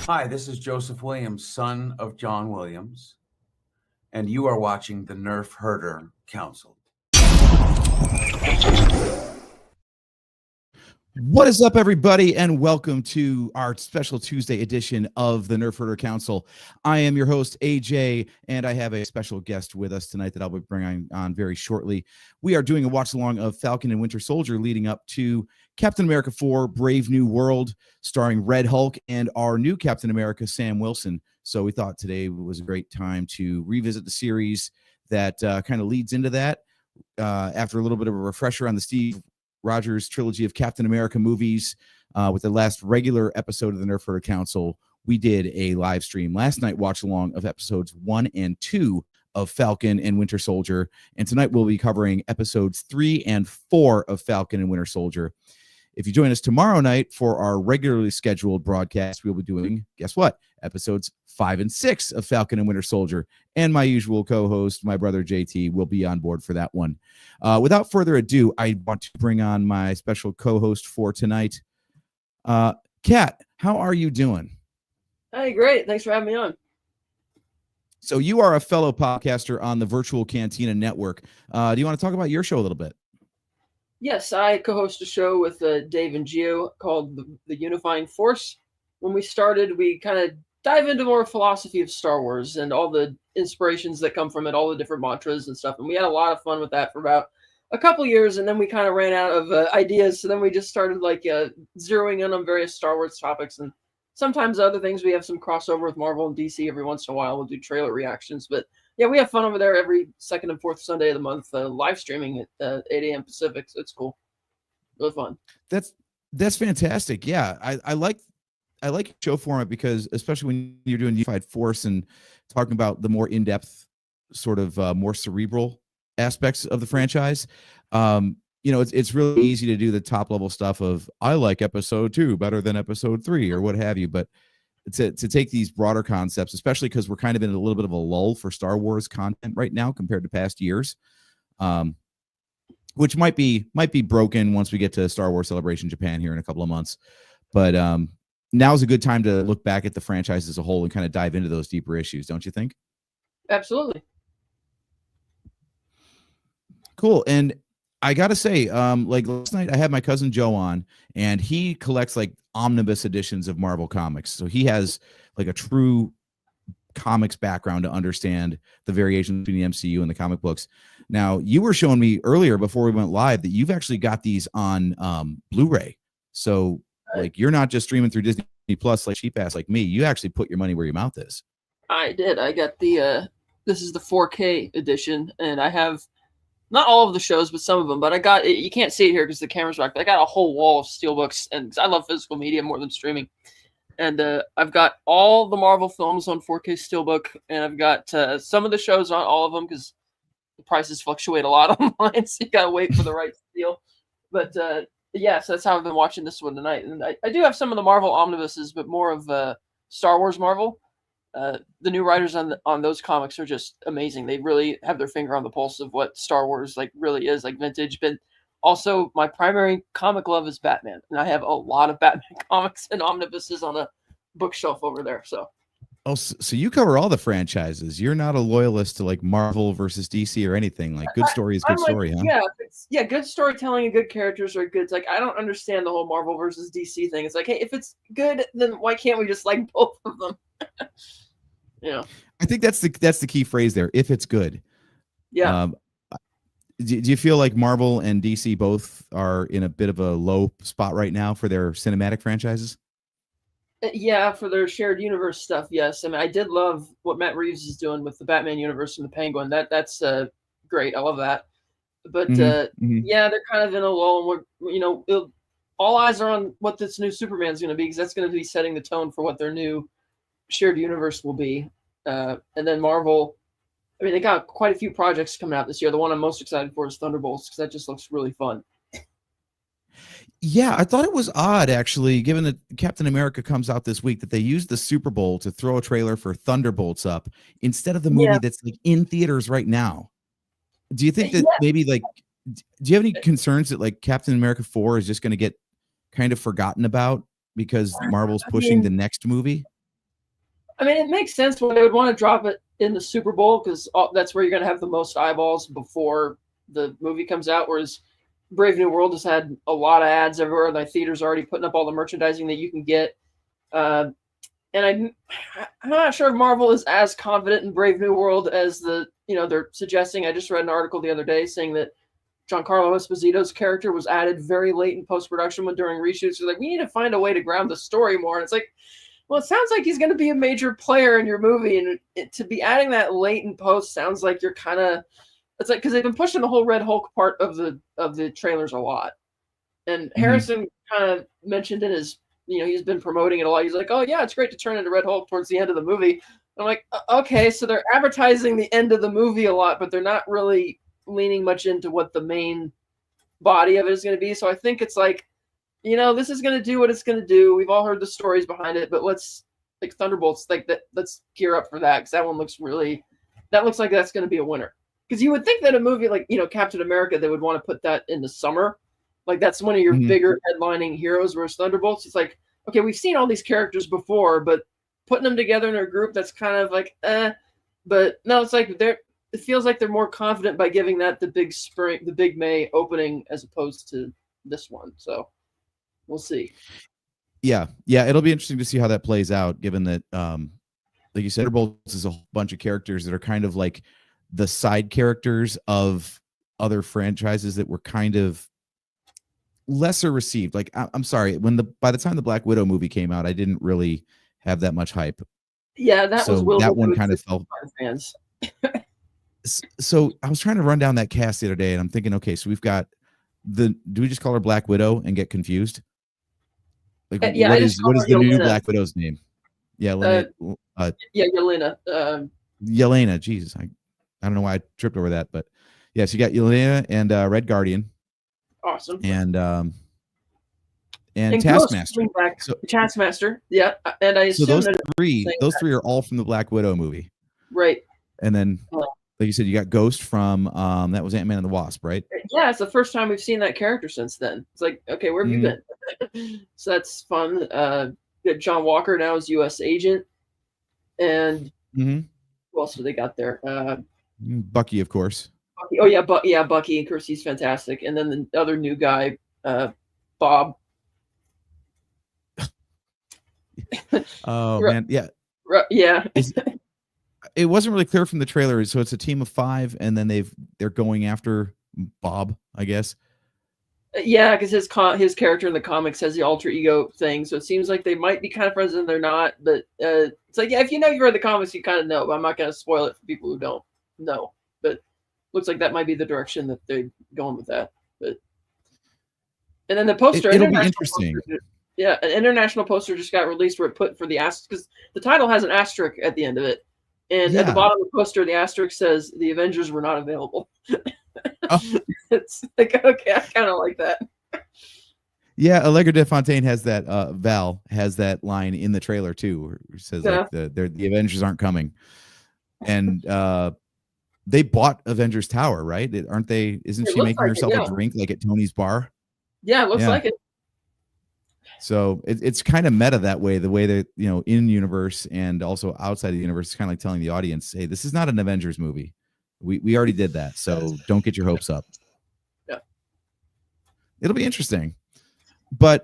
Hi, this is Joseph Williams, son of John Williams, and you are watching the Nerf Herder Council. What is up, everybody, and welcome to our special Tuesday edition of the Nerf Herder Council. I am your host, AJ, and I have a special guest with us tonight that I'll be bringing on very shortly. We are doing a watch-along of Falcon and Winter Soldier leading up to Captain America 4, Brave New World, starring Red Hulk and our new Captain America, Sam Wilson. So we thought today was a great time to revisit the series that kind of leads into that. After a little bit of a refresher on the Steve Rogers trilogy of Captain America movies, with the last regular episode of the Nerf Herder Council, we did a live stream last night, watch along of episodes 1 and 2 of Falcon and Winter Soldier. And tonight we'll be covering episodes 3 and 4 of Falcon and Winter Soldier. If you join us tomorrow night for our regularly scheduled broadcast, we'll be doing, guess what, episodes 5 and 6 of Falcon and Winter Soldier. And my usual co-host, my brother JT, will be on board for that one. Without further ado, I want to bring on my special co-host for tonight. Kat, how are you doing? Hey, great. Thanks for having me on. So you are a fellow podcaster on the Virtual Cantina Network. Do you want to talk about your show a little bit? Yes, I co-host a show with Dave and Gio called the Unifying Force. When we started, we kind of dive into more philosophy of Star Wars and all the inspirations that come from it, all the different mantras and stuff. And we had a lot of fun with that for about a couple years, and then we kind of ran out of ideas. So then we just started zeroing in on various Star Wars topics, and sometimes other things. We have some crossover with Marvel and DC every once in a while. We'll do trailer reactions, but yeah, we have fun over there every second and fourth Sunday of the month, live streaming at 8 a.m. Pacific. So it's cool, really fun. That's fantastic. Yeah, I like show format because especially when you're doing Unified Force and talking about the more in-depth, sort of more cerebral aspects of the franchise. It's really easy to do the top level stuff of I like episode 2 better than episode 3 or what have you, but to take these broader concepts, especially because we're kind of in a little bit of a lull for Star Wars content right now compared to past years, which might be broken once we get to Star Wars Celebration Japan here in a couple of months. But now's a good time to look back at the franchise as a whole and kind of dive into those deeper issues, don't you think? Absolutely. Cool. And I gotta say, last night I had my cousin Joe on, and he collects omnibus editions of Marvel comics. So he has a true comics background to understand the variations between the MCU and the comic books. Now, you were showing me earlier before we went live that you've actually got these on Blu-ray. So you're not just streaming through Disney Plus like cheap ass like me. You actually put your money where your mouth is. I did. I got this is the 4K edition, and I have not all of the shows, but some of them. But I got it. You can't see it here because the camera's back. But I got a whole wall of steelbooks, and I love physical media more than streaming. And I've got all the Marvel films on 4K steelbook, and I've got some of the shows, not all of them, because the prices fluctuate a lot online, so you gotta wait for the right deal. But yeah, so that's how I've been watching this one tonight. And I do have some of the Marvel omnibuses, but more of Star Wars Marvel. The new writers on those comics are just amazing. They really have their finger on the pulse of what Star Wars really is, vintage. But also, my primary comic love is Batman, and I have a lot of Batman comics and omnibuses on a bookshelf over there. So you cover all the franchises. You're not a loyalist to Marvel versus DC or anything. Good story is good story, huh? Yeah, good storytelling and good characters are good. It's I don't understand the whole Marvel versus DC thing. It's hey, if it's good, then why can't we just like both of them? Yeah, I think that's the key phrase there. If it's good, yeah. Do you feel like Marvel and DC both are in a bit of a low spot right now for their cinematic franchises? Yeah, for their shared universe stuff, yes. I mean, I did love what Matt Reeves is doing with the Batman universe and the Penguin. That's great. I love that. But yeah, they're kind of in a lull, and we're all eyes are on what this new Superman's going to be, because that's going to be setting the tone for what their new shared universe will be. And then Marvel, I mean, they got quite a few projects coming out this year. The one I'm most excited for is Thunderbolts, because that just looks really fun. Yeah, I thought it was odd, actually, given that Captain America comes out this week, that they used the Super Bowl to throw a trailer for Thunderbolts up instead of the movie that's in theaters right now. Do you think that maybe do you have any concerns that Captain America 4 is just going to get kind of forgotten about because Marvel's pushing the next movie? I mean, it makes sense when they would want to drop it in the Super Bowl because that's where you're going to have the most eyeballs before the movie comes out. Whereas Brave New World has had a lot of ads everywhere. The theater's already putting up all the merchandising that you can get. And I'm not sure if Marvel is as confident in Brave New World as they're suggesting. I just read an article the other day saying that Giancarlo Esposito's character was added very late in post-production when during reshoots. They're like, we need to find a way to ground the story more. And it's like, well, it sounds like he's going to be a major player in your movie, and to be adding that late in post sounds like you're kind of. It's like because they've been pushing the whole Red Hulk part of the trailers a lot, and Harrison kind of mentioned in his, he's been promoting it a lot. He's like, oh yeah, it's great to turn into Red Hulk towards the end of the movie. I'm like, okay, so they're advertising the end of the movie a lot, but they're not really leaning much into what the main body of it is going to be. So I think it's like, this is going to do what it's going to do. We've all heard the stories behind it, but let's like Thunderbolts, like that. Let's gear up for that because that one looks like that's going to be a winner. Because you would think that a movie like Captain America, they would want to put that in the summer, like that's one of your bigger headlining heroes. Whereas Thunderbolts, it's like, okay, we've seen all these characters before, but putting them together in a group, that's kind of like But no, it's like it feels like they're more confident by giving that the big May opening as opposed to this one. So. We'll see. Yeah, it'll be interesting to see how that plays out, given that, like you said, Thunderbolts is a whole bunch of characters that are kind of like the side characters of other franchises that were kind of lesser received. Like, I'm sorry, by the time the Black Widow movie came out, I didn't really have that much hype. Yeah, that one kind of felt fans. So I was trying to run down that cast the other day, and I'm thinking, okay, so we've got do we just call her Black Widow and get confused? Like, what is the new Black Widow's name? Yeah, Yelena. Yelena. Jesus, I don't know why I tripped over that, but yeah, so you got Yelena and Red Guardian. Awesome. And Taskmaster. Taskmaster. Yeah, and I assume those three are all from the Black Widow movie, right? And then, like you said, you got Ghost from that was Ant-Man and the Wasp, right? Yeah, it's the first time we've seen that character since then. It's like, okay, where have you been? So that's fun. John Walker now is U.S. agent, and who else do they got there? Bucky, of course. Bucky. Oh yeah, Bucky. Of course, he's fantastic. And then the other new guy, Bob. Oh man, yeah, yeah. It wasn't really clear from the trailer. So it's a team of 5, and then they're going after Bob, I guess. Yeah, because his character in the comics has the alter ego thing, so it seems like they might be kind of friends and they're not. But it's like, yeah, if you've read the comics, you kind of know. But I'm not going to spoil it for people who don't know. But looks like that might be the direction that they're going with that. But and then the poster, it'll be interesting. Yeah, an international poster just got released where it put for the asterisk because the title has an asterisk at the end of it. And at the bottom of the poster, the asterisk says the Avengers were not available. It's like, okay, I kind of like that. Yeah, Allegra de Fontaine has that. Val has that line in the trailer too, where it says like the Avengers aren't coming, and they bought Avengers Tower, right? Aren't they? Isn't she making herself a drink like at Tony's bar? Yeah, it looks like it. So it's kind of meta that way, the way that, in universe and also outside the universe, it's kind of like telling the audience, hey, this is not an Avengers movie. We already did that. So don't get your hopes up. Yeah. It'll be interesting. But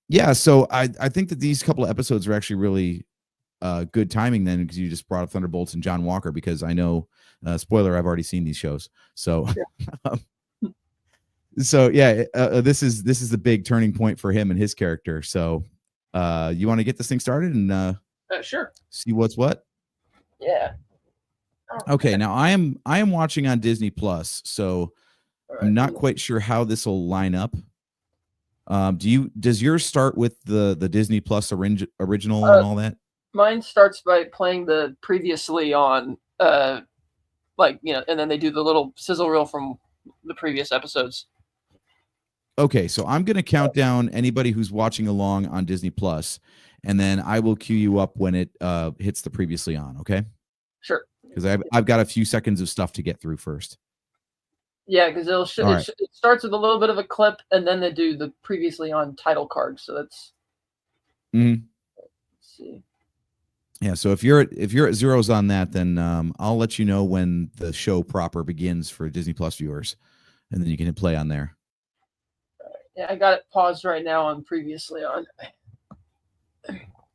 yeah, so I think that these couple of episodes are actually really good timing then, because you just brought up Thunderbolts and John Walker, because I know, spoiler, I've already seen these shows. So yeah. So yeah, this is the big turning point for him and his character. So you want to get this thing started and sure, see what's what? Yeah. Okay, now I am watching on Disney Plus, so I'm not quite sure how this will line up. Does yours start with the Disney Plus original and all that? Mine starts by playing the previously on, and then they do the little sizzle reel from the previous episodes. Okay, so I'm going to count down anybody who's watching along on Disney Plus, and then I will cue you up when it hits the previously on. Okay. Sure. Because I've got a few seconds of stuff to get through first. Yeah, because it starts with a little bit of a clip, and then they do the previously on title card. So that's. Mm-hmm. Let's see. Yeah, so if you're at zeros on that, then I'll let you know when the show proper begins for Disney Plus viewers, and then you can hit play on there. Yeah, I got it paused right now on previously on.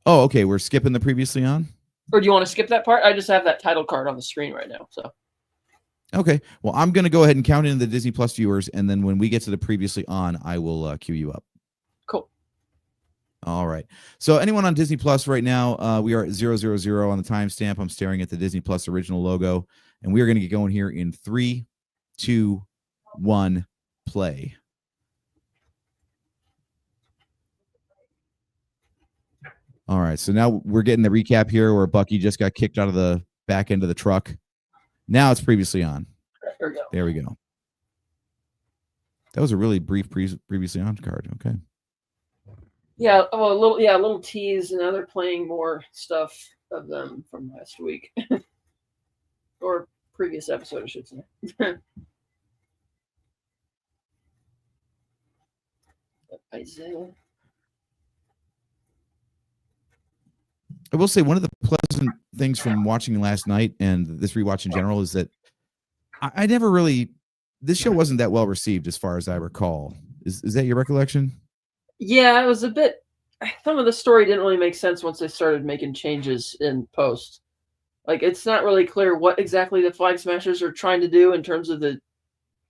Oh, okay. We're skipping the previously on. Or do you want to skip that part? I just have that title card on the screen right now. So. Okay. Well, I'm going to go ahead and count in the Disney Plus viewers, and then when we get to the previously on, I will cue you up. Cool. All right. So anyone on Disney Plus right now, we are at 000 on the timestamp. I'm staring at the Disney Plus original logo, and we are going to get going here in 3, 2, 1, play. All right. So now we're getting the recap here where Bucky just got kicked out of the back end of the truck. Now it's previously on. There we go. There we go. That was a really brief previously on card. Okay. Yeah, well, a little tease, and now they're playing more stuff of them from last week. Or previous episode, I should say. Isaiah. I will say one of the pleasant things from watching last night and this rewatch in general is that I never really, this show wasn't that well received as far as I recall. Is that your recollection? Yeah, it was a bit, some of the story didn't really make sense once they started making changes in post. Like, it's not really clear what exactly the Flag Smashers are trying to do in terms of the,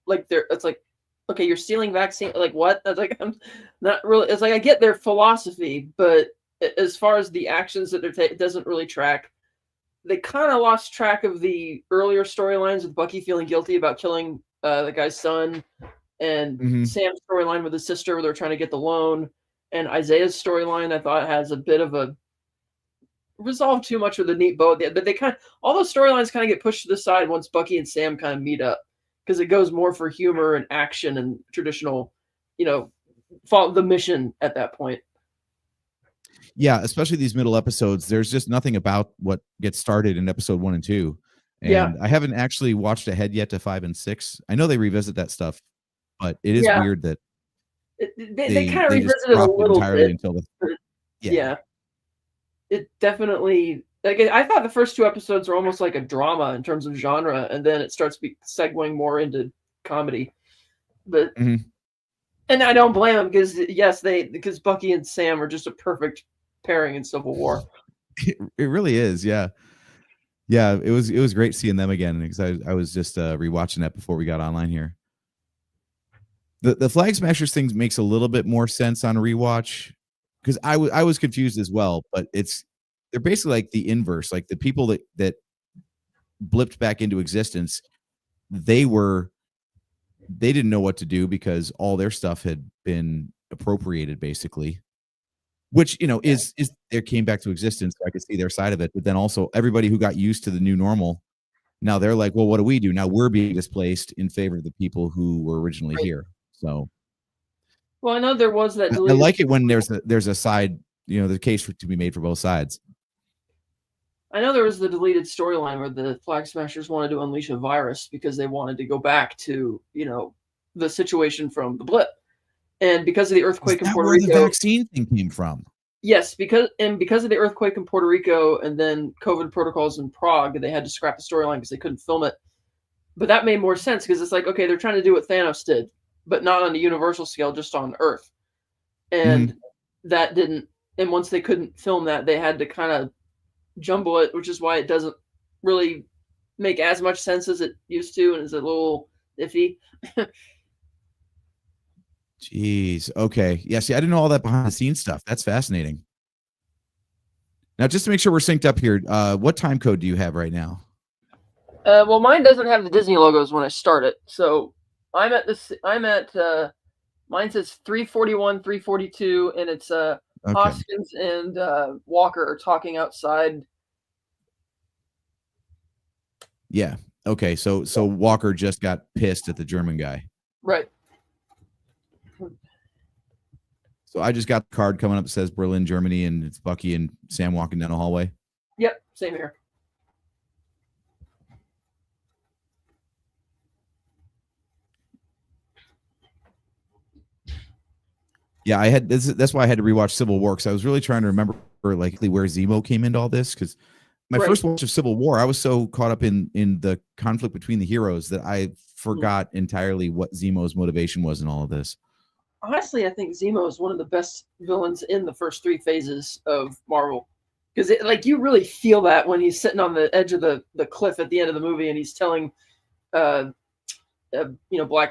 like, it's like, okay, you're stealing vaccine, like, what? That's like, I'm not really, it's like, I get their philosophy, but as far as the actions that they're taking, it doesn't really track. They kind of lost track of the earlier storylines with Bucky feeling guilty about killing the guy's son, and Sam's storyline with his sister where they're trying to get the loan, and Isaiah's storyline I thought has a bit of a resolved too much with a neat bow. But they kind of, all those storylines kind of get pushed to the side once Bucky and Sam kind of meet up, because it goes more for humor and action and traditional, follow the mission at that point. Yeah, especially these middle episodes. There's just nothing about what gets started in episode 1 and 2. And Yeah. I haven't actually watched ahead yet to 5 and 6. I know they revisit that stuff, but it is weird that they kind of revisited a little bit. Until yeah. It definitely, like, I thought the first 2 episodes were almost like a drama in terms of genre, and then it starts segueing more into comedy. But and I don't blame them, because Bucky and Sam are just a perfect pairing in Civil War. It really is, yeah. Yeah, it was great seeing them again, because I was just rewatching that before we got online here. The Flag Smashers thing makes a little bit more sense on rewatch, because I was confused as well, but they're basically like the inverse, like the people that blipped back into existence, they didn't know what to do because all their stuff had been appropriated, basically, which is they came back to existence. So I could see their side of it, but then also everybody who got used to the new normal, now they're like, well, what do we do now? We're being displaced in favor of the people who were originally here. So, well, I know there was that. I like it when there's a side, the case to be made for both sides. I know there was the deleted storyline where the Flag Smashers wanted to unleash a virus because they wanted to go back to, the situation from the blip. And because of the earthquake in Puerto Rico, where the vaccine thing came from. Yes, because of the earthquake in Puerto Rico and then COVID protocols in Prague, they had to scrap the storyline because they couldn't film it. But that made more sense, because it's like, okay, they're trying to do what Thanos did, but not on a universal scale, just on Earth. And that didn't, and once they couldn't film that, they had to kind of jumble it, which is why it doesn't really make as much sense as it used to, and is a little iffy. Jeez. Okay. Yeah. See, I didn't know all that behind the scenes stuff. That's fascinating. Now, just to make sure we're synced up here, what time code do you have right now? Well, mine doesn't have the Disney logos when I start it, so I'm at mine says 3:41, 3:42, and it's Hoskins and Walker are talking outside. Yeah. Okay. So Walker just got pissed at the German guy. Right. So I just got the card coming up that says Berlin, Germany, and it's Bucky and Sam walking down the hallway. Yep. Same here. Yeah, I had that's why I had to rewatch Civil War, because I was really trying to remember like where Zemo came into all this, because my Right. first watch of Civil War, I was so caught up in the conflict between the heroes that I forgot entirely what Zemo's motivation was in all of this. Honestly, I think Zemo is one of the best villains in the first three phases of Marvel, because like you really feel that when he's sitting on the edge of the cliff at the end of the movie and he's telling Black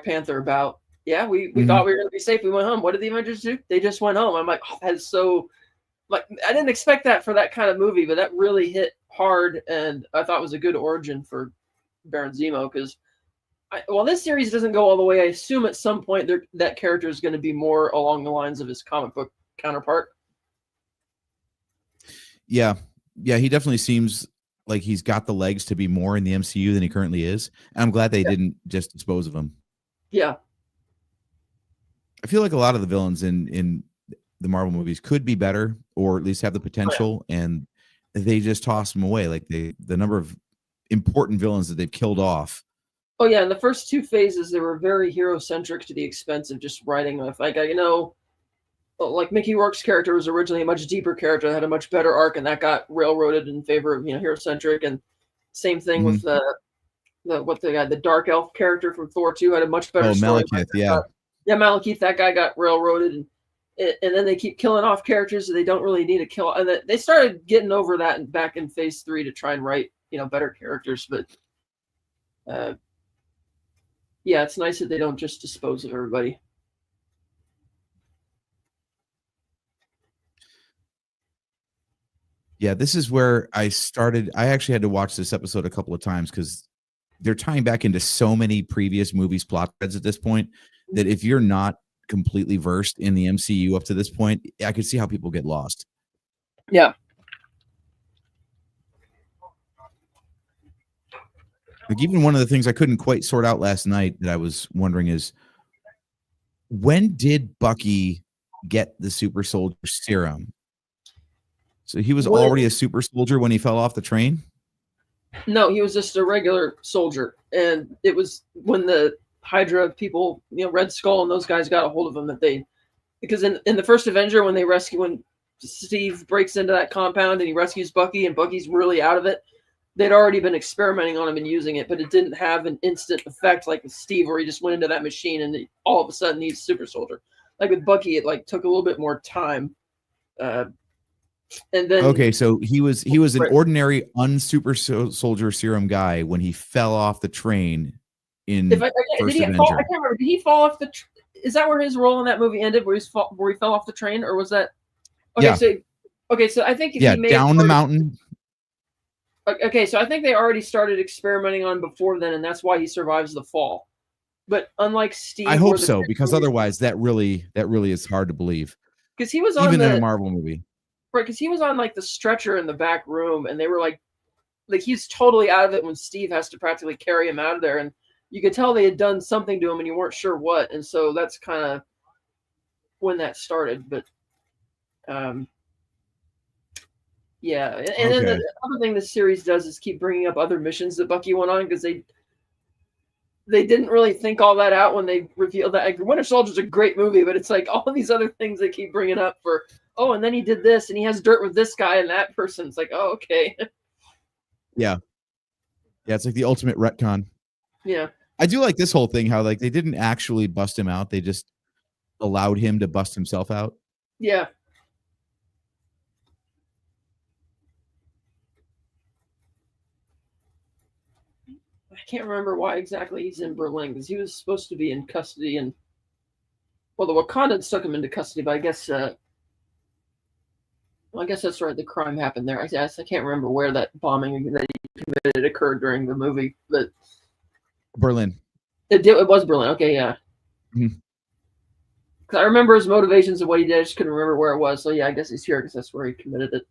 Panther about, yeah, we thought we were going to be safe, we went home. What did the Avengers do? They just went home. I'm like, oh, that is so, like, I didn't expect that for that kind of movie, but that really hit hard, and I thought it was a good origin for Baron Zemo, because while this series doesn't go all the way, I assume at some point that character is going to be more along the lines of his comic book counterpart. Yeah, he definitely seems like he's got the legs to be more in the MCU than he currently is. And I'm glad they didn't just dispose of him. Yeah. I feel like a lot of the villains in the Marvel movies could be better, or at least have the potential, and they just toss them away. Like the number of important villains that they've killed off. Oh yeah, in the first two phases, they were very hero-centric to the expense of just writing with, like, like Mickey Rourke's character was originally a much deeper character that had a much better arc, and that got railroaded in favor of hero-centric. And same thing with the Dark Elf character from Thor 2 had a much better story. Malekith, yeah. Malekith, that guy got railroaded, and then they keep killing off characters that they don't really need to kill. And they started getting over that back in phase 3 to try and write better characters. But yeah, it's nice that they don't just dispose of everybody. Yeah, this is where I started. I actually had to watch this episode a couple of times because they're tying back into so many previous movies' plot threads at this point that if you're not completely versed in the MCU up to this point, I could see how people get lost. Yeah. Like, even one of the things I couldn't quite sort out last night that I was wondering is, when did Bucky get the super soldier serum? So he was already a super soldier when he fell off the train? No, he was just a regular soldier. And it was when the Hydra people, Red Skull and those guys got a hold of him because in the first Avenger, when Steve breaks into that compound and he rescues Bucky and Bucky's really out of it, they'd already been experimenting on him and using it, but it didn't have an instant effect like with Steve, where he just went into that machine and all of a sudden he's super soldier. Like with Bucky, it took a little bit more time. And then so he was an ordinary unsuper soldier serum guy when he fell off the train in First Avenger. I can't remember. Did he fall off the? Is that where his role in that movie ended? Where he fell off the train, or was that? Okay, yeah. So I think down the mountain. Okay, so I think they already started experimenting on before then, and that's why he survives the fall. But unlike Steve, I hope so, because otherwise that really is hard to believe. Because he was even in a Marvel movie, right? Because he was on the stretcher in the back room, and they were like he's totally out of it when Steve has to practically carry him out of there, and you could tell they had done something to him, and you weren't sure what, and so that's kind of when that started. But yeah, and then the other thing this series does is keep bringing up other missions that Bucky went on, because they didn't really think all that out when they revealed that. Winter Soldier's a great movie, but it's like all of these other things they keep bringing up for, and then he did this, and he has dirt with this guy and that person. It's like, oh, okay. Yeah, it's like the ultimate retcon. Yeah. I do like this whole thing, how they didn't actually bust him out. They just allowed him to bust himself out. Yeah. I can't remember why exactly he's in Berlin, because he was supposed to be in custody, and the Wakandans took him into custody, but I guess that's right. The crime happened there. I can't remember where that bombing that he committed occurred during the movie, but Berlin. It was Berlin. Okay, yeah. Mm-hmm. Because I remember his motivations and what he did. I just couldn't remember where it was. So yeah, I guess he's here because that's where he committed it.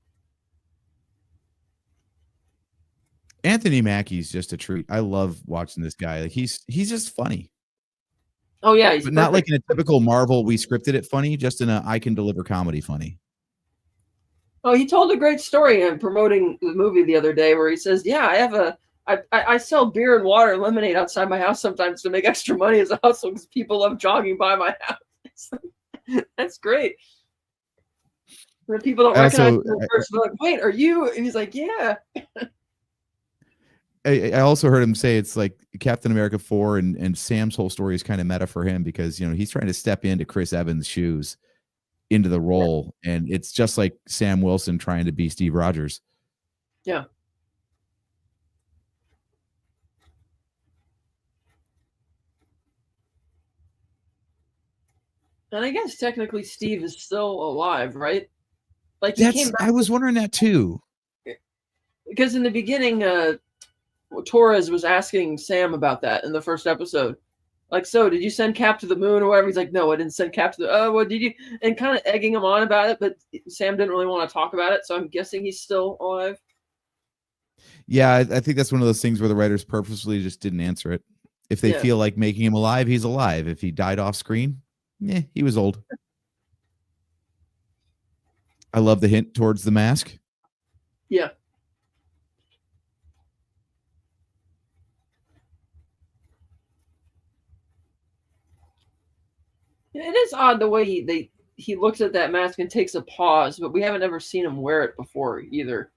Anthony Mackie's just a treat. I love watching this guy. He's just funny. Oh yeah, but not like in a typical Marvel we scripted it funny, just in a I can deliver comedy funny. Oh, he told a great story in promoting the movie the other day where he says, "Yeah, I sell beer and water and lemonade outside my house sometimes to make extra money as a hustle because people love jogging by my house." That's great. When people don't I recognize also him at first, they're like, "Wait, are you?" And he's like, "Yeah." I also heard him say it's like Captain America 4 and Sam's whole story is kind of meta for him because he's trying to step into Chris Evans' shoes into the role, and it's just like Sam Wilson trying to be Steve Rogers. Yeah. And I guess technically Steve is still alive, right? Like he came back. I was wondering that too. Because in the beginning, Torres was asking Sam about that in the first episode. Like, so did you send Cap to the moon or whatever? He's like, no, I didn't send Cap to the. Oh, what did you? And kind of egging him on about it, but Sam didn't really want to talk about it, so I'm guessing he's still alive. Yeah, I think that's one of those things where the writers purposely just didn't answer it. If they feel like making him alive, he's alive. If he died off screen, he was old. I love the hint towards the mask. Yeah. It is odd the way he looks at that mask and takes a pause, but we haven't ever seen him wear it before either.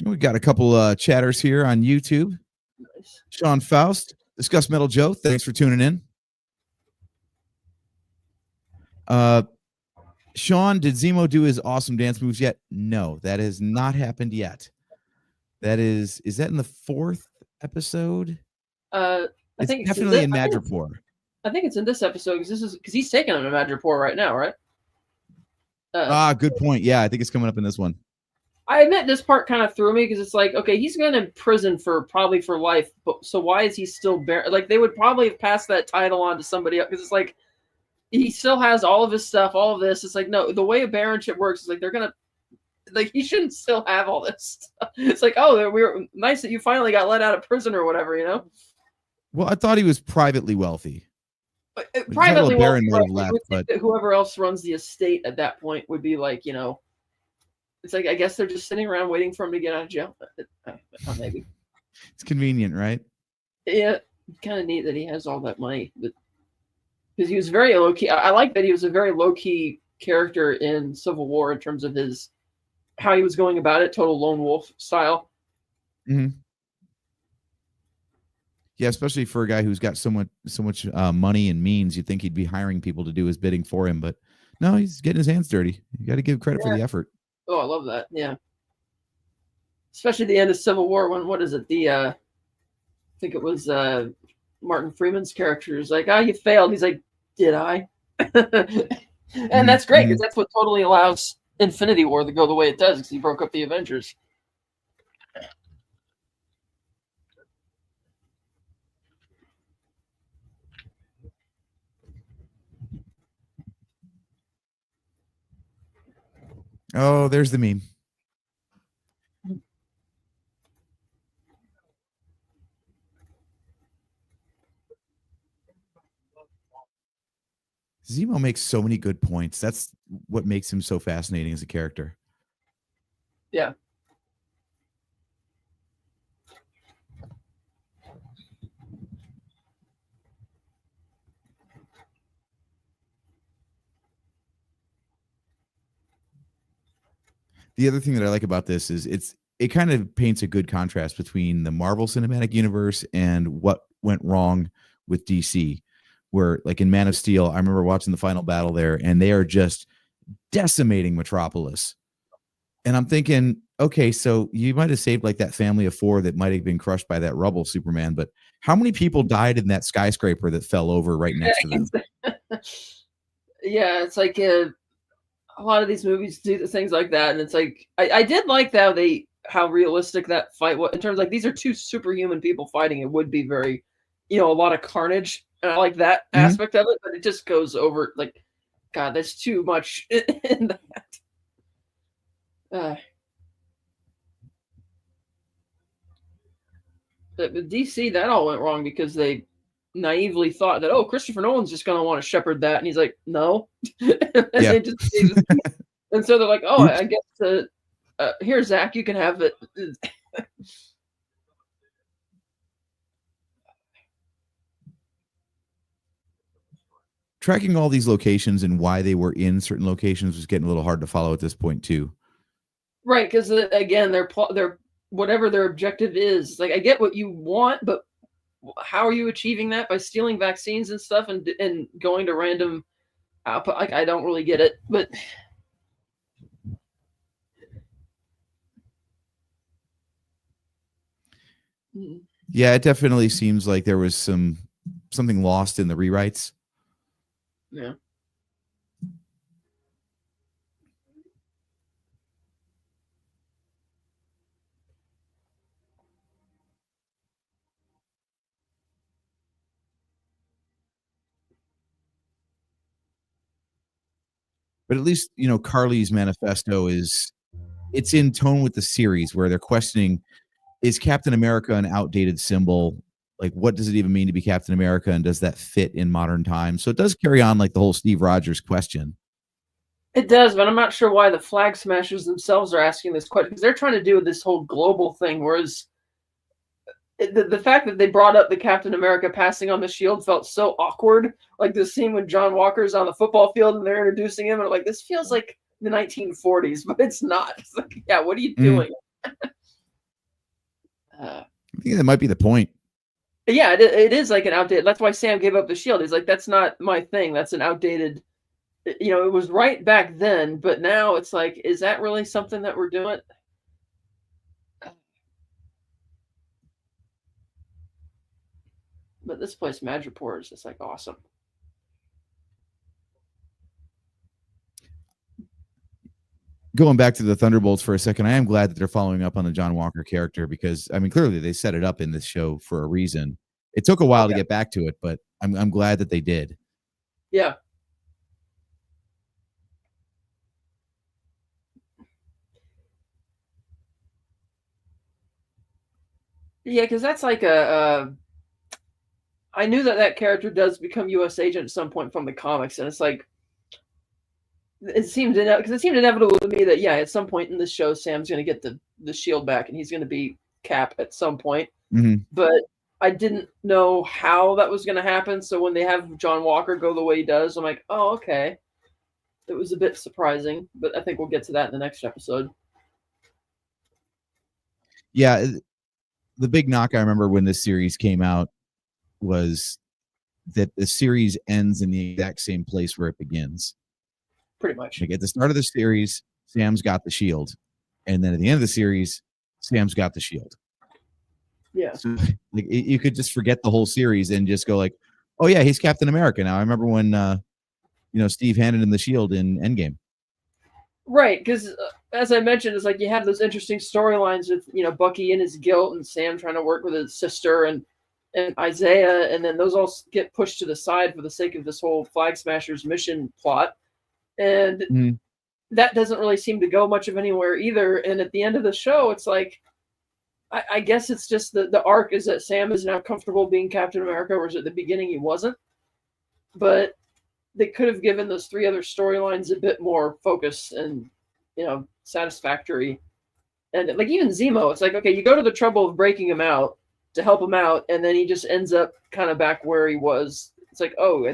We got a couple chatters here on YouTube. Nice. Sean Faust, Discuss Metal Joe, thanks for tuning in. Sean, did Zemo do his awesome dance moves yet? No, that has not happened yet. That is that in the 4th episode? I think it's definitely in Madripoor. I think it's in this episode because he's taking him to Madripoor right now, right? Good point. Yeah, I think it's coming up in this one. I admit this part kind of threw me because it's like, okay, he's going to prison probably for life, but so why is he still like they would probably have passed that title on to somebody else because it's like he still has all of his stuff, all of this. It's like no, the way a baronship works is like they're gonna like he shouldn't still have all this stuff. It's like we're nice that you finally got let out of prison or whatever, Well, I thought he was privately wealthy. Privately wealthy, might have left, but whoever else runs the estate at that point would be like it's like I guess they're just sitting around waiting for him to get out of jail. Maybe it's convenient, right? Yeah, kind of neat that he has all that money, but because he was very low key. I like that he was a very low key character in Civil War in terms of how he was going about it, total lone wolf style. Mm-hmm. Yeah, especially for a guy who's got so much money and means, you'd think he'd be hiring people to do his bidding for him, but no, he's getting his hands dirty. You got to give credit for the effort. Oh, I love that. Yeah, especially the end of Civil War when what is it? I think it was Martin Freeman's character is like, you failed. He's like, did I? And that's great because that's what totally allows Infinity War to go the way it does because he broke up the Avengers. Oh, there's the meme. Zemo makes so many good points. That's what makes him so fascinating as a character. Yeah. The other thing that I like about this is it kind of paints a good contrast between the Marvel Cinematic Universe and what went wrong with DC. Where, like in Man of Steel, I remember watching the final battle there, and they are just decimating Metropolis. And I'm thinking, okay, so you might have saved like that family of 4 that might have been crushed by that rubble, Superman, but how many people died in that skyscraper that fell over right next to them? Yeah, it's like a lot of these movies do things like that, and it's like I did like how realistic that fight was in terms of like these are 2 superhuman people fighting. It would be very, a lot of carnage. And I like that aspect of it, but it just goes over like, God, there's too much in that. But with DC, that all went wrong because they naively thought that, Christopher Nolan's just going to want to shepherd that. And he's like, no. Yeah. And so they're like, I guess, here, Zach, you can have it. tracking all these locations and why they were in certain locations was getting a little hard to follow at this point too. Right, because again, their whatever their objective is, like I get what you want, but how are you achieving that? By stealing vaccines and stuff and going to random output? Like I don't really get it, but yeah, it definitely seems like there was something lost in the rewrites. Yeah. But at least, Carly's manifesto it's in tone with the series where they're questioning, is Captain America an outdated symbol? Like, what does it even mean to be Captain America? And does that fit in modern times? So it does carry on like the whole Steve Rogers question. It does, but I'm not sure why the Flag Smashers themselves are asking this question, because they're trying to do this whole global thing, whereas the fact that they brought up the Captain America passing on the shield felt so awkward. Like the scene when John Walker's on the football field and they're introducing him, and I'm like, this feels like the 1940s, but it's not. It's like, yeah, what are you doing? I think that might be the point. Yeah, it is like an outdated. That's why Sam gave up the shield. He's like, that's not my thing. That's an outdated. It was right back then, but now it's like, is that really something that we're doing? But this place, Madripoor, is just like awesome. Going back to the Thunderbolts for a second, I am glad that they're following up on the John Walker character because, I mean, clearly they set it up in this show for a reason. It took a while to get back to it, but I'm glad that they did. Yeah. Yeah, because that's like I knew that character does become U.S. agent at some point from the comics, and it's like it seemed inevitable to me that at some point in this show, Sam's going to get the shield back, and he's going to be Cap at some point. Mm-hmm. But I didn't know how that was going to happen. So when they have John Walker go the way he does, I'm like, oh, okay. It was a bit surprising, but I think we'll get to that in the next episode. Yeah, the big knock I remember when this series came out was that the series ends in the exact same place where it begins. Pretty much. Like at the start of the series, Sam's got the shield. And then at the end of the series, Sam's got the shield. Yeah. So, like, you could just forget the whole series and just go like, oh, yeah, he's Captain America now. I remember when, Steve handed him the shield in Endgame. Right, because as I mentioned, it's like you have those interesting storylines with, Bucky and his guilt and Sam trying to work with his sister and Isaiah, and then those all get pushed to the side for the sake of this whole Flag Smashers mission plot. And that doesn't really seem to go much of anywhere either. And at the end of the show, it's like, I guess it's just the arc is that Sam is now comfortable being Captain America, whereas at the beginning he wasn't. But they could have given those three other storylines a bit more focus and, satisfactory. And like even Zemo, it's like, okay, you go to the trouble of breaking him out to help him out, and then he just ends up kind of back where he was. It's like, oh,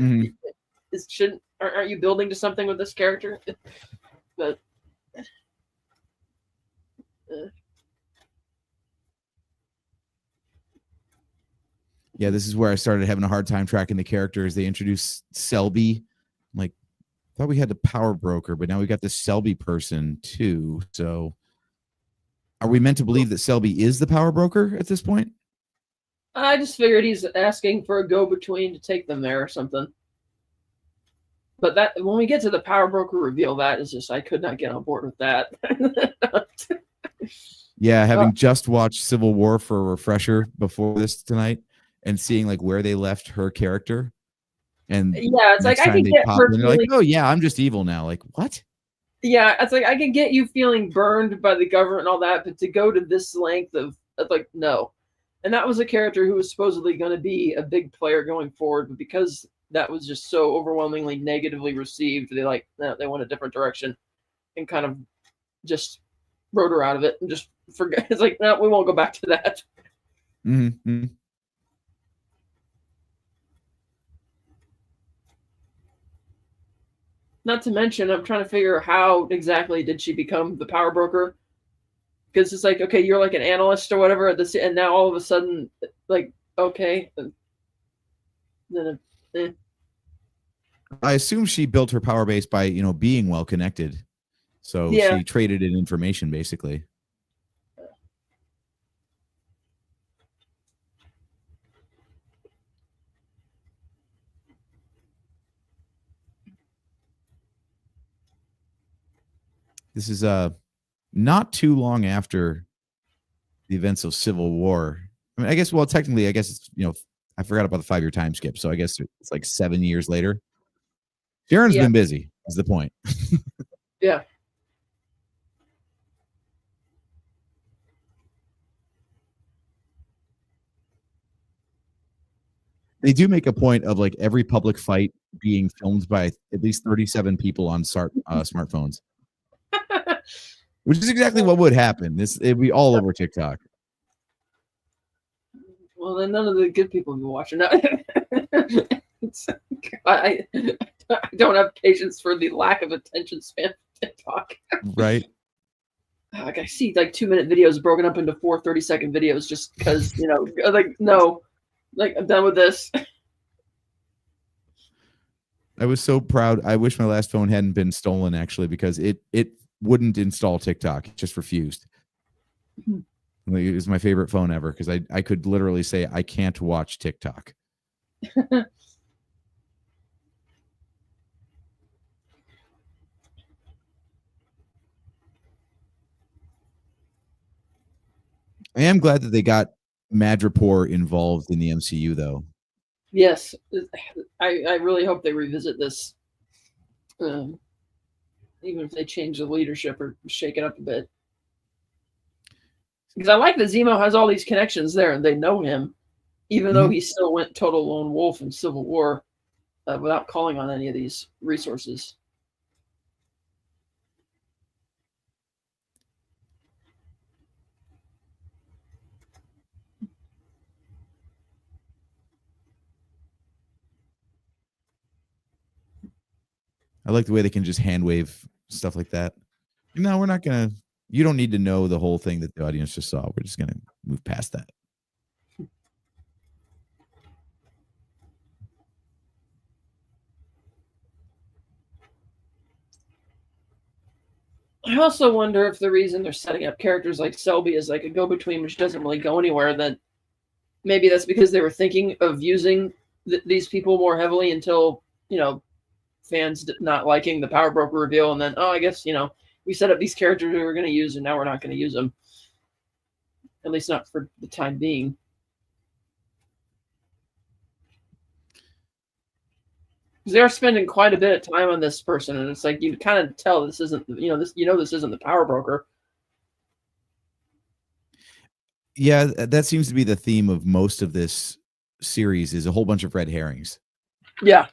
aren't you building to something with this character? But yeah, this is where I started having a hard time tracking the characters. They introduced Selby. I'm like, thought we had the power broker, but now we got this Selby person too. So are we meant to believe that Selby is the power broker at this point? I just figured he's asking for a go-between to take them there or something. But that when we get to the power broker reveal, that is just, I could not get on board with that. Yeah, having just watched Civil War for a refresher before this tonight and seeing like where they left her character. And yeah, it's like I can get her feeling, like, oh yeah, I'm just evil now. Like, what? Yeah, it's like I can get you feeling burned by the government and all that, but to go to this length of like, no. And that was a character who was supposedly going to be a big player going forward, but because that was just so overwhelmingly negatively received, they went a different direction and kind of just wrote her out of it and just forget. It's like, no, we won't go back to that. Mm-hmm. Not to mention, I'm trying to figure how exactly did she become the power broker? Because it's like, okay, you're like an analyst or whatever at this, and now all of a sudden, like, okay, then I assume she built her power base by, being well connected. So yeah. she traded in information, basically. This is not too long after the events of Civil War. I mean, I guess, well, technically, I guess it's, I forgot about the 5-year time skip. So I guess it's like 7 years later. Sharon's been busy, is the point. Yeah. They do make a point of like every public fight being filmed by at least 37 people on smartphones, which is exactly what would happen. It'd be all over TikTok. Well, then none of the good people will be watching that. I don't have patience for the lack of attention span of TikTok. Right. Like I see like 2-minute videos broken up into 4 30-second videos just because, like, no, like I'm done with this. I was so proud. I wish my last phone hadn't been stolen, actually, because it wouldn't install TikTok. It just refused. Like, it was my favorite phone ever because I could literally say I can't watch TikTok. I am glad that they got Madripoor involved in the MCU, though. Yes, I really hope they revisit this, even if they change the leadership or shake it up a bit. Because I like that Zemo has all these connections there, and they know him, even though he still went total lone wolf in Civil War without calling on any of these resources. I like the way they can just hand wave stuff like that. No, we're not going to. You don't need to know the whole thing that the audience just saw. We're just going to move past that. I also wonder if the reason they're setting up characters like Selby as like a go-between, which doesn't really go anywhere, that maybe that's because they were thinking of using these people more heavily until, fans not liking the power broker reveal, and then, I guess, we set up these characters we were going to use, and now we're not going to use them. At least not for the time being. Because they're spending quite a bit of time on this person, and it's like you kind of tell this isn't, this isn't the power broker. Yeah, that seems to be the theme of most of this series, is a whole bunch of red herrings. Yeah.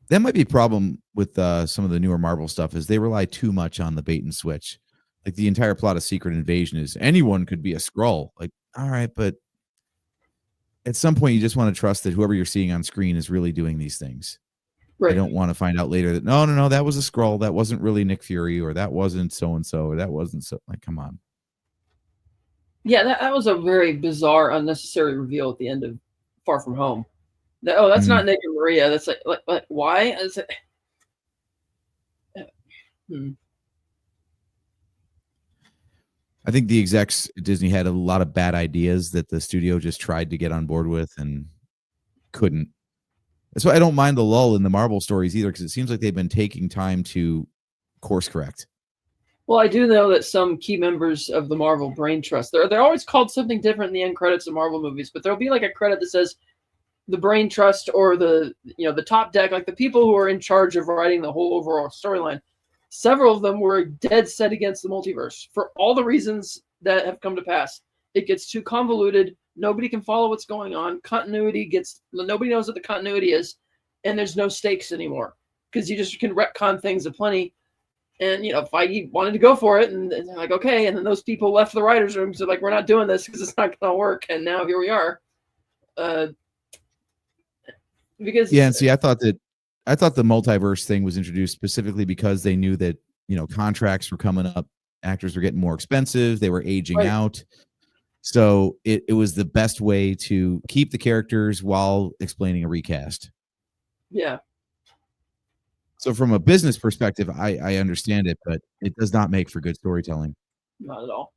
That might be a problem with some of the newer Marvel stuff, is they rely too much on the bait and switch. Like the entire plot of Secret Invasion is anyone could be a Skrull. Like, all right, but at some point you just want to trust that whoever you're seeing on screen is really doing these things. Right. I don't want to find out later that no, that was a Skrull. That wasn't really Nick Fury, or that wasn't so-and-so, or that wasn't so. Like, come on. Yeah, that was a very bizarre, unnecessary reveal at the end of Far From Home. That's not Nick and Maria. That's like why? I think the execs at Disney had a lot of bad ideas that the studio just tried to get on board with and couldn't. That's why I don't mind the lull in the Marvel stories either, because it seems like they've been taking time to course correct. Well, I do know that some key members of the Marvel Brain Trust, they're always called something different in the end credits of Marvel movies, but there'll be like a credit that says the Brain Trust or the top deck, like the people who are in charge of writing the whole overall storyline. Several of them were dead set against the multiverse for all the reasons that have come to pass. It gets too convoluted. Nobody can follow what's going on. Nobody knows what the continuity is, and there's no stakes anymore because you just can retcon things aplenty. And Feige wanted to go for it, and they're like, okay. And then those people left the writers' room, so like, we're not doing this because it's not going to work. And now here we are. Because and see, I thought the multiverse thing was introduced specifically because they knew that contracts were coming up, actors were getting more expensive, they were aging out. So it was the best way to keep the characters while explaining a recast. Yeah. So from a business perspective, I understand it, but it does not make for good storytelling. Not at all.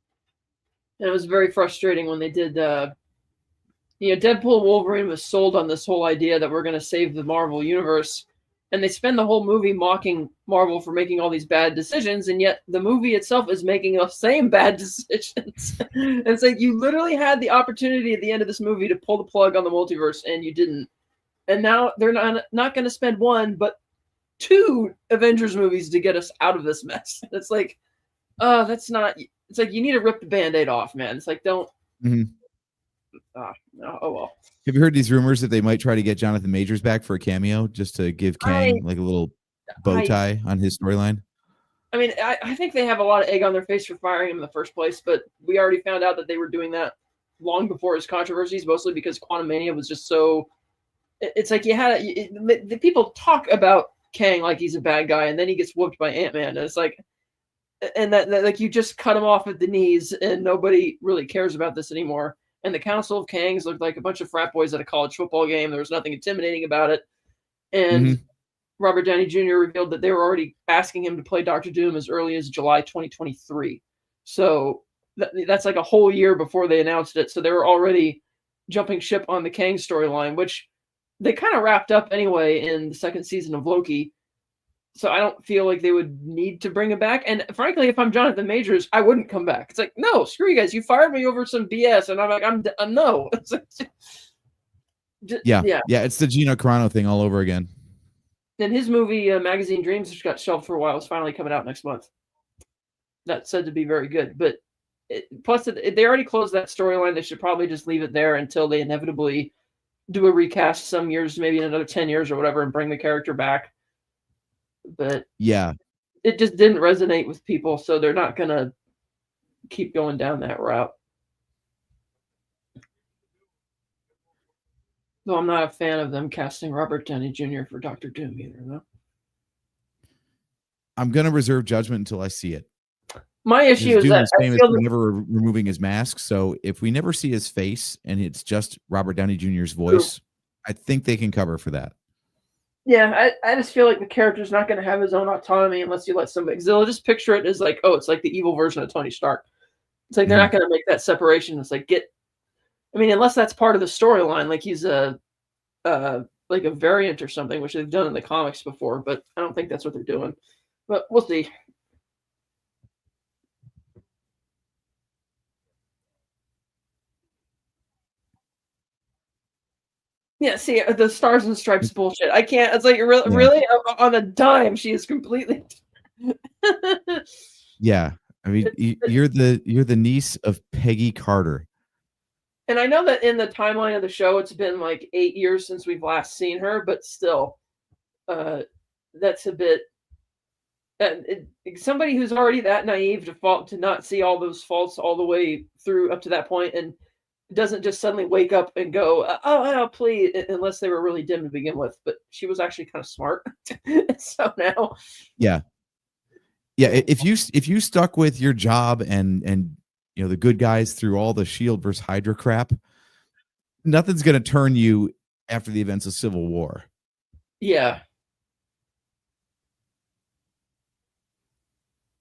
And it was very frustrating when they did Deadpool and Wolverine was sold on this whole idea that we're going to save the Marvel universe. And they spend the whole movie mocking Marvel for making all these bad decisions, and yet the movie itself is making the same bad decisions. And it's like, you literally had the opportunity at the end of this movie to pull the plug on the multiverse, and you didn't. And now they're not going to spend one, but 2 Avengers movies to get us out of this mess. It's like, that's not. It's like, you need to rip the Band-Aid off, man. It's like, don't. Mm-hmm. No, oh well. Have you heard these rumors that they might try to get Jonathan Majors back for a cameo just to give Kang like a little bow tie on his storyline? I mean, I think they have a lot of egg on their face for firing him in the first place, but we already found out that they were doing that long before his controversies, mostly because Quantumania was just so. It's like the people talk about Kang like he's a bad guy, and then he gets whooped by Ant-Man, and it's like, and that like, you just cut him off at the knees, and nobody really cares about this anymore. And the Council of Kangs looked like a bunch of frat boys at a college football game. There was nothing intimidating about it. And Robert Downey Jr. revealed that they were already asking him to play Dr. Doom as early as July 2023. So that's like a whole year before they announced it. So they were already jumping ship on the Kang storyline, which they kind of wrapped up anyway in the 2nd season of Loki. So I don't feel like they would need to bring him back. And frankly, if I'm Jonathan Majors, I wouldn't come back. It's like, no, screw you guys. You fired me over some BS. And I'm like, I'm no. It's like, yeah. It's the Gina Carano thing all over again. And his movie, Magazine Dreams, which got shelved for a while, is finally coming out next month. That's said to be very good. But plus, they already closed that storyline. They should probably just leave it there until they inevitably do a recast some years, maybe in another 10 years or whatever, and bring the character back. But yeah, it just didn't resonate with people, so they're not gonna keep going down that route. Though I'm not a fan of them casting Robert Downey Jr. for Dr. Doom either, though. I'm gonna reserve judgment until I see it. My issue is that famous for never removing his mask, so if we never see his face and it's just Robert Downey Jr.'s voice, I think they can cover for that. Yeah, I just feel like the character's not going to have his own autonomy unless you let somebody. Because they'll just picture it as like, oh, it's like the evil version of Tony Stark. It's like they're not going to make that separation. It's like, unless that's part of the storyline, like he's like a variant or something, which they've done in the comics before. But I don't think that's what they're doing. But we'll see. Yeah, see, the Stars and Stripes bullshit. I can't. It's like, really on a dime. She is completely. Yeah, I mean, you're the niece of Peggy Carter. And I know that in the timeline of the show, it's been like 8 years since we've last seen her, but still, that's a bit. Somebody who's already that naive to not see all those faults all the way through up to that point, and doesn't just suddenly wake up and go, oh, please, unless they were really dim to begin with. But she was actually kind of smart. So now. Yeah. If you stuck with your job and the good guys through all the Shield versus Hydra crap, nothing's going to turn you after the events of Civil War. Yeah.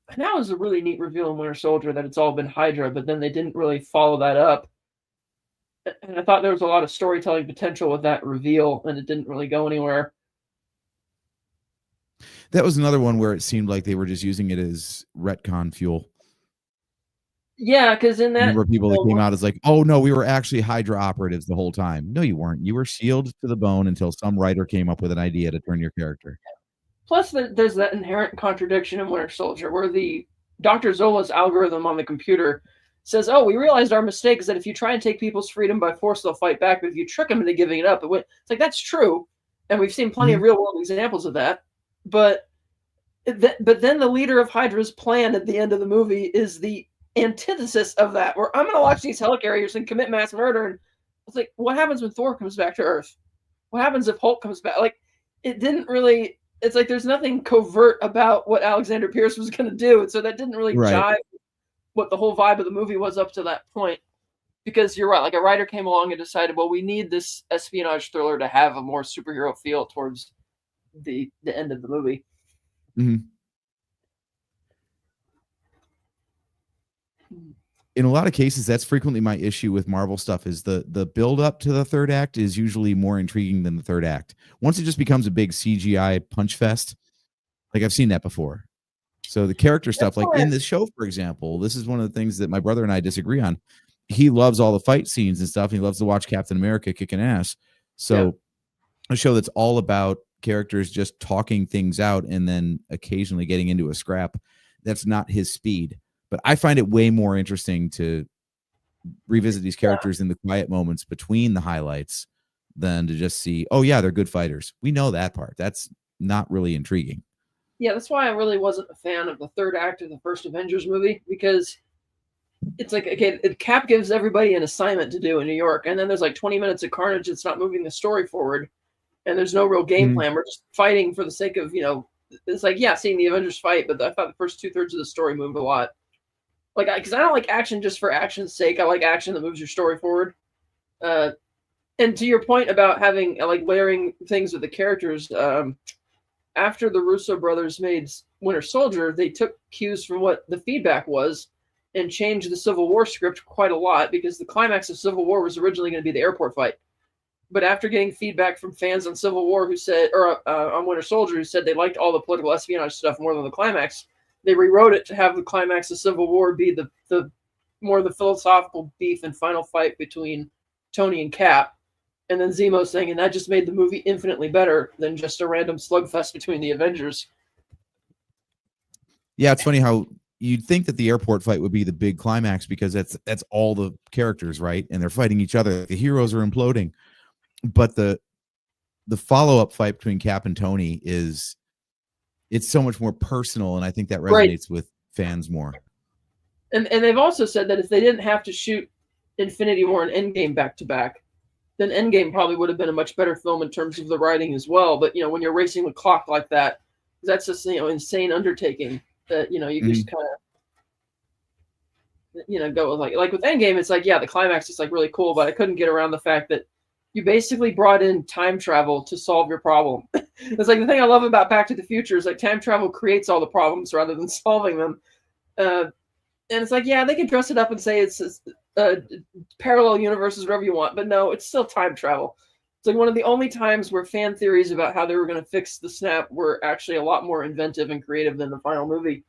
And that was a really neat reveal in Winter Soldier that it's all been Hydra, but then they didn't really follow that up. And I thought there was a lot of storytelling potential with that reveal, and it didn't really go anywhere. That was another one where it seemed like they were just using it as retcon fuel. Yeah, because in that, remember people that came out as like, oh no, we were actually Hydra operatives the whole time. No, you weren't. You were Shield to the bone until some writer came up with an idea to turn your character. Plus, there's that inherent contradiction in Winter Soldier where the Dr. Zola's algorithm on the computer says, oh, we realized our mistake is that if you try and take people's freedom by force, they'll fight back. But if you trick them into giving it up, it's like, that's true. And we've seen plenty of real world examples of that. But But then the leader of Hydra's plan at the end of the movie is the antithesis of that, where I'm going to launch these helicarriers and commit mass murder. And it's like, what happens when Thor comes back to Earth? What happens if Hulk comes back? Like, it didn't really. It's like there's nothing covert about what Alexander Pierce was going to do, and so that didn't really jive what the whole vibe of the movie was up to that point. Because you're right, like a writer came along and decided, well, we need this espionage thriller to have a more superhero feel towards the end of the movie. Mm-hmm. In a lot of cases, that's frequently my issue with Marvel stuff is the build up to the third act is usually more intriguing than the third act. Once it just becomes a big CGI punch fest, like I've seen that before. So the character stuff, like in this show, for example, this is one of the things that my brother and I disagree on. He loves all the fight scenes and stuff. And he loves to watch Captain America kicking ass. So a show that's all about characters just talking things out and then occasionally getting into a scrap, that's not his speed. But I find it way more interesting to revisit these characters in the quiet moments between the highlights than to just see, oh, yeah, they're good fighters. We know that part. That's not really intriguing. Yeah, that's why I really wasn't a fan of the third act of the first Avengers movie, because it's like, okay, Cap gives everybody an assignment to do in New York, and then there's like 20 minutes of carnage. It's not moving the story forward, and there's no real game plan. We're just fighting for the sake of, it's like, yeah, seeing the Avengers fight, but I thought the first 2/3 of the story moved a lot. Like, because I don't like action just for action's sake. I like action that moves your story forward. And to your point about having like layering things with the characters, after the Russo brothers made Winter Soldier, they took cues from what the feedback was and changed the Civil War script quite a lot, because the climax of Civil War was originally going to be the airport fight. But after getting feedback from fans on Civil War who said, or on Winter Soldier, who said they liked all the political espionage stuff more than the climax, they rewrote it to have the climax of Civil War be the more the philosophical beef and final fight between Tony and Cap. And then Zemo saying, and that just made the movie infinitely better than just a random slugfest between the Avengers. Yeah, it's funny how you'd think that the airport fight would be the big climax because that's all the characters, right? And they're fighting each other. The heroes are imploding. But the follow-up fight between Cap and Tony it's so much more personal, and I think that resonates with fans more. And they've also said that if they didn't have to shoot Infinity War and Endgame back to back, then Endgame probably would have been a much better film in terms of the writing as well. But when you're racing the clock like that, that's just insane undertaking that you just kind of go with like with Endgame. It's like, yeah, the climax is like really cool, but I couldn't get around the fact that you basically brought in time travel to solve your problem. It's like the thing I love about Back to the Future is like time travel creates all the problems rather than solving them. And it's like, yeah, they can dress it up and say it's parallel universes, whatever you want, but no, it's still time travel. It's like one of the only times where fan theories about how they were going to fix the snap were actually a lot more inventive and creative than the final movie.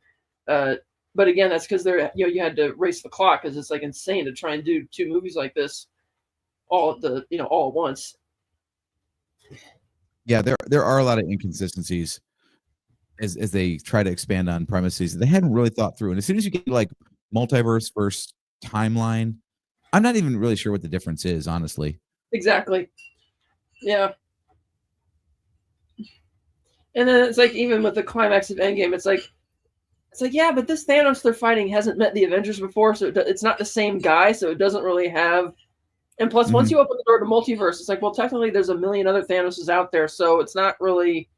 But again, that's because you had to race the clock, because it's like insane to try and do two movies like this all at once. Yeah, there are a lot of inconsistencies as they try to expand on premises that they hadn't really thought through. And as soon as you get like multiverse versus timeline, I'm not even really sure what the difference is, honestly. Exactly. Yeah. And then it's like, even with the climax of Endgame, it's like, yeah, but this Thanos they're fighting hasn't met the Avengers before, so it's not the same guy, so it doesn't really have. And plus, once you open the door to multiverse, it's like, well, technically there's a million other Thanoses out there, so it's not really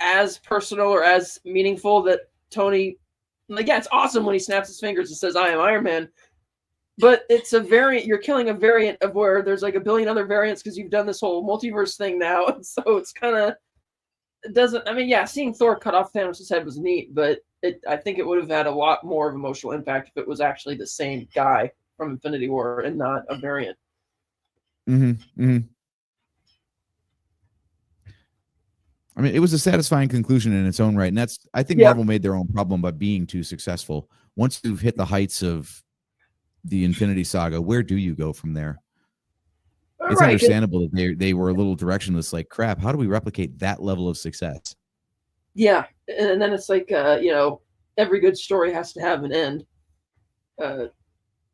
as personal or as meaningful that Tony, like, yeah, it's awesome when he snaps his fingers and says, I am Iron Man, but it's a variant. You're killing a variant of where there's like a billion other variants because you've done this whole multiverse thing now. And so it's kind of, it doesn't, I mean, yeah, seeing Thor cut off Thanos' head was neat, but I think it would have had a lot more of emotional impact if it was actually the same guy from Infinity War and not a variant. I mean, it was a satisfying conclusion in its own right, and I think Marvel made their own problem by being too successful. Once you've hit the heights of the Infinity Saga, where do you go from there? It's understandable that they were a little directionless. Like, crap, how do we replicate that level of success? Yeah, and then it's like every good story has to have an end.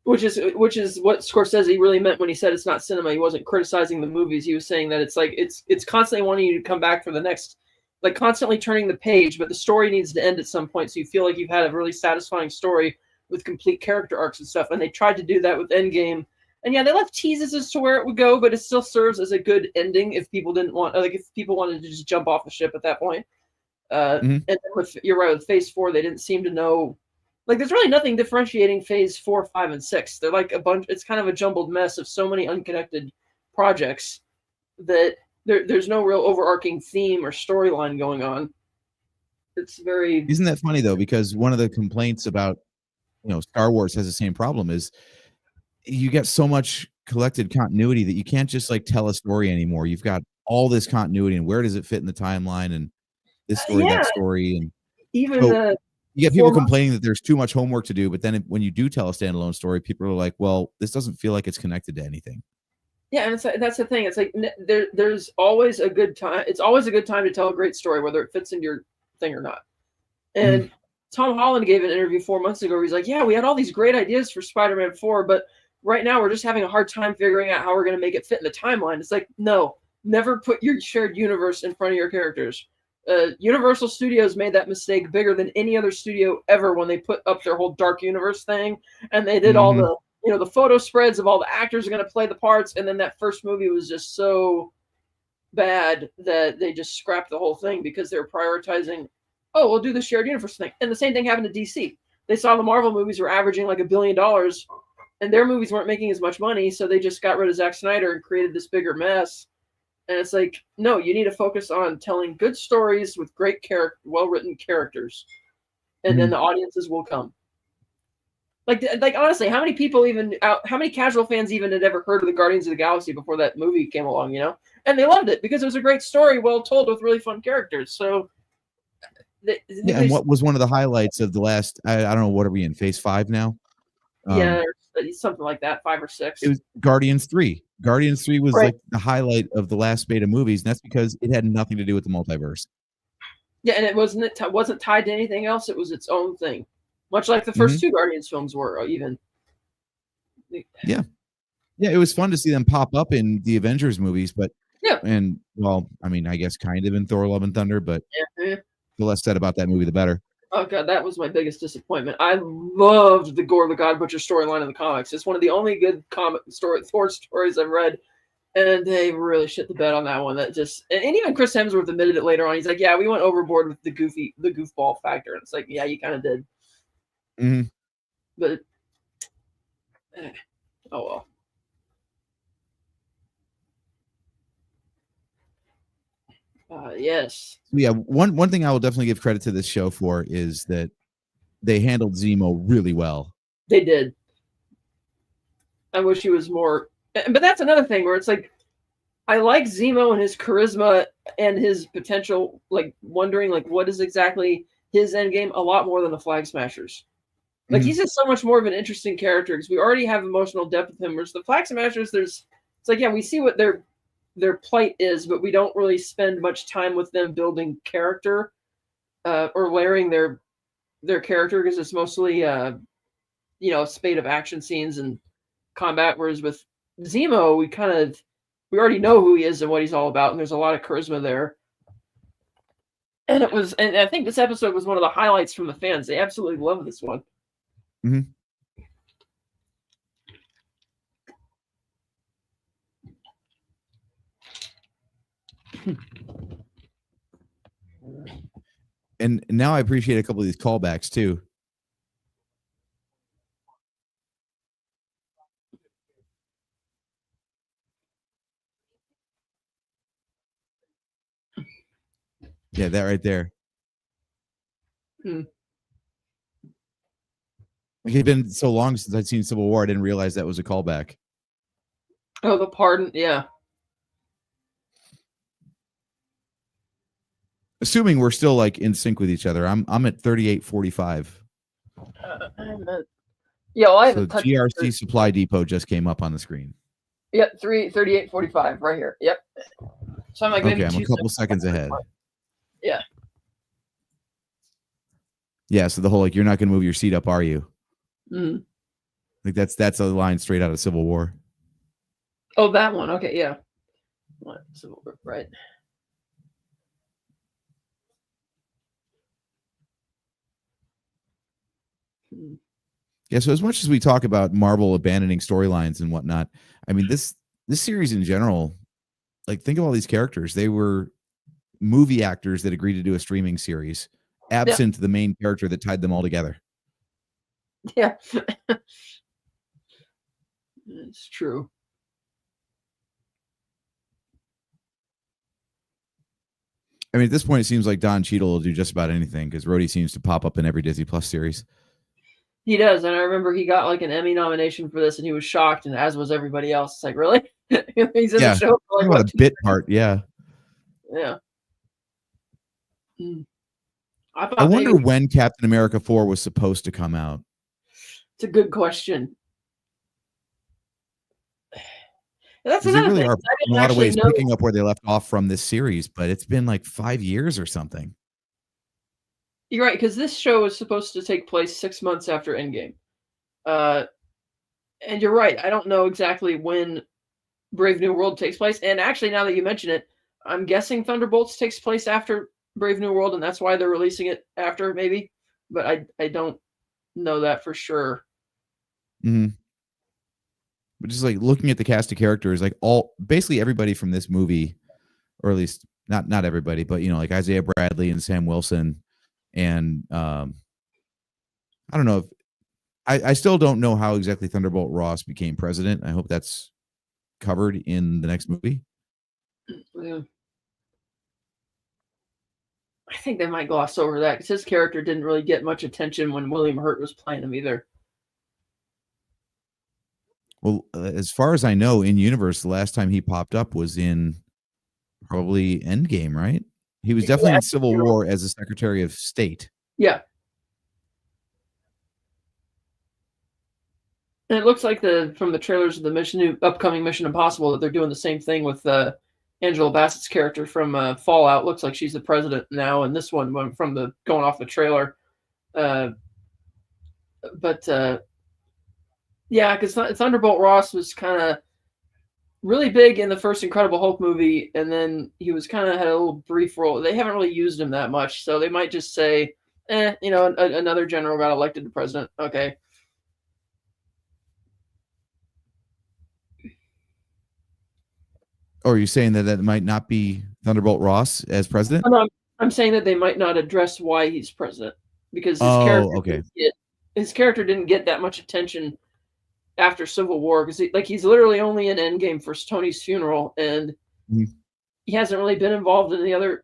Which is what Scorsese really meant when he said it's not cinema. He wasn't criticizing the movies. He was saying that it's like it's constantly wanting you to come back for the next like constantly turning the page, but the story needs to end at some point, so you feel like you've had a really satisfying story with complete character arcs and stuff. And they tried to do that with Endgame. And yeah, they left teases as to where it would go, but it still serves as a good ending if people didn't want, like, if people wanted to just jump off the ship at that point. And then you're right, with Phase 4, they didn't seem to know. Like, there's really nothing differentiating Phase 4, 5, and 6. They're like a bunch. It's kind of a jumbled mess of so many unconnected projects that there's no real overarching theme or storyline going on. It's very. Isn't that funny though? Because one of the complaints about, Star Wars has the same problem is you get so much collected continuity that you can't just like tell a story anymore. You've got all this continuity, and where does it fit in the timeline, and this story, that story, and even so you get people complaining that there's too much homework to do. But then when you do tell a standalone story, people are like, "Well, this doesn't feel like it's connected to anything." Yeah, and that's the thing. It's like there's always a good time. It's always a good time to tell a great story, whether it fits into your thing or not. And Tom Holland gave an interview 4 months ago where he's like, "Yeah, we had all these great ideas for Spider-Man 4, but right now we're just having a hard time figuring out how we're going to make it fit in the timeline." It's like, no, never put your shared universe in front of your characters. Universal Studios made that mistake bigger than any other studio ever when they put up their whole Dark Universe thing, and they did all the the photo spreads of all the actors are going to play the parts, and then that first movie was just so bad that they just scrapped the whole thing because they were prioritizing, oh, we'll do the shared universe thing. And the same thing happened to DC. They saw the Marvel movies were averaging like $1 billion, and their movies weren't making as much money, so they just got rid of Zack Snyder and created this bigger mess. And it's like, no, you need to focus on telling good stories with great well-written characters, and then the audiences will come. Like honestly, how many people how many casual fans even had ever heard of the Guardians of the Galaxy before that movie came along, And they loved it because it was a great story, well told with really fun characters. So, and what was one of the highlights of the last? I don't know, what are we in, Phase 5 now? Yeah, something like that, 5 or 6. It was Guardians 3. Guardians 3 was like the highlight of the last spate of movies, and that's because it had nothing to do with the multiverse. Yeah, and it wasn't tied to anything else. It was its own thing, much like the first 2 Guardians films were. Even. Yeah, it was fun to see them pop up in the Avengers movies, but and well, I mean, I guess kind of in Thor: Love and Thunder, but the less said about that movie, the better. Oh god, that was my biggest disappointment. I loved the Gore the God Butcher storyline in the comics. It's one of the only good Thor stories I've read, and they really shit the bed on that one. That just and even Chris Hemsworth admitted it later on. He's like, "Yeah, we went overboard with the goofball factor." And it's like, yeah, you kind of did. But oh well. Yes. Yeah, one thing I will definitely give credit to this show for is that they handled Zemo really well. They did. I wish he was more, but that's another thing where it's like, I like Zemo and his charisma and his potential, like wondering like what is exactly his end game a lot more than the Flag Smashers. Like he's just so much more of an interesting character because we already have emotional depth with him. Whereas the Flag Smashers, it's like, yeah, we see what their plight is, but we don't really spend much time with them building character or layering their character because it's mostly a spate of action scenes and combat. Whereas with Zemo, we already know who he is and what he's all about, and there's a lot of charisma there. And I think this episode was one of the highlights from the fans. They absolutely love this one. And now I appreciate a couple of these callbacks too. Yeah, that right there. Like it had been so long since I'd seen Civil War, I didn't realize that was a callback. Oh, the pardon, yeah. Assuming we're still like in sync with each other, I'm at 38:45. Yeah, well, I have so GRC Supply Depot just came up on the screen. Yep, 38:45 right here. Yep. So I'm like maybe I'm a couple seconds ahead. Yeah. Yeah, so the whole like you're not gonna move your seat up, are you? Like that's a line straight out of Civil War. Oh, that one. Okay, yeah. Civil War, right. Yeah, so as much as we talk about Marvel abandoning storylines and whatnot, I mean this series in general, like think of all these characters. They were movie actors that agreed to do a streaming series, absent the main character that tied them all together. Yeah. It's true. I mean, at this point, it seems like Don Cheadle will do just about anything because Rhodey seems to pop up in every Disney Plus series. He does, and I remember he got like an Emmy nomination for this, and he was shocked, and as was everybody else. It's like, really? He's in the show for like what, a bit part, yeah. Yeah. I wonder when Captain America 4 was supposed to come out. It's a good question. That's they really are in a lot of ways know. picking up where they left off from this series, but it's been like 5 years or something. You're right, because this show is supposed to take place 6 months after Endgame. And you're right. I don't know exactly when Brave New World takes place. And actually, now that you mention it, I'm guessing Thunderbolts takes place after Brave New World, and that's why they're releasing it after, maybe. But I don't know that for sure. Mm-hmm. But just like looking at the cast of characters, like basically everybody from this movie, or at least not everybody, but like Isaiah Bradley and Sam Wilson, and I don't know if I still don't know how exactly Thunderbolt Ross became president. I hope that's covered in the next movie. Yeah. I think they might gloss over that because his character didn't really get much attention when William Hurt was playing him either. Well, as far as I know, in universe, the last time he popped up was in probably Endgame, right? He was definitely in Civil War as a Secretary of State. Yeah. And it looks like from the trailers of the upcoming Mission Impossible that they're doing the same thing with Angela Bassett's character from Fallout. Looks like she's the president now, and this one from going off the trailer. Yeah, because Thunderbolt Ross was kind of really big in the first Incredible Hulk movie, and then he was kind of had a little brief role. They haven't really used him that much, so they might just say, another general got elected to president. Okay. Or are you saying that might not be Thunderbolt Ross as president? No, I'm saying that they might not address why he's president because his character didn't get that much attention after Civil War because he's literally only in Endgame for Tony's funeral, and he hasn't really been involved in the other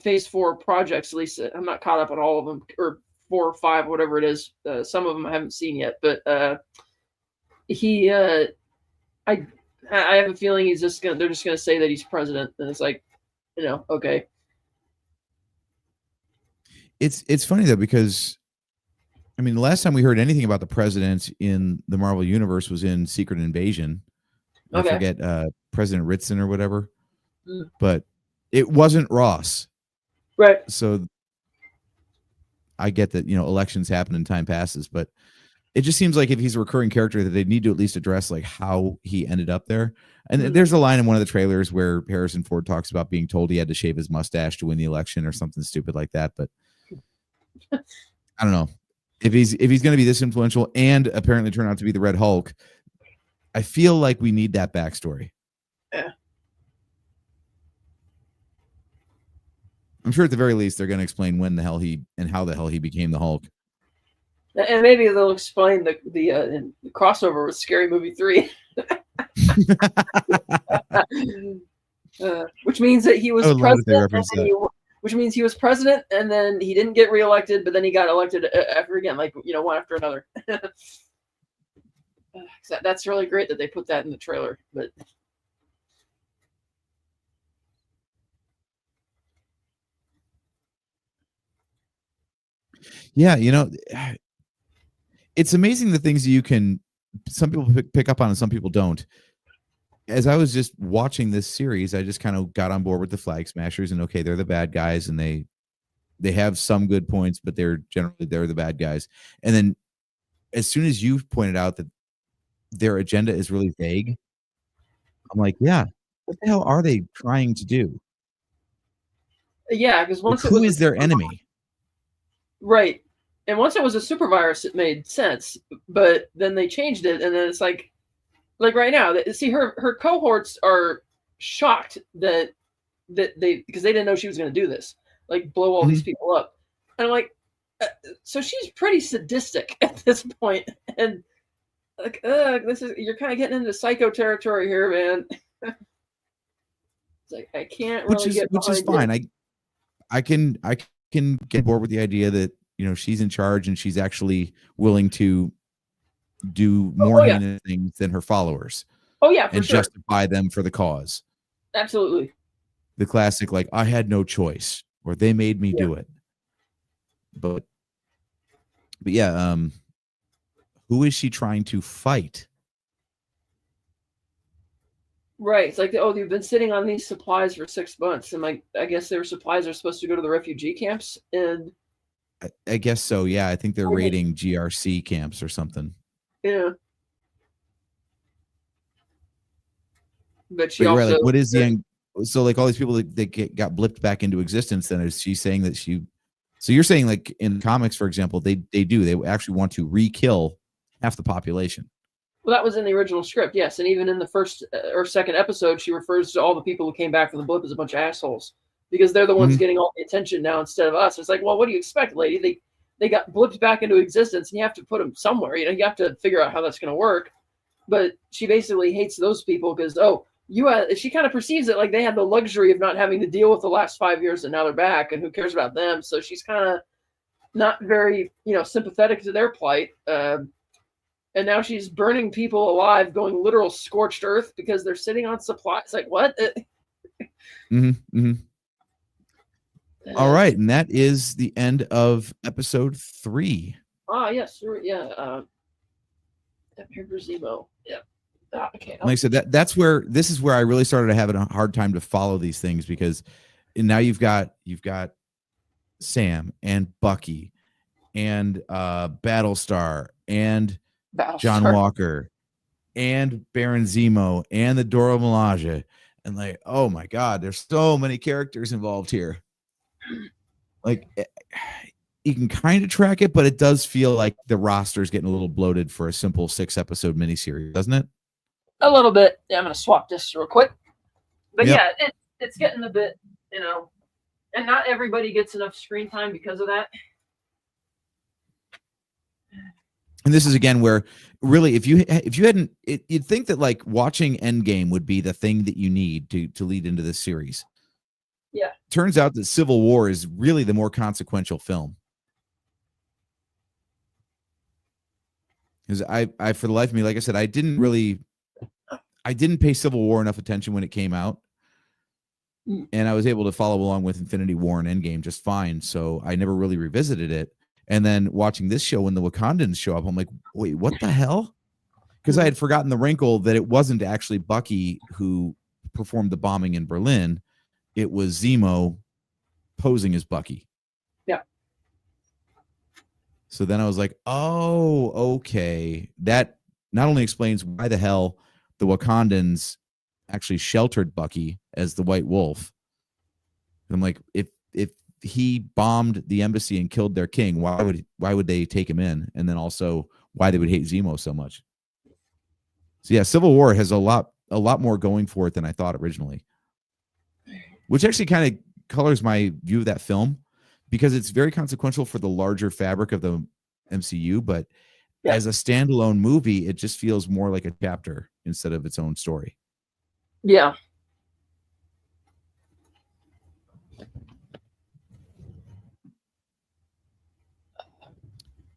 Phase 4 projects. At least I'm not caught up on all of them, or 4 or 5, whatever it is. Some of them I haven't seen yet, but I have a feeling they're just gonna say that he's president, and it's like, okay. It's funny though, because I mean, the last time we heard anything about the president in the Marvel Universe was in Secret Invasion. I forget President Ritson or whatever, but it wasn't Ross, right? So I get that elections happen and time passes, but it just seems like if he's a recurring character that they need to at least address like how he ended up there. And there's a line in one of the trailers where Harrison Ford talks about being told he had to shave his mustache to win the election or something stupid like that. But I don't know if he's going to be this influential and apparently turn out to be the Red Hulk. I feel like we need that backstory. Yeah. I'm sure at the very least they're going to explain when the hell how the hell he became the Hulk. And maybe they'll explain the crossover with Scary Movie 3. Which means that he was president. Which means he was president, and then he didn't get reelected, but then he got elected after again, one after another. That's really great that they put that in the trailer. But yeah, it's amazing the things some people pick up on and some people don't. As I was just watching this series, I just kind of got on board with the Flag Smashers, and okay, they're the bad guys, and they have some good points, but they're the bad guys. And then as soon as you pointed out that their agenda is really vague, I'm like, yeah, what the hell are they trying to do? Yeah, because who is their enemy? Right. And once it was a super virus, it made sense. But then they changed it, and then it's like right now, see her cohorts are shocked that they, because they didn't know she was going to do this, like blow all these people up. And I'm like, so she's pretty sadistic at this point, and like, you're kind of getting into psycho territory here, man. It's like I can't really which is fine. I can get bored with the idea that she's in charge and she's actually willing to do more heinous things than her followers. Oh yeah, and justify them for the cause. Absolutely. The classic, like, I had no choice, or they made me do it. But yeah, who is she trying to fight? Right. It's like, oh, you've been sitting on these supplies for 6 months. And like, I guess their supplies are supposed to go to the refugee camps. And I guess so. Yeah. I think they're raiding GRC camps or something. Yeah. But she also, right, like, what is the end? So like all these people that got blipped back into existence, then is she saying that so you're saying, like, in comics, for example, they actually want to re-kill half the population. Well, that was in the original script, yes. And even in the first or second episode, she refers to all the people who came back from the blip as a bunch of assholes because they're the ones getting all the attention now instead of us. It's like, well, what do you expect, lady? They got blipped back into existence, and you have to put them somewhere. You have to figure out how that's going to work. But she basically hates those people because, she kind of perceives it like they had the luxury of not having to deal with the last 5 years, and now they're back, and who cares about them? So she's kind of not very, sympathetic to their plight. And now she's burning people alive, going literal scorched earth because they're sitting on supply. It's like, what? All right. And that is the end of episode 3. Yes. Yeah. Baron Zemo. Yeah. Okay. Like I said, this is where I really started having a hard time to follow these things, because now you've got Sam and Bucky and Battlestar and John Walker and Baron Zemo and the Dora Milaje, and like, oh my God, there's so many characters involved here. Like, you can kind of track it, but it does feel like the roster is getting a little bloated for a simple 6-episode miniseries, doesn't it? A little bit. Yeah, I'm gonna swap this real quick. But yeah, it's getting a bit, and not everybody gets enough screen time because of that. And this is again where really, if you hadn't, you'd think that like watching Endgame would be the thing that you need to lead into this series. Yeah. Turns out that Civil War is really the more consequential film. Because I for the life of me, like I said, I didn't pay Civil War enough attention when it came out. And I was able to follow along with Infinity War and Endgame just fine. So I never really revisited it. And then watching this show when the Wakandans show up, I'm like, wait, what the hell? Because I had forgotten the wrinkle that it wasn't actually Bucky who performed the bombing in Berlin. It was Zemo posing as Bucky. Yeah. So then I was like, oh, okay. That not only explains why the hell the Wakandans actually sheltered Bucky as the White Wolf. And I'm like, if he bombed the embassy and killed their king, why would they take him in? And then also why they would hate Zemo so much. So yeah, Civil War has a lot more going for it than I thought originally, which actually kind of colors my view of that film, because it's very consequential for the larger fabric of the MCU, but as a standalone movie, it just feels more like a chapter instead of its own story. Yeah.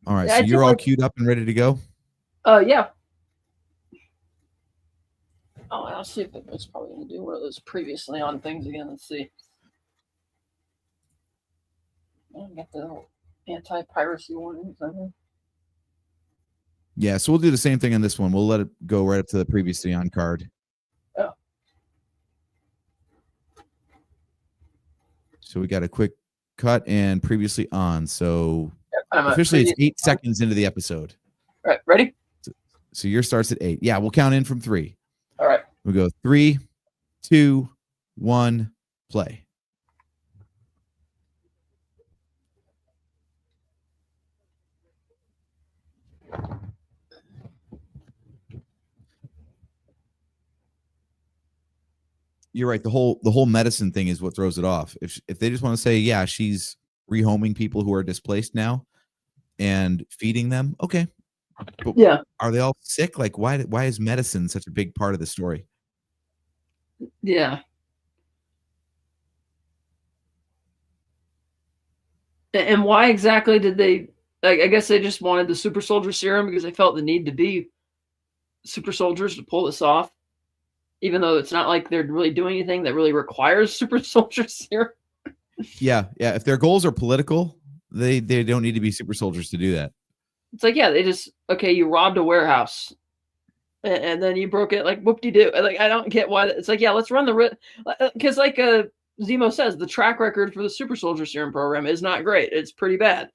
All right, so you're all queued up and ready to go? Yeah. Oh, I'll see if it's probably going to do one of those previously on things again. Let's see. I got the anti-piracy warnings on here. Yeah, so we'll do the same thing on this one. We'll let it go right up to the previously on card. Oh. So we got a quick cut and previously on. So officially it's 8 seconds into the episode. All right, ready? So yours starts at 8. Yeah, we'll count in from 3. All right. We'll go 3, 2, 1, play. You're right. The whole medicine thing is what throws it off. If they just want to say, yeah, she's rehoming people who are displaced now and feeding them, okay. But Yeah. are they all sick? Like, why is medicine such a big part of the story? Yeah. And why exactly did they? Like, I guess they just wanted the super soldier serum because they felt the need to be super soldiers to pull this off, even though it's not like they're really doing anything that really requires super soldier serum. Yeah. If their goals are political, they don't need to be super soldiers to do that. It's like, yeah, they just you robbed a warehouse, and then you broke it. Like, whoop-de-doo. Like, I don't get why. It's like, yeah, let's run the because like Zemo says, the track record for the super soldier serum program is not great. It's pretty bad.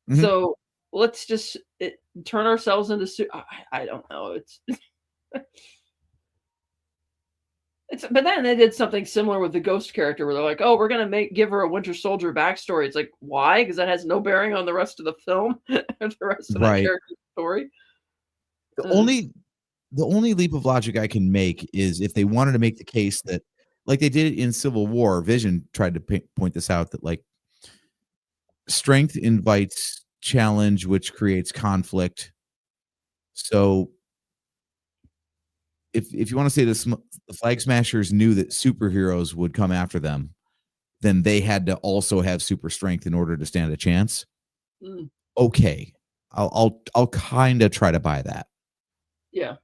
Mhm. So let's just turn ourselves into. I don't know. But then they did something similar with the Ghost character where they're like, oh, we're going to give her a Winter Soldier backstory. It's like, why? Because that has no bearing on the rest of the film or the rest of that Right. character's story. The only leap of logic I can make is if they wanted to make the case that, like they did in Civil War, Vision tried to point this out, that like strength invites challenge, which creates conflict. So if you want to say the Flag Smashers knew that superheroes would come after them, then they had to also have super strength in order to stand a chance. Okay, I'll kind of try to buy that. Yeah.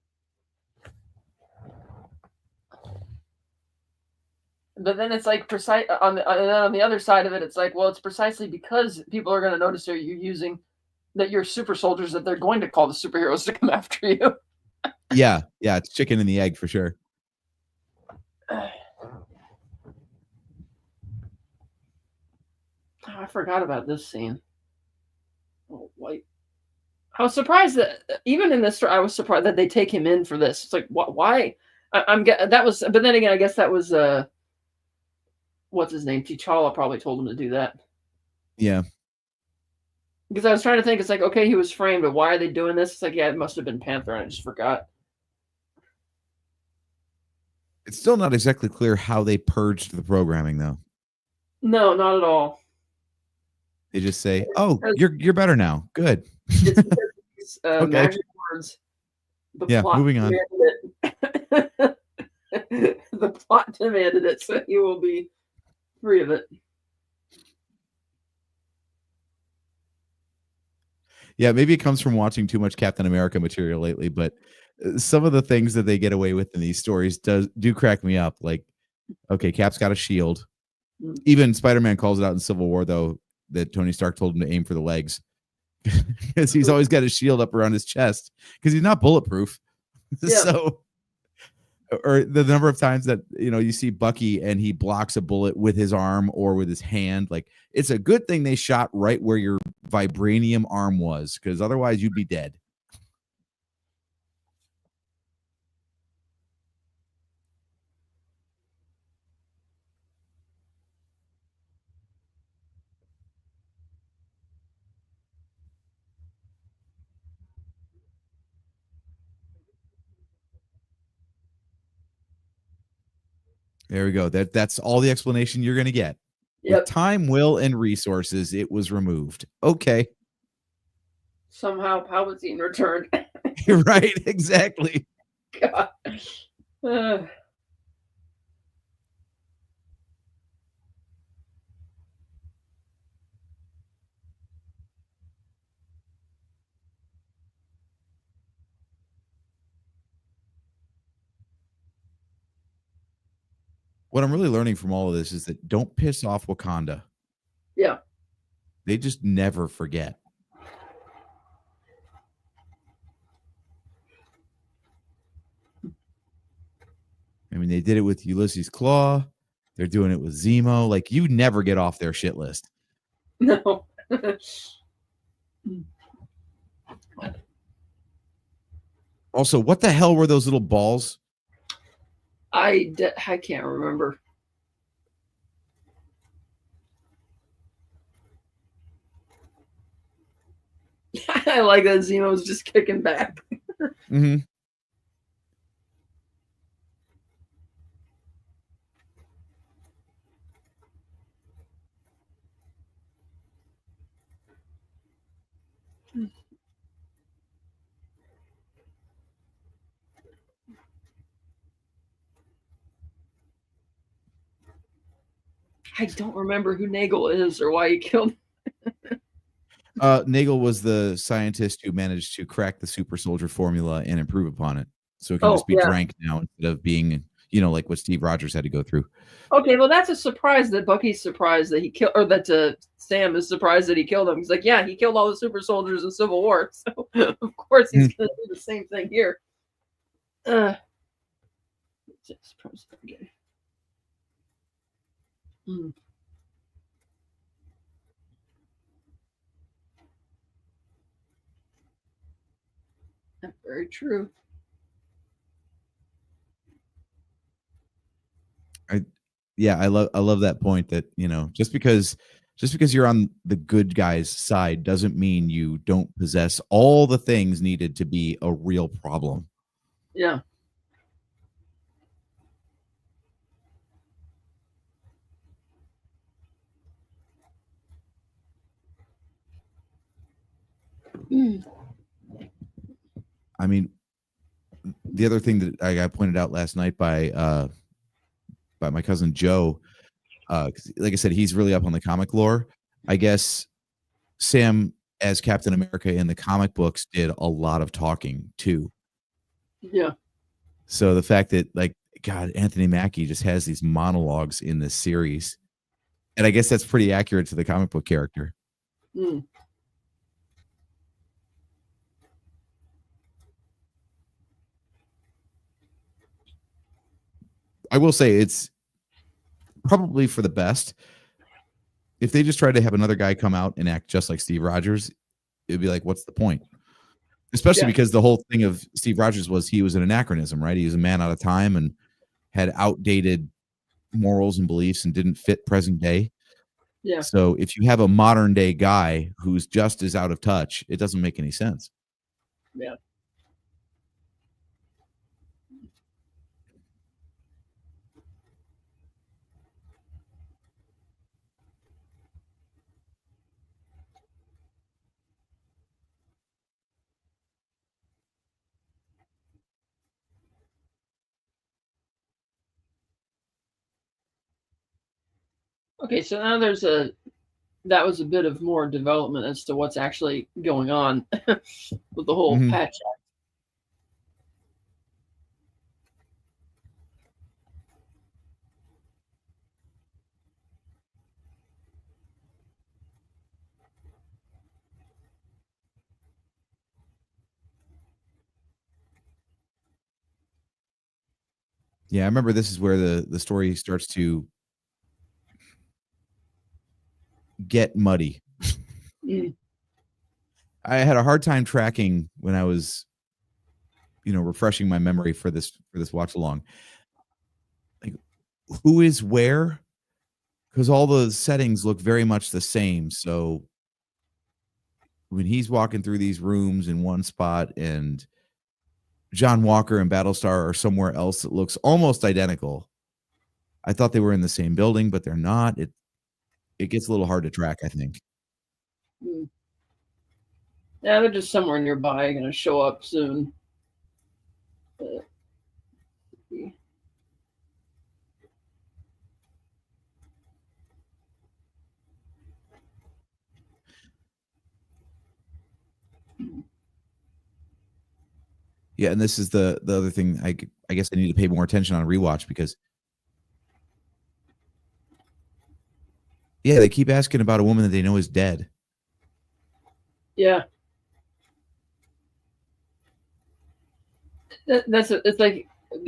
But then it's like precise on the other side of it. It's like, well, it's precisely because people are going to notice that you're using that you're super soldiers that they're going to call the superheroes to come after you. Yeah, it's chicken and the egg for sure. I forgot about this scene. Oh, white. I was surprised that even in this story, I was surprised that they take him in for this. It's like, why? That was, but then again, I guess that was what's his name? T'Challa probably told him to do that. Yeah. Because I was trying to think, it's like, okay, he was framed, but why are they doing this? It's like, yeah, it must have been Panther, and I just forgot. It's still not exactly clear how they purged the programming, though. No, not at all. They just say, "Oh, you're better now. Good." It's because Okay. magic words. Moving on. The plot demanded it, so you will be free of it. Yeah, maybe it comes from watching too much Captain America material lately, but some of the things that they get away with in these stories do crack me up. Like, okay, Cap's got a shield. Even Spider-Man calls it out in Civil War, though, that Tony Stark told him to aim for the legs because he's always got his shield up around his chest because he's not bulletproof. Yeah. So, or the number of times that you see Bucky and he blocks a bullet with his arm or with his hand, like it's a good thing they shot right where your vibranium arm was, because otherwise you'd be dead. There we go. That's all the explanation you're going to get. Yep. With time, will, and resources, it was removed. Okay. Somehow Palpatine returned. You're right. Exactly. God. What I'm really learning from all of this is that don't piss off Wakanda. Yeah. They just never forget. I mean, they did it with Ulysses Claw. They're doing it with Zemo. Like, you never get off their shit list. No. Also, what the hell were those little balls? I can't remember. I like that Zemo's just kicking back. Mm-hmm. I don't remember who Nagel is or why he killed. Nagel was the scientist who managed to crack the super soldier formula and improve upon it, so it can just be drank now instead of being, like what Steve Rogers had to go through. Okay, well, that's a surprise that Bucky's surprised that he killed, or that Sam is surprised that he killed him. He's like, yeah, he killed all the super soldiers in Civil War, so of course he's going to do the same thing here. Very true. I love that point that, just because you're on the good guy's side doesn't mean you don't possess all the things needed to be a real problem. Yeah. I mean, the other thing that I got pointed out last night by my cousin Joe, 'cause like I said, he's really up on the comic lore. I guess Sam, as Captain America in the comic books, did a lot of talking too. Yeah. So the fact that, God, Anthony Mackie just has these monologues in this series, and I guess that's pretty accurate to the comic book character. I will say it's probably for the best. If they just tried to have another guy come out and act just like Steve Rogers, it'd be like, what's the point? Especially because the whole thing of Steve Rogers was he was an anachronism, right? He was a man out of time and had outdated morals and beliefs and didn't fit present day. Yeah. So if you have a modern day guy who's just as out of touch, it doesn't make any sense. Yeah. Okay, so now that was a bit of more development as to what's actually going on with the whole patch act. Yeah, I remember this is where the story starts to get muddy. I had a hard time tracking when I was, refreshing my memory for this watch along. Like, who is where? Because all the settings look very much the same. So when he's walking through these rooms in one spot and John Walker and Battlestar are somewhere else that looks almost identical, I thought they were in the same building, but they're not. It gets a little hard to track, I think. Yeah, they're just somewhere nearby, going to show up soon. Yeah, and this is the other thing I guess I need to pay more attention on rewatch because they keep asking about a woman that they know is dead. Yeah. It's like,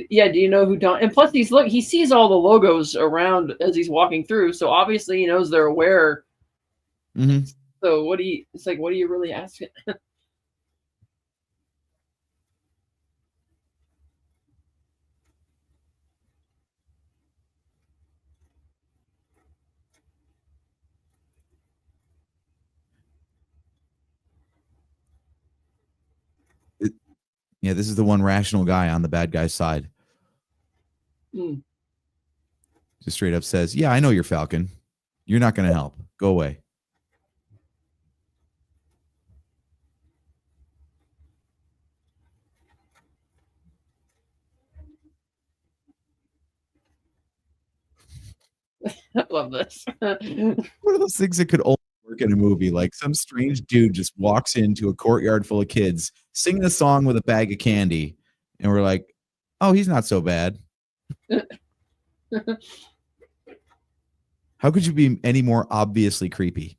yeah, do you know who Don? And plus, he sees all the logos around as he's walking through, so obviously he knows they're aware. So it's like, what are you really asking? Yeah, this is the one rational guy on the bad guy's side. Just straight up says, yeah, I know you're Falcon. You're not going to help. Go away. I love this. One of those things that could only work in a movie. Like some strange dude just walks into a courtyard full of kids singing a song with a bag of candy, and we're like, "Oh, he's not so bad." How could you be any more obviously creepy?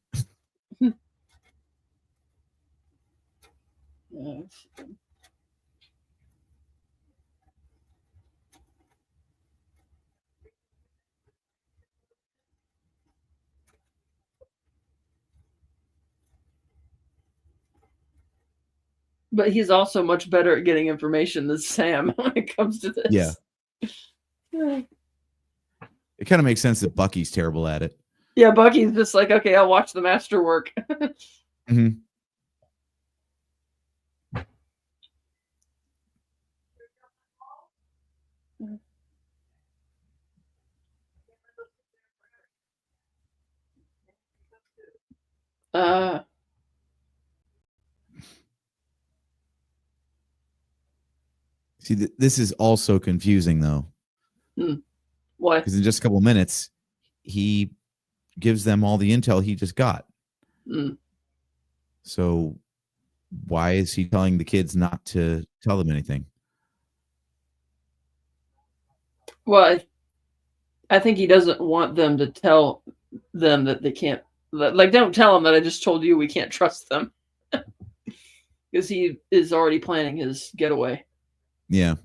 But he's also much better at getting information than Sam when it comes to this. Yeah. It kind of makes sense that Bucky's terrible at it. Yeah, Bucky's just like, okay, I'll watch the master work. Mm-hmm. See, this is also confusing, though. Why? Because in just a couple of minutes, he gives them all the intel he just got. So why is he telling the kids not to tell them anything? Well, I think he doesn't want them to tell them that they can't. Like, don't tell them that I just told you we can't trust them. Because he is already planning his getaway. Yeah.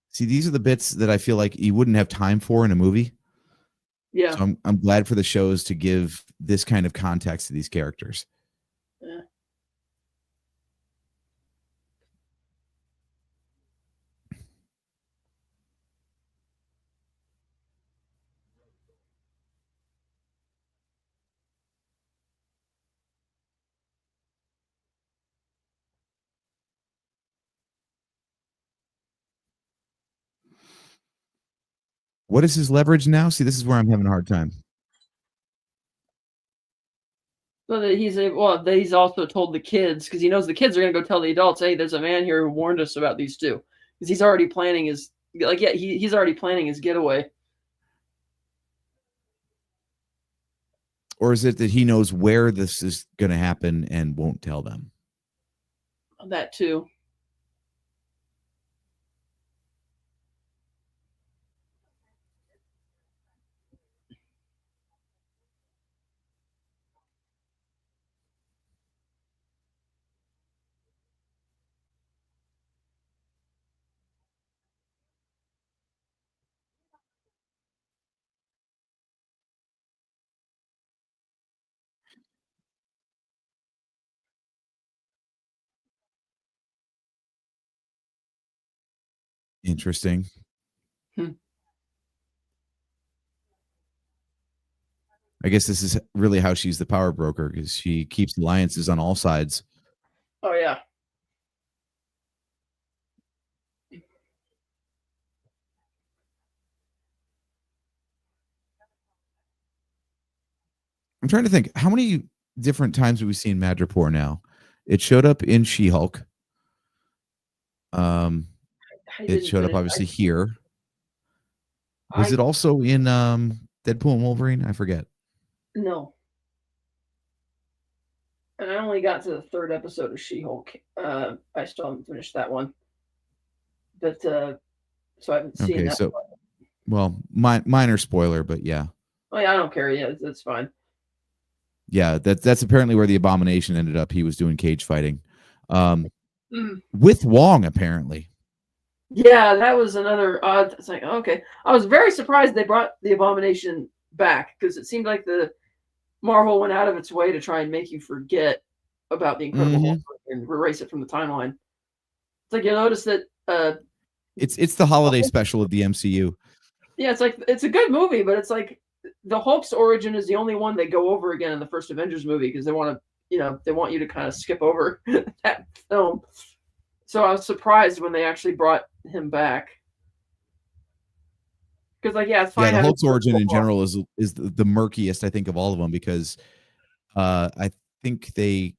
See, these are the bits that I feel like you wouldn't have time for in a movie. Yeah. So I'm glad for the shows to give this kind of context to these characters. Yeah. What is his leverage now? See, this is where I'm having a hard time. So that he's also told the kids, because he knows the kids are going to go tell the adults, hey, there's a man here who warned us about these two. Because he's already planning his, he's already planning his getaway. Or is it that he knows where this is going to happen and won't tell them? That too. Interesting. I guess this is really how she's the power broker, because she keeps alliances on all sides. Oh, yeah. I'm trying to think, how many different times have we seen Madripoor now? It showed up in She-Hulk. It showed up obviously here. Was it also in Deadpool and Wolverine? I forget. No. And I only got to the third episode of She-Hulk. I still haven't finished that one. But so I haven't seen that. So, well, minor spoiler, but yeah. Oh yeah, I don't care. Yeah, that's fine. Yeah, that's apparently where the Abomination ended up. He was doing cage fighting. With Wong, apparently. Yeah, that was another odd. It's like, okay. I was very surprised they brought the Abomination back, because it seemed like the Marvel went out of its way to try and make you forget about the Incredible Hulk and erase it from the timeline. It's like, you notice that it's the holiday special of the MCU. Yeah, it's like, it's a good movie, but it's like the Hulk's origin is the only one they go over again in the first Avengers movie, because they want to they want you to kind of skip over that film. So I was surprised when they actually brought him back. Because, like, yeah, it's fine. Yeah, the Hulk's origin in general is the murkiest, I think, of all of them, because I think they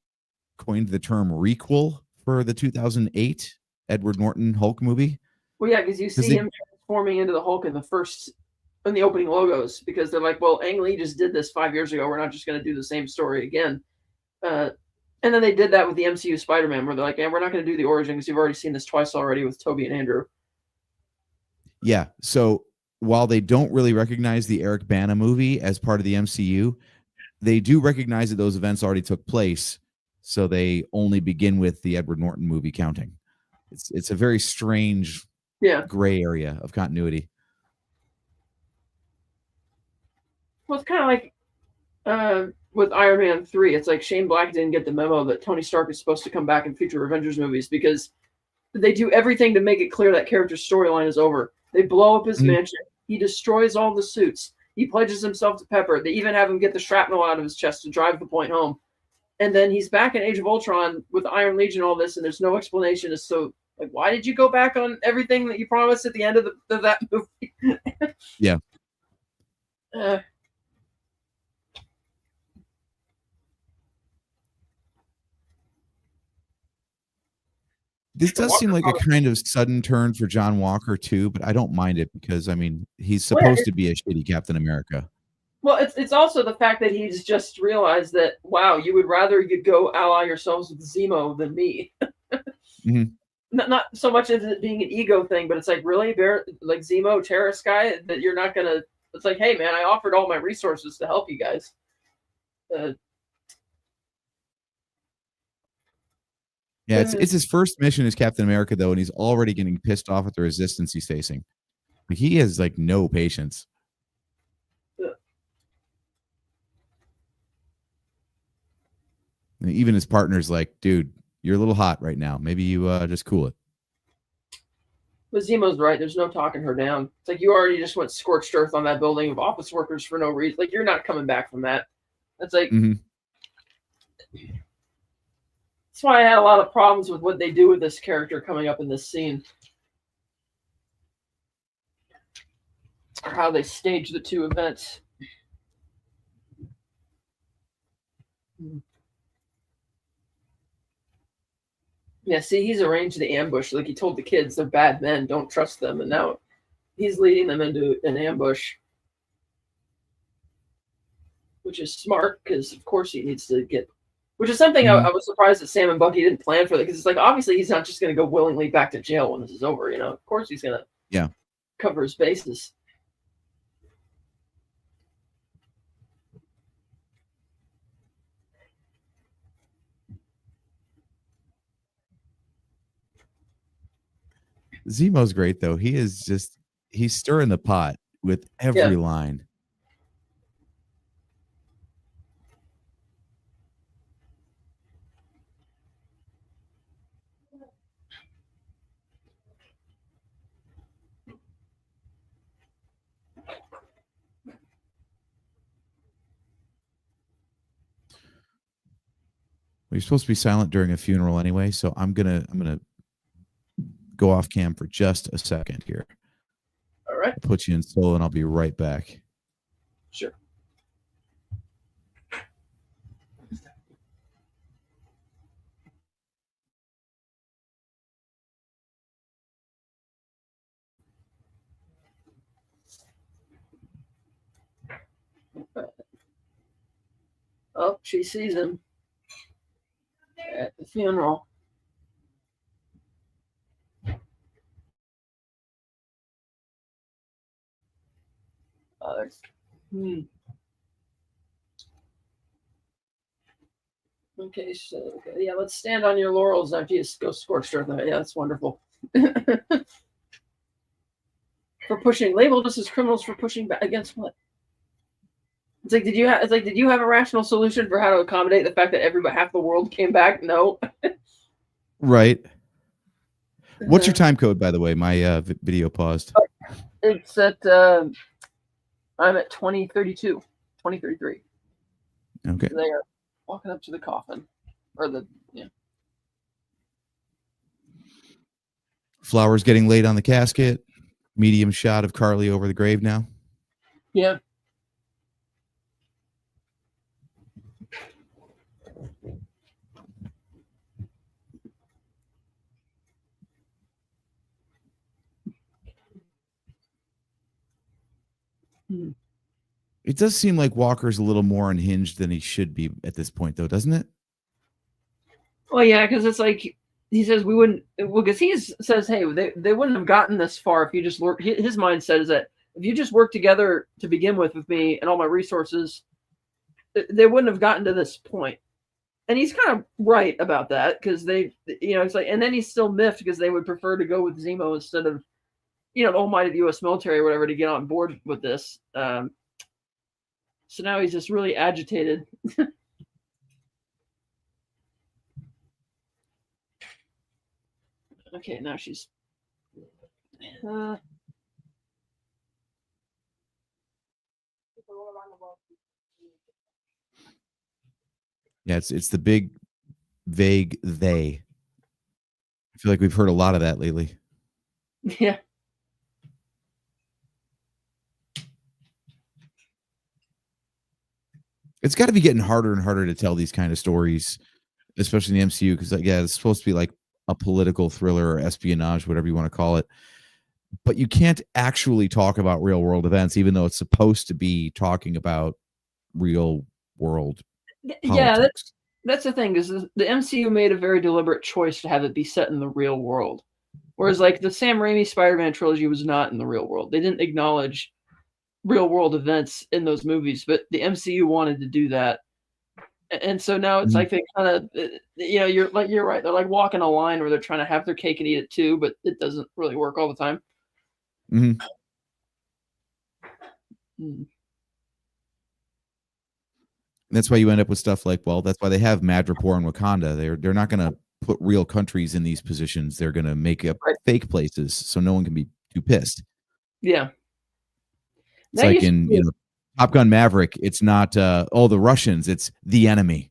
coined the term requel for the 2008 Edward Norton Hulk movie. Well, yeah, because you see him transforming into the Hulk in the opening logos, because they're like, well, Ang Lee just did this 5 years ago. We're not just going to do the same story again. And then they did that with the MCU Spider-Man, where they're like, we're not going to do the origin because you've already seen this twice already with Tobey and Andrew. Yeah, so while they don't really recognize the Eric Bana movie as part of the MCU, they do recognize that those events already took place, so they only begin with the Edward Norton movie counting. It's a very strange gray area of continuity. Well, it's kind of like with Iron Man 3. It's like Shane Black didn't get the memo that Tony Stark is supposed to come back in future Avengers movies, because they do everything to make it clear that character's storyline is over. They blow up his mansion. He destroys all the suits. He pledges himself to Pepper. They even have him get the shrapnel out of his chest to drive the point home. And then he's back in Age of Ultron with Iron Legion, all this, and there's no explanation as to, like, why did you go back on everything that you promised at the end of that movie? Yeah. This does seem like a kind of sudden turn for John Walker too, but I don't mind it, because I mean, he's supposed to be a shitty Captain America. Well, it's also the fact that he's just realized that, wow, you would rather you go ally yourselves with Zemo than me. Not so much as it being an ego thing, but it's like, really, like Zemo, terrorist guy, that you're not gonna. It's like, hey man, I offered all my resources to help you guys. Yeah, it's his first mission as Captain America, though, and he's already getting pissed off at the resistance he's facing. He has like no patience. And even his partner's like, dude, you're a little hot right now. Maybe you just cool it. But Zemo's right. There's no talking her down. It's like, you already just went scorched earth on that building of office workers for no reason. Like, you're not coming back from that. That's like... That's why I had a lot of problems with what they do with this character coming up in this scene. Or how they stage the two events. Yeah, see, he's arranged the ambush. Like, he told the kids they're bad men, don't trust them. And now he's leading them into an ambush. Which is smart, because of course he needs to get... Which is something I was surprised that Sam and Bucky didn't plan for that, because it's like, obviously he's not just going to go willingly back to jail when this is over, Of course he's going to cover his bases. Zemo's great, though. He's stirring the pot with every line. Well, you're supposed to be silent during a funeral anyway, so I'm gonna go off cam for just a second here. All right. I'll put you in solo, and I'll be right back. Sure. Oh, she sees him at the funeral. Okay, so yeah, let's stand on your laurels after you go scorched earth. Yeah, that's wonderful. For pushing, labeled us as criminals for pushing back against what? It's like, did you have a rational solution for how to accommodate the fact that half the world came back? No. Right. What's your time code, by the way? My video paused. It's at I'm at 2032, 2033. Okay. There. walking up to the coffin, or the Flowers getting laid on the casket. Medium shot of Carly over the grave now. Yeah. It does seem like Walker's a little more unhinged than he should be at this point, though, doesn't it? Well, yeah, because it's like he says we wouldn't. Well, because he says, hey, they wouldn't have gotten this far if you just work. His mindset is that if you just work together to begin with me and all my resources, they wouldn't have gotten to this point. And he's kind of right about that because they, it's like, and then he's still miffed because they would prefer to go with Zemo instead of, the almighty U.S. military or whatever to get on board with this. So now he's just really agitated. Okay, now she's. Yeah, it's the big, vague they. I feel like we've heard a lot of that lately. Yeah. It's got to be getting harder and harder to tell these kind of stories, especially in the MCU, because it's supposed to be like a political thriller or espionage, whatever you want to call it. But you can't actually talk about real world events, even though it's supposed to be talking about real world politics. Yeah, that's the thing, is the MCU made a very deliberate choice to have it be set in the real world. Whereas like the Sam Raimi Spider-Man trilogy was not in the real world. They didn't acknowledge real world events in those movies, but the MCU wanted to do that. And so now it's like they kind of, you're right. They're like walking a line where they're trying to have their cake and eat it too, but it doesn't really work all the time. Mm-hmm. That's why you end up with stuff like, well, that's why they have Madripoor and Wakanda. They're not going to put real countries in these positions. They're going to make up fake places so no one can be too pissed. Yeah. It's like in Top Gun Maverick, it's not the Russians, it's the enemy.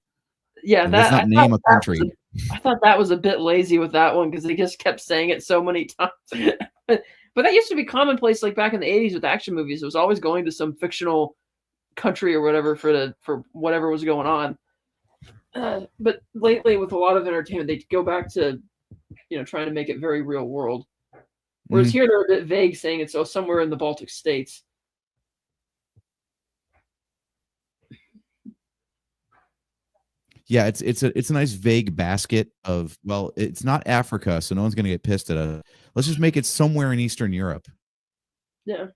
Yeah, let's not name a country. I thought that was a bit lazy with that one because they just kept saying it so many times. But that used to be commonplace, like back in the 80s with action movies. It was always going to some fictional country or whatever for whatever was going on. But lately, with a lot of entertainment, they go back to trying to make it very real world. Whereas here they're a bit vague, saying it's somewhere in the Baltic states. Yeah, it's a nice vague basket of, well, it's not Africa, so no one's gonna get pissed at us. Let's just make it somewhere in Eastern Europe. Yeah.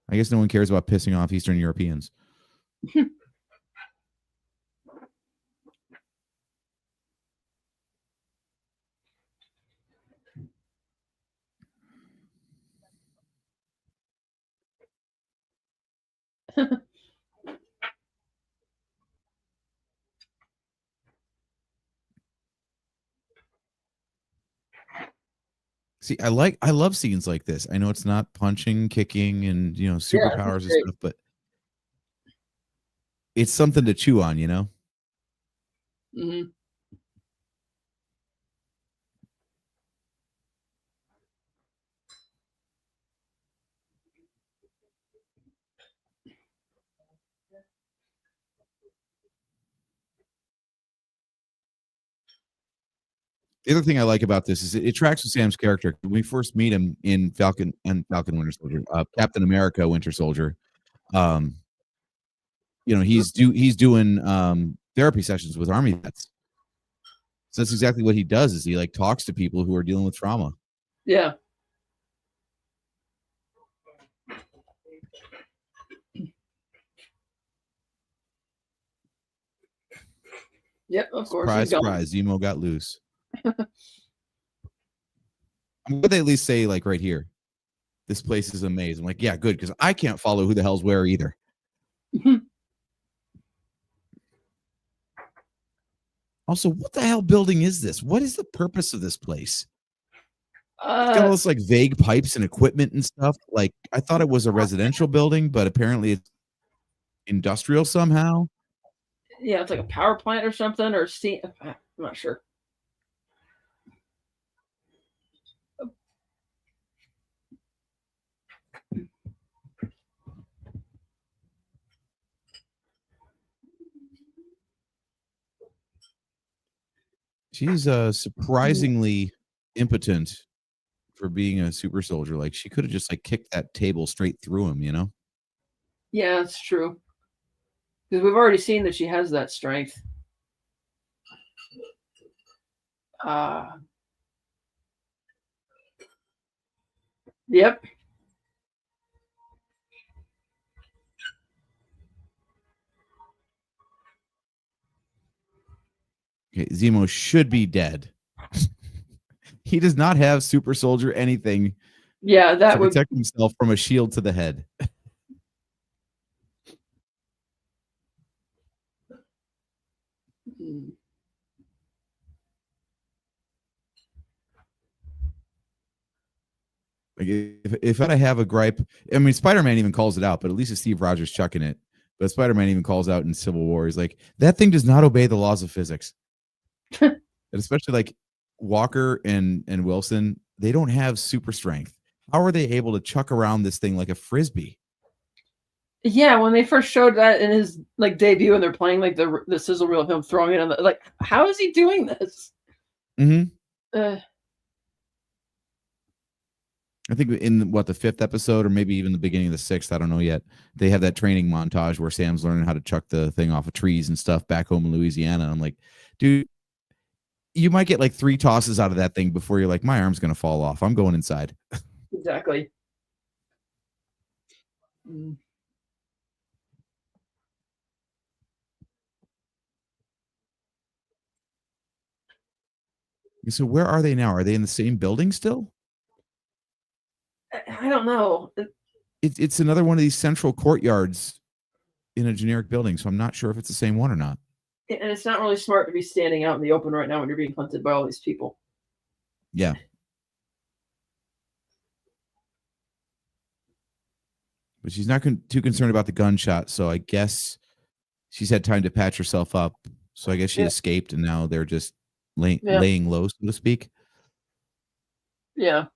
I guess no one cares about pissing off Eastern Europeans. See, I love scenes like this. I know it's not punching, kicking, and superpowers and stuff, but it's something to chew on, Mm-hmm. The other thing I like about this is it tracks with Sam's character. When we first meet him in Falcon Winter Soldier, Captain America Winter Soldier, he's doing therapy sessions with Army vets. So that's exactly what he does, is he like talks to people who are dealing with trauma. Yeah. Yep, of course. Surprise, surprise, Zemo got loose. I'm glad they at least say, like, right here, this place is amazing. Like, yeah, good, because I can't follow who the hell's where either. Also, what the hell building is this? What is the purpose of this place? It's got all this like vague pipes and equipment and stuff. Like, I thought it was a residential building, but apparently it's industrial somehow. Yeah, it's like a power plant or something, or steam. I'm not sure. She's surprisingly impotent for being a super soldier. Like she could have just like kicked that table straight through him, you know? Yeah, it's true. Because we've already seen that she has that strength. Yep. Okay, Zemo should be dead. He does not have super soldier anything Yeah, to that would. protect himself from a shield to the head. Like if I have a gripe, I mean, Spider-Man even calls it out, but at least it's Steve Rogers chucking it. But Spider-Man even calls out in Civil War. He's like, that thing does not obey the laws of physics. And especially like Walker and Wilson, they don't have super strength. How are they able to chuck around this thing like a frisbee? Yeah, when they first showed that in his like debut, and they're playing like the sizzle reel of him throwing it on the, like, how is he doing this? Mm-hmm. I think in what the 5th episode, or maybe even the beginning of the 6th, I don't know yet. They have that training montage where Sam's learning how to chuck the thing off of trees and stuff back home in Louisiana. I'm like, dude, you might get like 3 tosses out of that thing before you're like, my arm's gonna fall off. I'm going inside. Exactly. So where are they now? Are they in the same building still? I don't know. It's another one of these central courtyards in a generic building, so I'm not sure if it's the same one or not. And it's not really smart to be standing out in the open right now when you're being hunted by all these people. Yeah. But she's not too concerned about the gunshot, so I guess she's had time to patch herself up. So I guess she escaped, and now they're just laying low, so to speak. Yeah.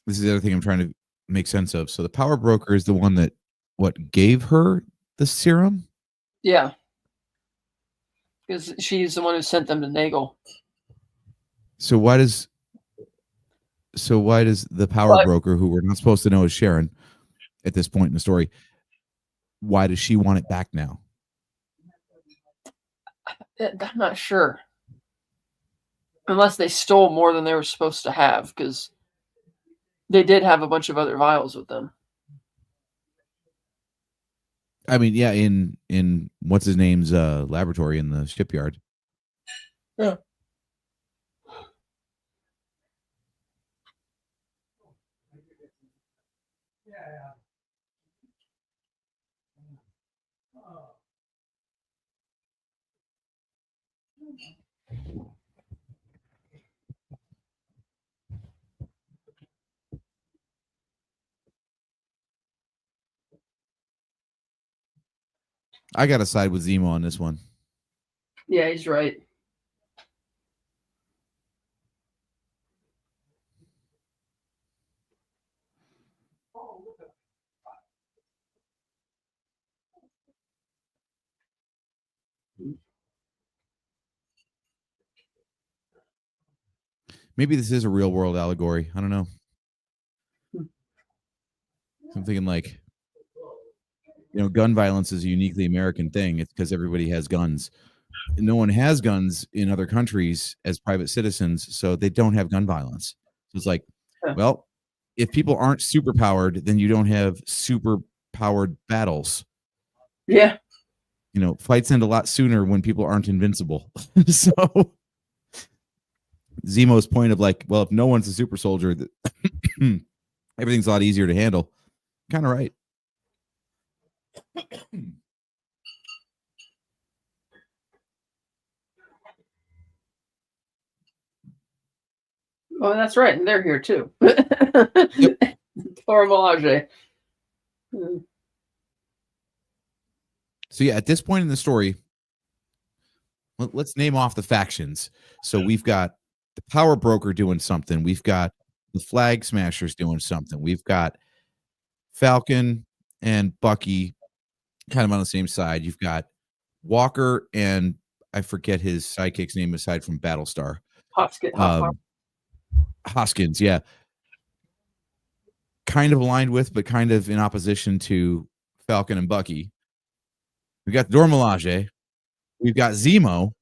This is the other thing I'm trying to make sense of. So the power broker is the one that gave her the serum? Yeah. Because she's the one who sent them to Nagel. So why does the power broker, who we're not supposed to know is Sharon at this point in the story, why does she want it back now? I'm not sure. Unless they stole more than they were supposed to have, because they did have a bunch of other vials with them. I mean, yeah, in what's his name's laboratory in the shipyard. Yeah. I got to side with Zemo on this one. Yeah, he's right. Maybe this is a real world allegory. I don't know. I'm thinking like, gun violence is a uniquely American thing. It's because everybody has guns. No one has guns in other countries as private citizens, so they don't have gun violence. So it's like, well, if people aren't super powered, then you don't have super powered battles. Yeah. Fights end a lot sooner when people aren't invincible. So Zemo's point of like, well, if no one's a super soldier, everything's a lot easier to handle. Kind of right. Oh, that's right. And they're here too. Yep. Or Melage. So yeah, at this point in the story, let's name off the factions. So we've got the Power Broker doing something. We've got the Flag Smashers doing something. We've got Falcon and Bucky kind of on the same side. You've got Walker and I forget his sidekick's name aside from Battlestar. Hoskins, yeah. Kind of aligned with, but kind of in opposition to Falcon and Bucky. We got Dora Milaje. We've got Zemo.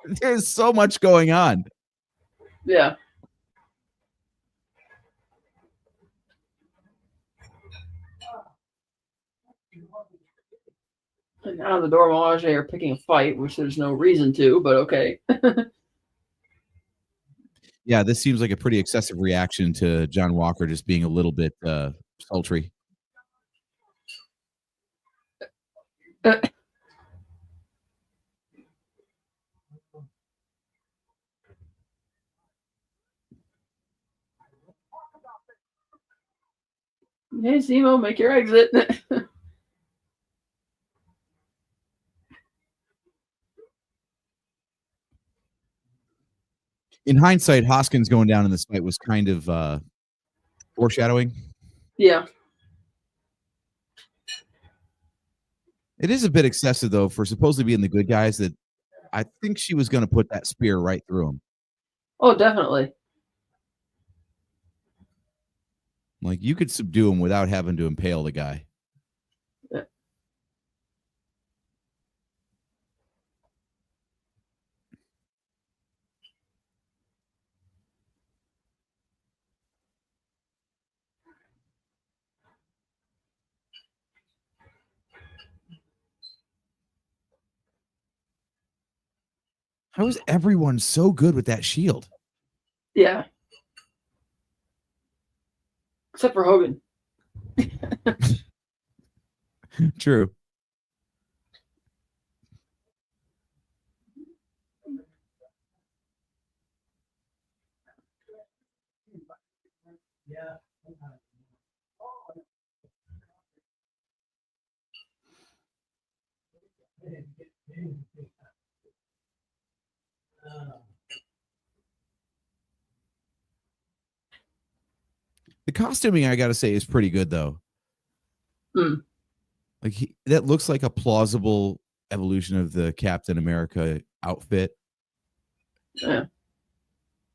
There's so much going on. Yeah. And now the Dora Milaje are picking a fight, which there's no reason to, but okay. Yeah, this seems like a pretty excessive reaction to John Walker just being a little bit sultry. Hey, Zemo, make your exit. In hindsight, Hoskins going down in this fight was kind of foreshadowing. Yeah. It is a bit excessive, though, for supposedly being the good guys that I think she was going to put that spear right through him. Oh, definitely. Like, you could subdue him without having to impale the guy. Yeah. How is everyone so good with that shield? Yeah. Except for Hogan. True. Yeah. The costuming, I gotta say, is pretty good, though. Mm. Like that looks like a plausible evolution of the Captain America outfit. Yeah.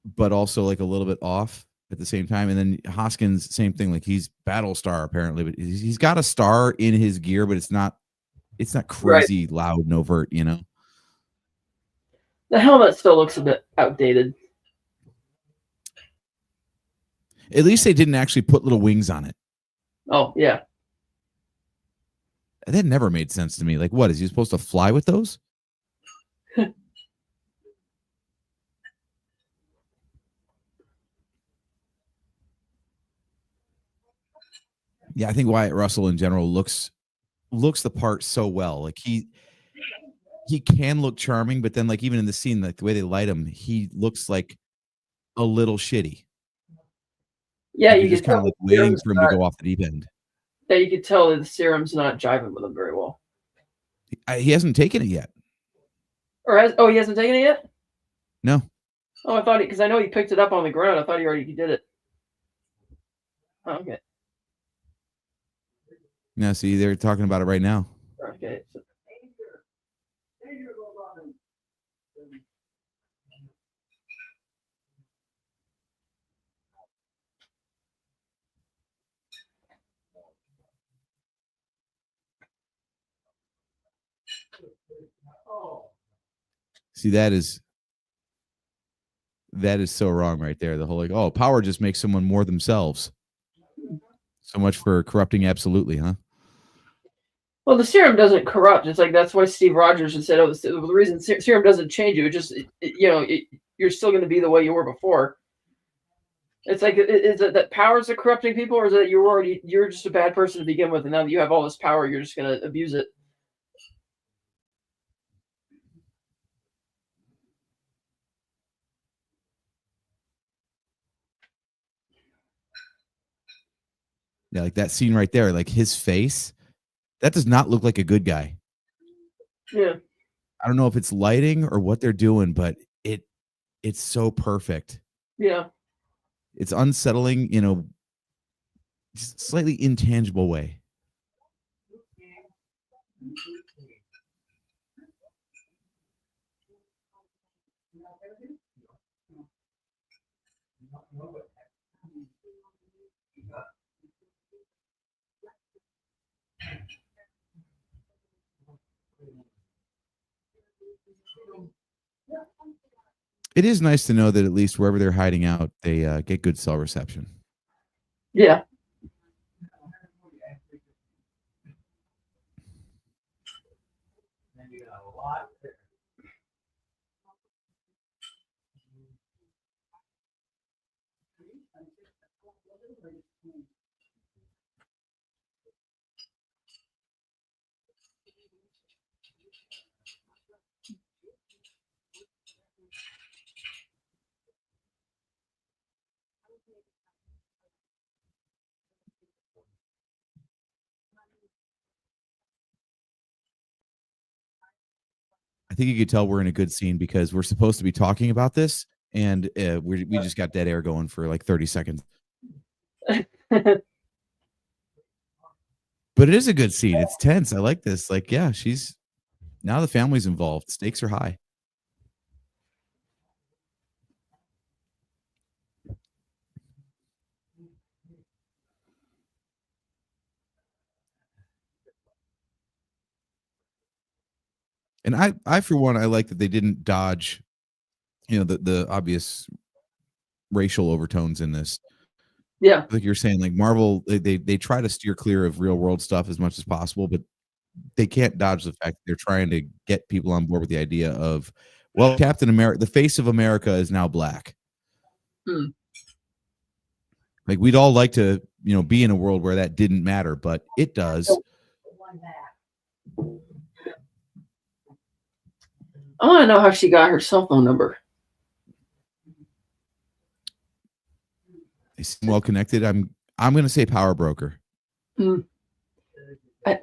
But also like a little bit off at the same time. And then Hoskins, same thing. Like he's Battlestar apparently, but he's got a star in his gear, but it's not crazy right. Loud and overt, you know. The helmet still looks a bit outdated. At least they didn't actually put little wings on it. Oh, yeah. That never made sense to me. Like, what is he supposed to fly with those? Yeah, I think Wyatt Russell in general looks the part so well. Like he can look charming, but then like even in the scene, like the way they light him, he looks like a little shitty. Yeah, like you just kind of like waiting for him to go off the deep end. Yeah, you could tell that the serum's not jiving with him very well. He hasn't taken it yet. Or he hasn't taken it yet? No. Oh, I thought because I know he picked it up on the ground. I thought he did it. Oh, okay. Yeah, see, they're talking about it right now. Okay. See, that is so wrong right there. The whole like, oh, power just makes someone more themselves. So much for corrupting absolutely, huh? Well, the serum doesn't corrupt. It's like that's why Steve Rogers had said, "Oh, the reason serum doesn't change you, it just you're still going to be the way you were before. It's like, is it that powers are corrupting people, or is it you're just a bad person to begin with, and now that you have all this power, you're just going to abuse it? Yeah, like that scene right there, like his face, that does not look like a good guy. Yeah. I don't know if it's lighting or what they're doing, but it's so perfect. Yeah. It's unsettling, slightly intangible way. It is nice to know that at least wherever they're hiding out, they get good cell reception. Yeah. I think you could tell we're in a good scene because we're supposed to be talking about this, and we just got dead air going for like 30 seconds. But it is a good scene. It's tense. I like this. Like, yeah, now the family's involved. Stakes are high. And I for one, I like that they didn't dodge, the obvious racial overtones in this. Yeah. Like you're saying, like Marvel, they try to steer clear of real world stuff as much as possible, but they can't dodge the fact that they're trying to get people on board with the idea of, well, Captain America, the face of America, is now black. Hmm. Like we'd all like to, be in a world where that didn't matter, but it does. I want to know how she got her cell phone number. They seem well connected. I'm going to say power broker. Hmm. Yeah.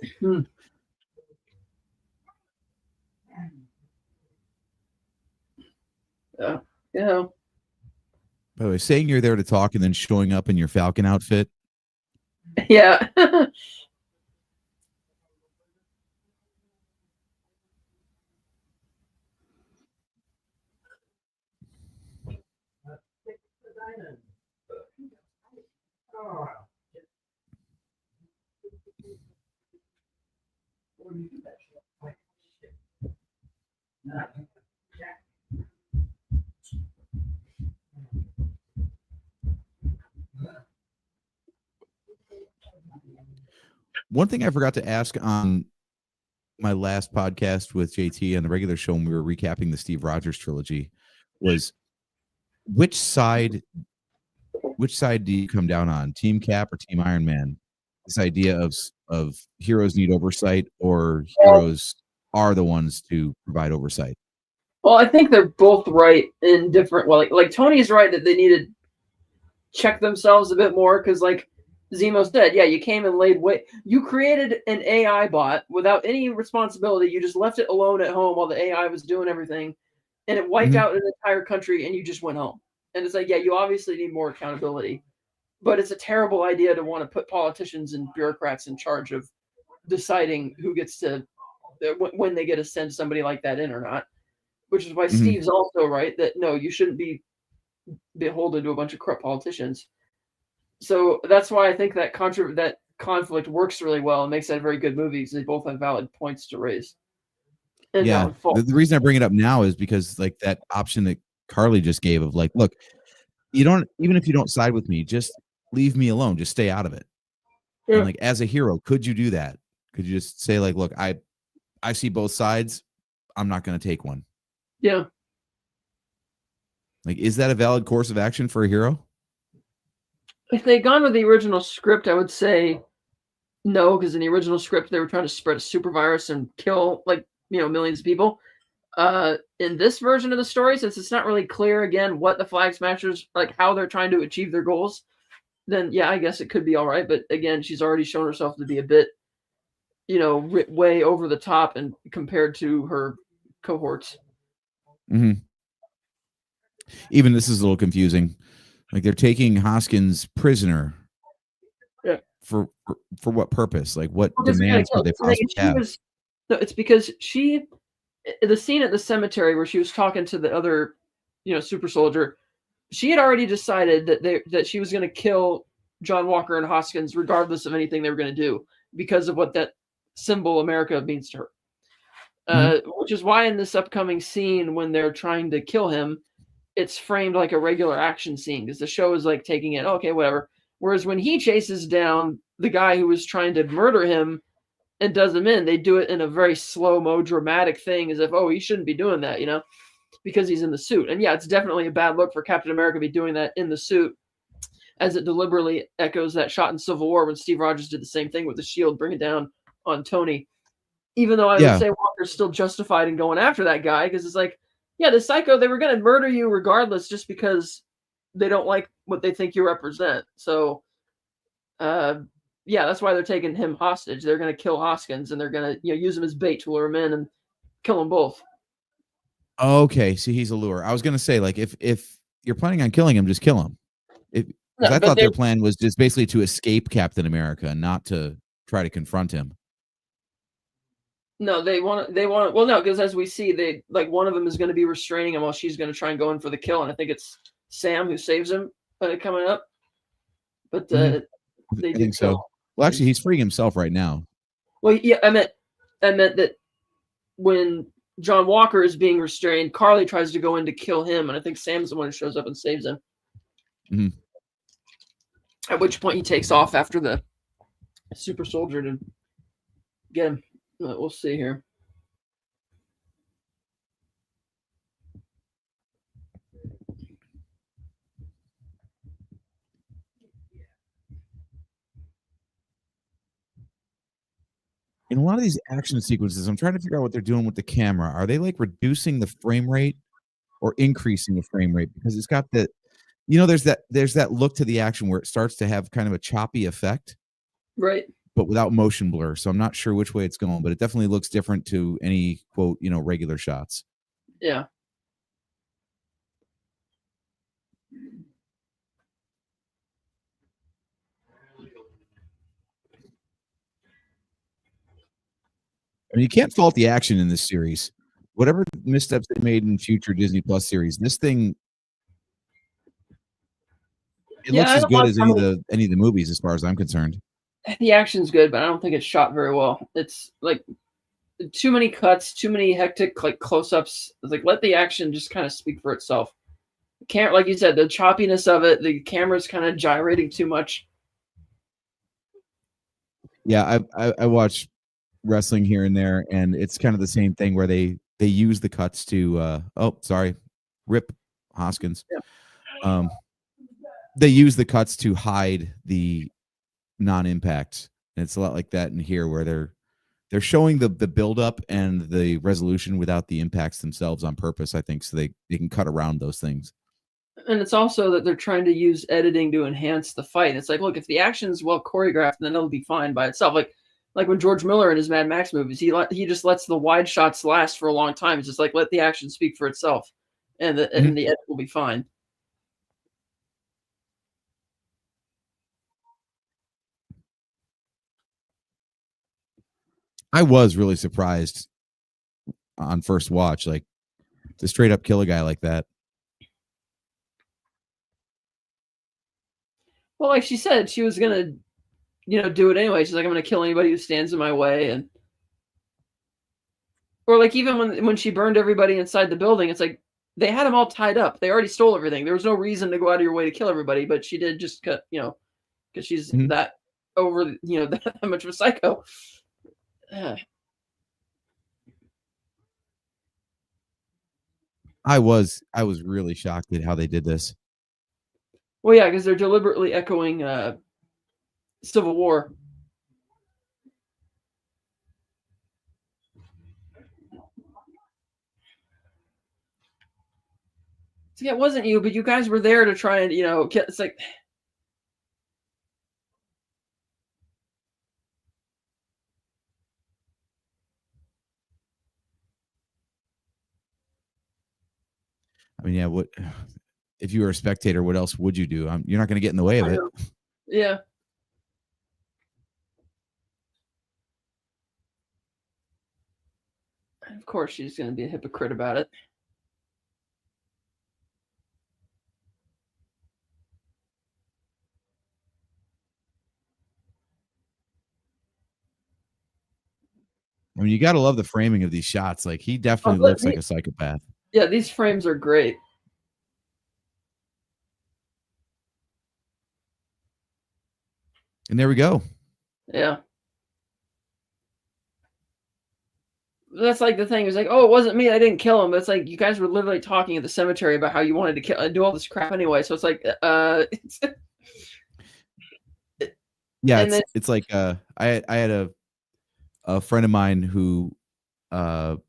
By the way, saying you're there to talk and then showing up in your Falcon outfit. Yeah. One thing I forgot to ask on my last podcast with JT and the regular show when we were recapping the Steve Rogers trilogy was which side do you come down on, Team Cap or Team Iron Man? This idea of heroes need oversight or heroes are the ones to provide oversight. Well, I think they're both right in different. Well, like Tony's right that they need to check themselves a bit more because, like Zemo said, yeah, you came and laid wait. You created an AI bot without any responsibility. You just left it alone at home while the AI was doing everything, and it wiped out an entire country. And you just went home. And it's like, yeah, you obviously need more accountability, but it's a terrible idea to want to put politicians and bureaucrats in charge of deciding who gets to when they get to send somebody like that in or not. Which is why Steve's also right that no, you shouldn't be beholden to a bunch of corrupt politicians. So that's why I think that that conflict works really well and makes that a very good movie because they both have valid points to raise. And yeah, the reason I bring it up now is because like that option that Carly just gave of like, look, even if you don't side with me, just leave me alone, just stay out of it. Yeah. And like as a hero, could you do that? Could you just say like, look, I see both sides, I'm not going to take one. Yeah. Like, is that a valid course of action for a hero? If they'd gone with the original script, I would say no, because in the original script they were trying to spread a super virus and kill millions of people. In this version of the story, since it's not really clear again what the Flag Smashers, like how they're trying to achieve their goals, then yeah, I guess it could be all right. But again, she's already shown herself to be a bit, way over the top and compared to her cohorts. Mm-hmm. Even this is a little confusing. Like, they're taking Hoskins prisoner. Yeah. For what purpose? Like, what demands would they possibly have? It's because the scene at the cemetery where she was talking to the other, super soldier, she had already decided that she was going to kill John Walker and Hoskins regardless of anything they were going to do because of what that symbol America means to her. Which is why in this upcoming scene when they're trying to kill him, it's framed like a regular action scene because the show is like taking it, okay, whatever. Whereas when he chases down the guy who was trying to murder him and does him in, they do it in a very slow-mo dramatic thing as if, oh, he shouldn't be doing that, because he's in the suit. And yeah, it's definitely a bad look for Captain America to be doing that in the suit, as it deliberately echoes that shot in Civil War when Steve Rogers did the same thing with the shield, bring it down on Tony. Even though I would say Walker's still justified in going after that guy, because it's like, yeah, the psycho, they were going to murder you regardless just because they don't like what they think you represent. So, yeah, that's why they're taking him hostage. They're going to kill Hoskins, and they're going to use him as bait to lure him in and kill them both. Okay, see, he's a lure. I was going to say, like, if you're planning on killing him, just kill him. I thought their plan was just basically to escape Captain America and not to try to confront him. No, they want. Well, no, because as we see, one of them is going to be restraining him while she's going to try and go in for the kill, and I think it's Sam who saves him coming up. But they I think so. Well, actually, he's freeing himself right now. Well, yeah, I meant that when John Walker is being restrained, Carly tries to go in to kill him, and I think Sam's the one who shows up and saves him. Mm-hmm. At which point he takes off after the super soldier to get him. We'll see here. In a lot of these action sequences, I'm trying to figure out what they're doing with the camera. Are they like reducing the frame rate or increasing the frame rate? Because it's got the, there's that look to the action where it starts to have kind of a choppy effect. Right. But without motion blur. So I'm not sure which way it's going, but it definitely looks different to any quote, regular shots. Yeah. I mean, you can't fault the action in this series. Whatever missteps they made in future Disney Plus series, this thing, it looks as good as any of the movies, as far as I'm concerned. The action's good, but I don't think it's shot very well. It's like too many cuts, too many hectic like close-ups. It's like let the action just kind of speak for itself. Can't, like you said, the choppiness of it, the camera's kind of gyrating too much. Yeah, I watch wrestling here and there, and it's kind of the same thing where they use the cuts to rip Hoskins. Yeah. They use the cuts to hide the non-impact, and it's a lot like that in here where they're showing the build-up and the resolution without the impacts themselves on purpose, I think, so they can cut around those things. And it's also that they're trying to use editing to enhance the fight. It's like, look, if the action's well choreographed, then it'll be fine by itself. Like when George Miller in his Mad Max movies, he just lets the wide shots last for a long time. It's just like, let the action speak for itself, and the edit will be fine. I was really surprised on first watch, like, to straight up kill a guy like that. Well, like she said, she was gonna, do it anyway. She's like, I'm gonna kill anybody who stands in my way, or like even when she burned everybody inside the building, it's like they had them all tied up. They already stole everything. There was no reason to go out of your way to kill everybody, but she did just cut, because she's that over, that much of a psycho. I was really shocked at how they did this. Well, yeah, because they're deliberately echoing Civil War. So, yeah, it wasn't you, but you guys were there to try and, get, it's like. I mean, yeah, what if you were a spectator, what else would you do? You're not going to get in the way of it. Yeah. Of course, she's going to be a hypocrite about it. I mean, you got to love the framing of these shots. Like, he definitely looks like a psychopath. Yeah, these frames are great. And there we go. Yeah. That's like the thing. It was like, oh, it wasn't me. I didn't kill him. But it's like you guys were literally talking at the cemetery about how you wanted to kill, do all this crap anyway. So it's like, yeah, it's like I had a friend of mine who I'm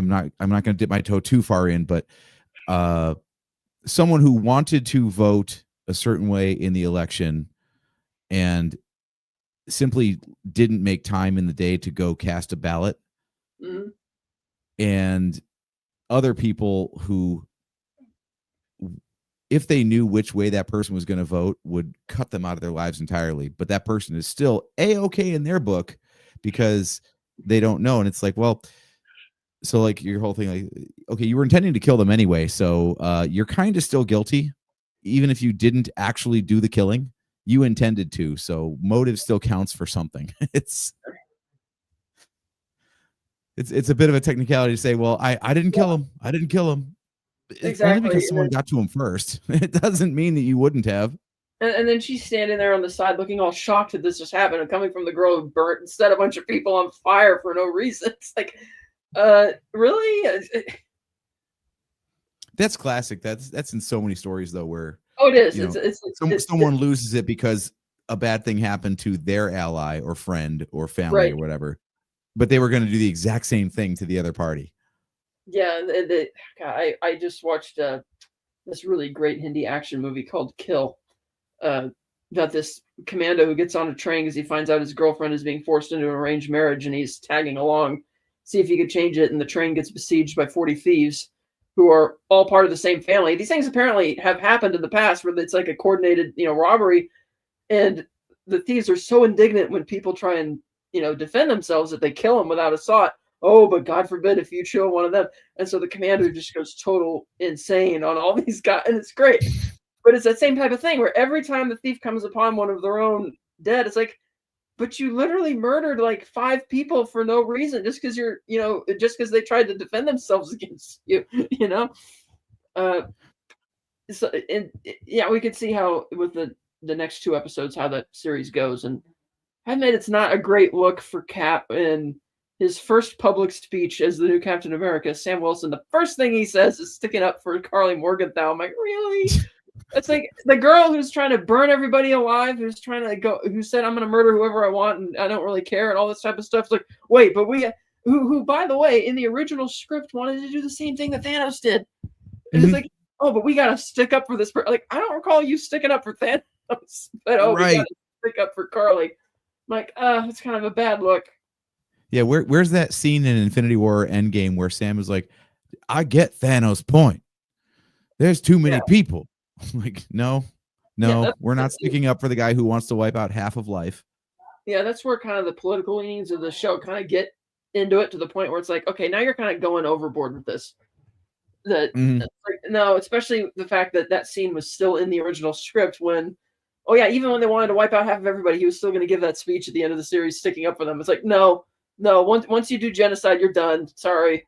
not going to dip my toe too far in, but someone who wanted to vote a certain way in the election and simply didn't make time in the day to go cast a ballot. Mm-hmm. And other people who, if they knew which way that person was going to vote, would cut them out of their lives entirely. But that person is still A-okay in their book because they don't know. And it's like, well, so like your whole thing, like, okay, you were intending to kill them anyway. So you're kind of still guilty, even if you didn't actually do the killing. You intended to, so motive still counts for something. It's a bit of a technicality to say, well, I didn't kill him. I didn't kill him. Exactly. Only because someone got to him first. It doesn't mean that you wouldn't have. And then she's standing there on the side looking all shocked that this just happened and coming from the girl who burnt and set a bunch of people on fire for no reason. It's like, really? That's classic. That's in so many stories though, where it is. Someone loses it because a bad thing happened to their ally or friend or family right. or whatever, but they were going to do the exact same thing to the other party. Yeah, I just watched this really great Hindi action movie called Kill. About this commando who gets on a train because he finds out his girlfriend is being forced into an arranged marriage, and he's tagging along, see if he could change it. And the train gets besieged by 40 thieves who are all part of the same family. These things apparently have happened in the past where it's like a coordinated, robbery. And the thieves are so indignant when people try and, defend themselves that they kill them without a thought. Oh, but God forbid if you kill one of them. And so the commander just goes total insane on all these guys. And it's great. But it's that same type of thing where every time the thief comes upon one of their own dead, it's like, but you literally murdered like 5 people for no reason, just because you're, just because they tried to defend themselves against you, So, and yeah, we could see how with the next 2 episodes how that series goes. And I admit it's not a great look for Cap in his first public speech as the new Captain America. Sam Wilson, the first thing he says is sticking up for Carly Morgenthau. I'm like, really? It's like the girl who's trying to burn everybody alive, who's trying to who said I'm going to murder whoever I want and I don't really care and all this type of stuff. It's like, wait, but who by the way, in the original script wanted to do the same thing that Thanos did. It's Mm-hmm. like, oh, but we got to stick up for this. Like, I don't recall you sticking up for Thanos, but right. We got to stick up for Carly. I'm like, it's kind of a bad look. Yeah, where's that scene in Infinity War Endgame where Sam is like, I get Thanos' point. There's too many people. Like, no, we're not sticking up for the guy who wants to wipe out half of life. Yeah, that's where kind of the political leanings of the show kind of get into it to the point where it's like, okay, now you're kind of going overboard with this. Like, no, especially the fact that scene was still in the original script when, even when they wanted to wipe out half of everybody, he was still going to give that speech at the end of the series, sticking up for them. It's like, no. Once you do genocide, you're done. Sorry.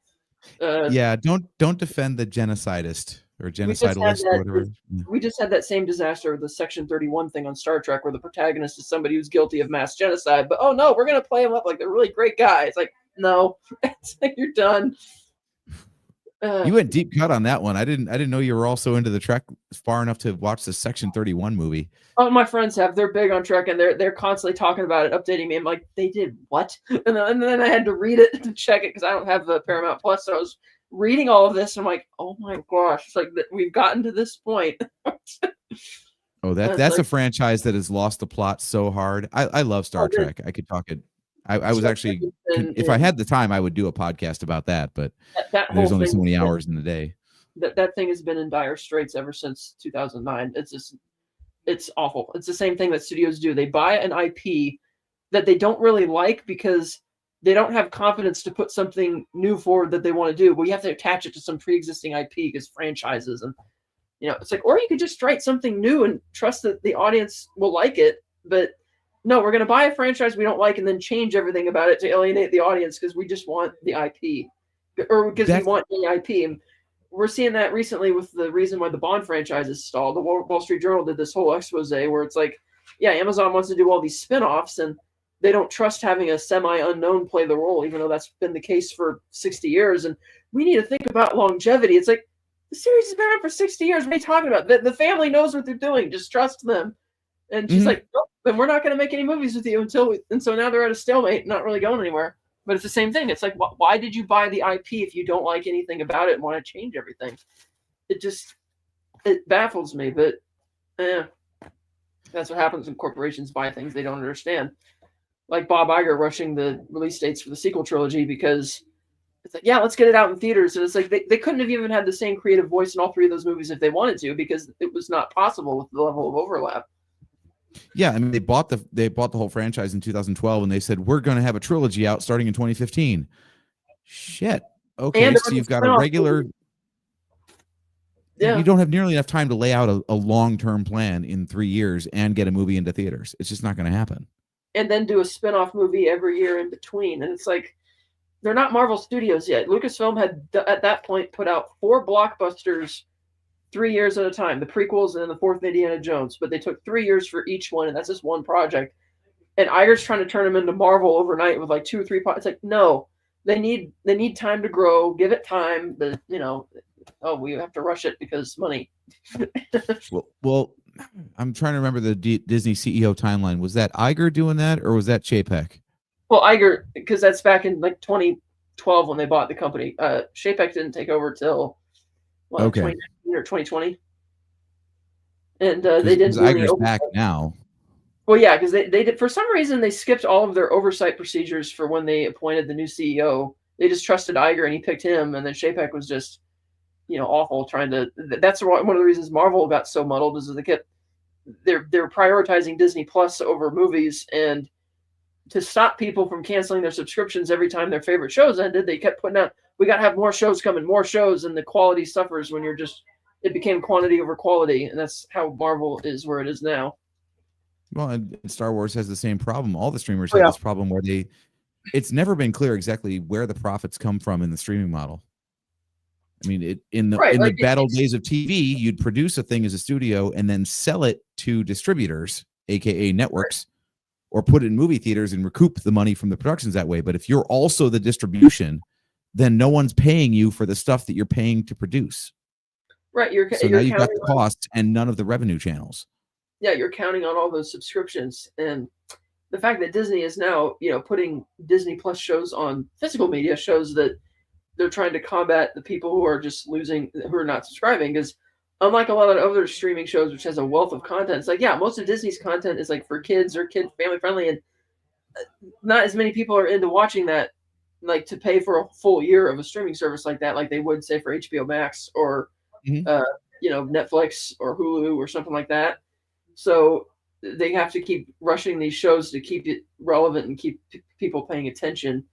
Don't defend the genocidist or genocidalist or whatever. We just had that same disaster with the Section 31 thing on Star Trek where the protagonist is somebody who's guilty of mass genocide, but oh no, we're going to play him up like they're really great guy. It's like, no, it's like you're done. You went deep cut on that one. I didn't know you were also into the Trek far enough to watch the Section 31 movie. Oh, my friends have. They're big on Trek, and they're constantly talking about it, updating me. I'm like, they did what? And then I had to read it to check it because I don't have the Paramount Plus. So I was reading all of this. And I'm like, oh my gosh, it's like we've gotten to this point. Oh, that's a franchise that has lost the plot so hard. I love Star Trek. I could talk it. I was actually, if I had the time, I would do a podcast about that, but there's only so many hours in the day. That thing has been in dire straits ever since 2009. It's awful. It's the same thing that studios do. They buy an IP that they don't really like because they don't have confidence to put something new forward that they want to do. Well, you have to attach it to some pre-existing IP because franchises and it's like, or you could just write something new and trust that the audience will like it. But no, we're going to buy a franchise we don't like and then change everything about it to alienate the audience because we just want the IP or because we want the IP. And we're seeing that recently with the reason why the Bond franchise is stalled. The Wall Street Journal did this whole expose where it's like, yeah, Amazon wants to do all these spinoffs and they don't trust having a semi-unknown play the role, even though that's been the case for 60 years. And we need to think about longevity. It's like, the series has been on for 60 years. What are you talking about? The family knows what they're doing. Just trust them. And she's like, nope, then we're not going to make any movies with you and so now they're at a stalemate, not really going anywhere. But it's the same thing. It's like, why did you buy the IP if you don't like anything about it and want to change everything? It baffles me, but that's what happens when corporations buy things they don't understand. Like Bob Iger rushing the release dates for the sequel trilogy because it's like, yeah, let's get it out in theaters. And it's like they couldn't have even had the same creative voice in all three of those movies if they wanted to because it was not possible with the level of overlap. Yeah, I mean, they bought the whole franchise in 2012, and they said we're going to have a trilogy out starting in 2015. Shit. Okay, so you've got a regular. Yeah, you don't have nearly enough time to lay out a long-term plan in 3 years and get a movie into theaters. It's just not going to happen. And then do a spin-off movie every year in between, and it's like they're not Marvel Studios yet. Lucasfilm had at that point put out 4 blockbusters 3 years at a time, the prequels and then the 4th Indiana Jones, but they took 3 years for each one, and that's just one project. And Iger's trying to turn them into Marvel overnight with like 2 or 3 It's like, no, they need time to grow, give it time, but we have to rush it because money. well, I'm trying to remember the Disney CEO timeline. Was that Iger doing that, or was that Chapek? Well, Iger, because that's back in like 2012 when they bought the company. Chapek didn't take over till 2019 or 2020, and they didn't. Iger's back now. Well, yeah, because they did for some reason they skipped all of their oversight procedures for when they appointed the new CEO. They just trusted Iger and he picked him, and then Chapek was just awful trying to. That's one of the reasons Marvel got so muddled is that they're prioritizing Disney Plus over movies, and to stop people from canceling their subscriptions every time their favorite shows ended, they kept putting out, we got to have more shows coming, more shows, and the quality suffers when it became quantity over quality, and that's how Marvel is where it is now. Well, and Star Wars has the same problem. All the streamers have this problem where it's never been clear exactly where the profits come from in the streaming model. I mean, in the battle days of TV, you'd produce a thing as a studio and then sell it to distributors, aka networks, or put it in movie theaters and recoup the money from the productions that way. But if you're also the distribution, then no one's paying you for the stuff that you're paying to produce. Right. So now you've got the costs and none of the revenue channels. Yeah, you're counting on all those subscriptions. And the fact that Disney is now, putting Disney Plus shows on physical media shows that they're trying to combat the people who are just who are not subscribing. Because unlike a lot of other streaming shows, which has a wealth of content, it's like, yeah, most of Disney's content is like for kids or family friendly, and not as many people are into watching that, like to pay for a full year of a streaming service like that, like they would say for HBO Max or Netflix or Hulu or something like that. So they have to keep rushing these shows to keep it relevant and keep people paying attention.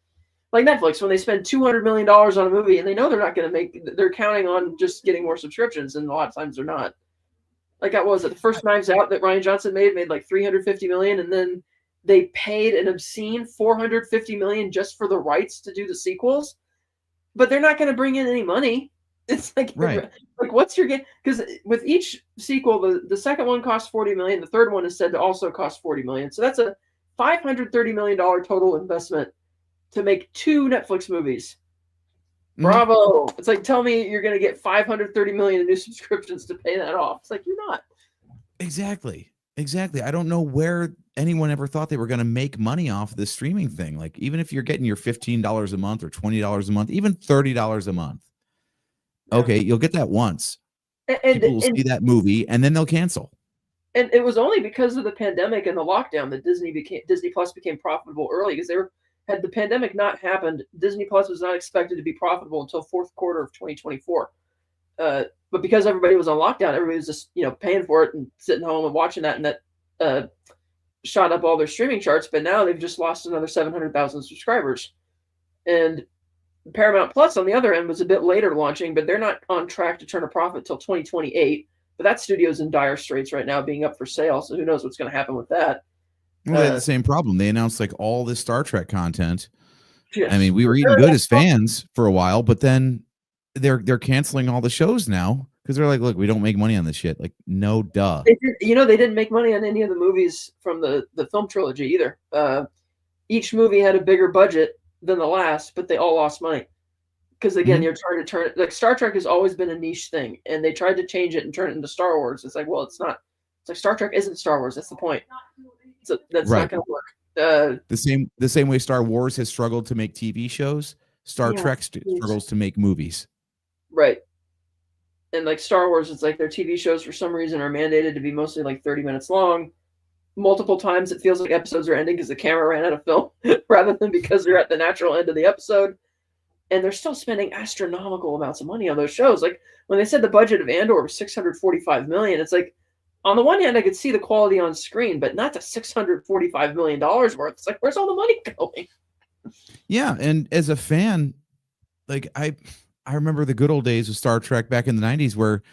Like Netflix, when they spend $200 million on a movie and they know they're not going to they're counting on just getting more subscriptions, and a lot of times they're not. Like that was it. The first Knives Out that Rian Johnson made like $350 million, and then they paid an obscene $450 million just for the rights to do the sequels. But they're not going to bring in any money. It's like, right. Like what's your game? Because with each sequel, the second one costs $40 million. The third one is said to also cost $40 million. So that's a $530 million total investment to make 2 Netflix movies. Bravo. It's like, tell me you're going to get 530 million in new subscriptions to pay that off. It's like, you're not. Exactly. I don't know where anyone ever thought they were going to make money off this streaming thing. Like, even if you're getting your $15 a month or $20 a month, even $30 a month. Okay, you'll get that once. People will see that movie and then they'll cancel. And it was only because of the pandemic and the lockdown that Disney Plus became profitable early, because had the pandemic not happened, Disney Plus was not expected to be profitable until fourth quarter of 2024. But because everybody was on lockdown, everybody was just, paying for it and sitting home and watching that, and that shot up all their streaming charts. But now they've just lost another 700,000 subscribers. And Paramount Plus on the other end was a bit later launching, but they're not on track to turn a profit till 2028. But that studio's in dire straits right now, being up for sale. So who knows what's going to happen with that? Well, they had the same problem. They announced like all this Star Trek content. Yes. I mean, we were eating good as fans for a while, but then they're canceling all the shows now because they're like, look, we don't make money on this shit. Like, no, duh. They didn't make money on any of the movies from the film trilogy either. Each movie had a bigger budget than the last, but they all lost money. Because again, you're trying to turn it, like, Star Trek has always been a niche thing, and they tried to change it and turn it into Star Wars. It's like, well, it's not. It's like Star Trek isn't Star Wars. That's the point. So that's not going to work. The same way Star Wars has struggled to make TV shows, Star Trek struggles to make movies. Right. And like Star Wars, it's like their TV shows for some reason are mandated to be mostly like 30 minutes long. Multiple times it feels like episodes are ending because the camera ran out of film rather than because they're at the natural end of the episode. And they're still spending astronomical amounts of money on those shows. Like when they said the budget of Andor was $645 million, it's like, on the one hand, I could see the quality on screen, but not the $645 million worth. It's like, where's all the money going? Yeah, and as a fan, like I remember the good old days of Star Trek back in the 90s where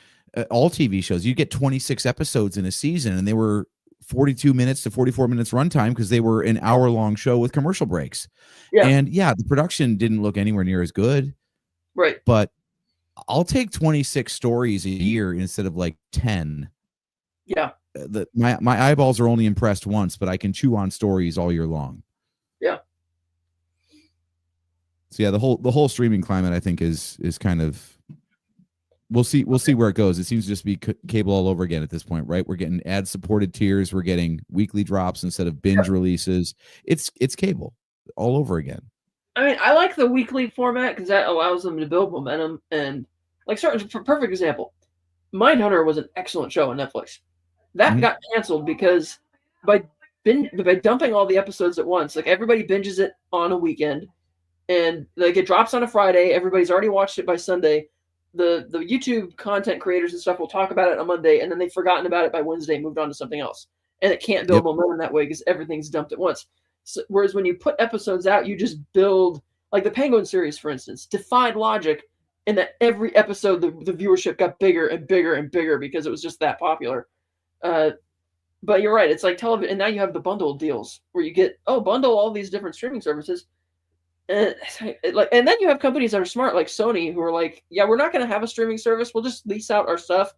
all TV shows, you get 26 episodes in a season, and they were 42 minutes to 44 minutes runtime because they were an hour-long show with commercial breaks. Yeah. And the production didn't look anywhere near as good. Right. But I'll take 26 stories a year instead of like 10. Yeah. My eyeballs are only impressed once, but I can chew on stories all year long. Yeah. So the whole streaming climate, I think, is kind of, we'll see where it goes. It seems to just be cable all over again at this point, right? We're getting ad supported tiers, we're getting weekly drops instead of binge releases. It's cable all over again. I mean, I like the weekly format because that allows them to build momentum. And like, for perfect example, Mindhunter was an excellent show on Netflix. That got canceled because by dumping all the episodes at once, like everybody binges it on a weekend, and like it drops on a Friday. Everybody's already watched it by Sunday. The YouTube content creators and stuff will talk about it on Monday, and then they've forgotten about it by Wednesday, moved on to something else. And it can't build momentum that way because everything's dumped at once. So, whereas when you put episodes out, you just build, like the Penguin series, for instance, defied logic in that every episode the viewership got bigger and bigger and bigger because it was just that popular. But you're right. It's like television, and now you have the bundle deals where you get bundle all these different streaming services, and then you have companies that are smart like Sony who are like, yeah, we're not going to have a streaming service. We'll just lease out our stuff.